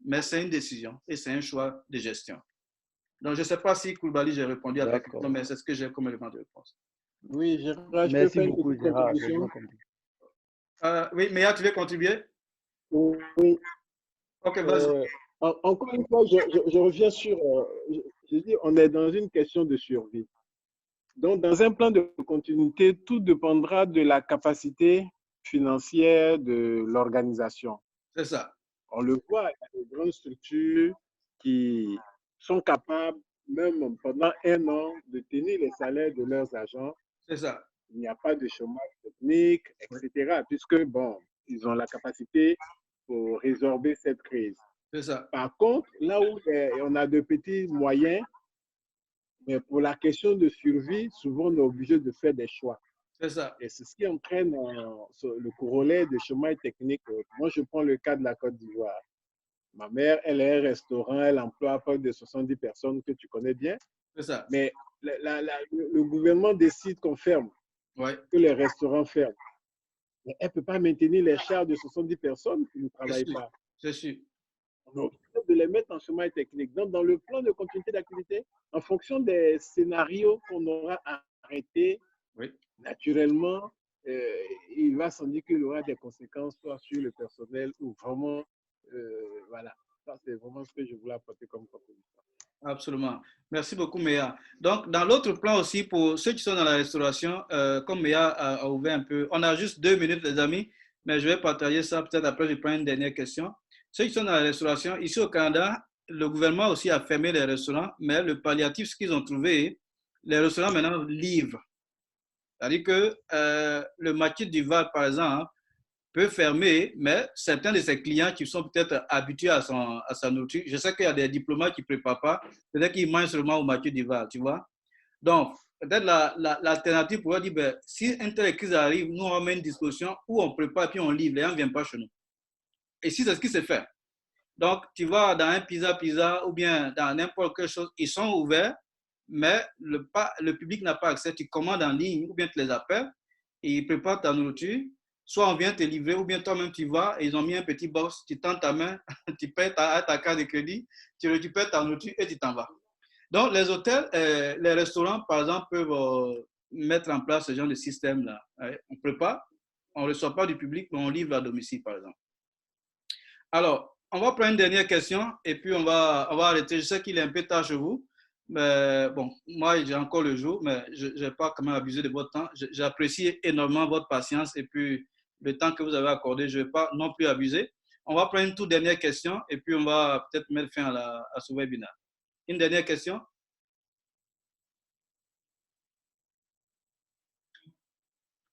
mais c'est une décision et c'est un choix de gestion. Donc, je ne sais pas si Koulibaly, j'ai répondu à ta question, mais c'est ce que j'ai comme élément de réponse. Oui, Gérard, je Merci peux faire beaucoup, une Gérard. contribution. Oui, Méa, tu veux contribuer? Oui. Ok, vas-y. Encore une fois, je reviens sur... je dis, on est dans une question de survie. Donc, dans un plan de continuité, tout dépendra de la capacité financière de l'organisation. C'est ça. On le voit, il y a des grandes structures qui sont capables, même pendant 1 an, de tenir les salaires de leurs agents. C'est ça. Il n'y a pas de chômage technique, etc. Puisque, bon, ils ont la capacité pour résorber cette crise. C'est ça. Par contre, là où on a de petits moyens, mais pour la question de survie, souvent on est obligé de faire des choix. C'est ça. Et c'est ce qui entraîne le corollaire de chômage technique. Moi, je prends le cas de la Côte d'Ivoire. Ma mère, elle a un restaurant, elle emploie à peu de 70 personnes que tu connais bien. C'est ça. Mais le gouvernement décide qu'on ferme, que les restaurants ferment. Mais elle ne peut pas maintenir les charges de 70 personnes qui ne travaillent pas. C'est sûr. On est obligé de les mettre en chômage technique. Donc, dans le plan de continuité d'activité, en fonction des scénarios qu'on aura arrêtés, naturellement, il va sans dire qu'il y aura des conséquences soit sur le personnel ou vraiment, voilà. Ça, c'est vraiment ce que je voulais apporter comme contribution. Absolument. Merci beaucoup, Méa. Donc, dans l'autre plan aussi, pour ceux qui sont dans la restauration, comme Méa a ouvert un peu, on a juste 2 minutes, les amis, mais je vais partager ça. Peut-être après, je prends une dernière question. Ceux qui sont dans la restauration, ici au Canada, le gouvernement aussi a fermé les restaurants, mais le palliatif, ce qu'ils ont trouvé, les restaurants maintenant livrent. C'est-à-dire que le Mathieu Duval, par exemple, peut fermer, mais certains de ses clients qui sont peut-être habitués à sa nourriture, je sais qu'il y a des diplomates qui ne préparent pas, peut-être qu'ils mangent seulement au Mathieu Duval, tu vois. Donc, peut-être l'alternative pourrait dire, ben, si une telle crise arrive, nous on met une disposition où on prépare puis on livre, les gens ne viennent pas chez nous. Et si c'est ce qui se fait, donc tu vas dans un pizza ou bien dans n'importe quelle chose, ils sont ouverts, mais le public n'a pas accès. Tu commandes en ligne ou bien tu les appelles et ils préparent ta nourriture. Soit on vient te livrer ou bien toi-même tu vas et ils ont mis un petit box, tu tends ta main, tu payes ta carte de crédit, tu récupères ta nourriture et tu t'en vas. Donc, les hôtels, les restaurants, par exemple, peuvent mettre en place ce genre de système-là. On prépare, on ne reçoit pas du public, mais on livre à domicile, par exemple. Alors, on va prendre une dernière question et puis on va arrêter. Je sais qu'il est un peu tard chez vous, mais bon, moi, j'ai encore le jour, mais je n'ai pas quand même abusé de votre temps. J'apprécie énormément votre patience et puis le temps que vous avez accordé, je ne vais pas non plus abuser. On va prendre une toute dernière question et puis on va peut-être mettre fin à ce webinaire. Une dernière question?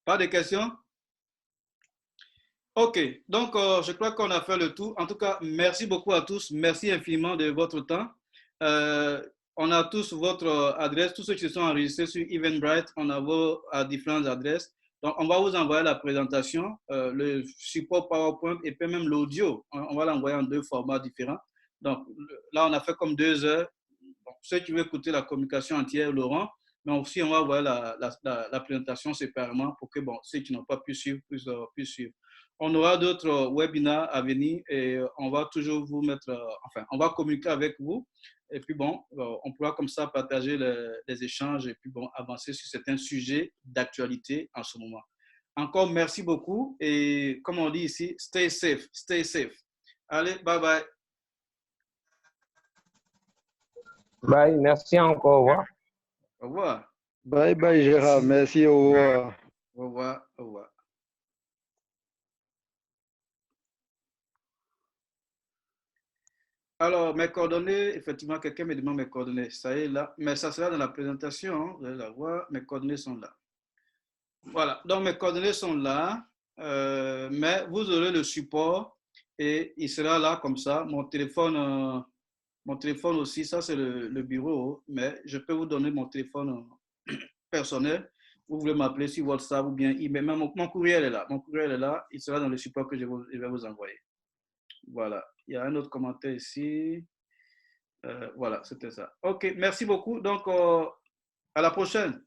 Pas de questions? OK. Donc, je crois qu'on a fait le tour. En tout cas, merci beaucoup à tous. Merci infiniment de votre temps. On a tous votre adresse. Tous ceux qui se sont enregistrés sur Eventbrite, on a vos différentes adresses. Donc, on va vous envoyer la présentation, le support PowerPoint et puis même l'audio. On va l'envoyer en 2 formats différents. Donc, là, on a fait comme 2 heures. Bon, ceux qui veulent écouter la communication entière, Laurent, mais aussi on va voir la présentation séparément pour que bon, ceux qui n'ont pas pu suivre puissent suivre. On aura d'autres webinaires à venir et on va toujours vous mettre, enfin, on va communiquer avec vous et puis bon, on pourra comme ça partager les échanges et puis bon, avancer sur certains sujets d'actualité en ce moment. Encore merci beaucoup et comme on dit ici, stay safe, stay safe. Allez, bye bye. Bye, merci encore. Au revoir. Au revoir. Bye bye Gérard, merci, au revoir. Au revoir, au revoir. Alors, mes coordonnées, effectivement, quelqu'un me demande mes coordonnées. Ça y est là, mais ça sera dans la présentation. Hein. Vous allez la voir, mes coordonnées sont là. Voilà, donc mes coordonnées sont là, mais vous aurez le support et il sera là comme ça. Mon téléphone aussi, ça c'est le bureau, mais je peux vous donner mon téléphone personnel. Vous voulez m'appeler sur WhatsApp ou bien email. Même mon courriel est là. Mon courriel est là. Il sera dans le support que je vais vous envoyer. Voilà. Il y a un autre commentaire ici. Voilà, c'était ça. OK, merci beaucoup. Donc, à la prochaine.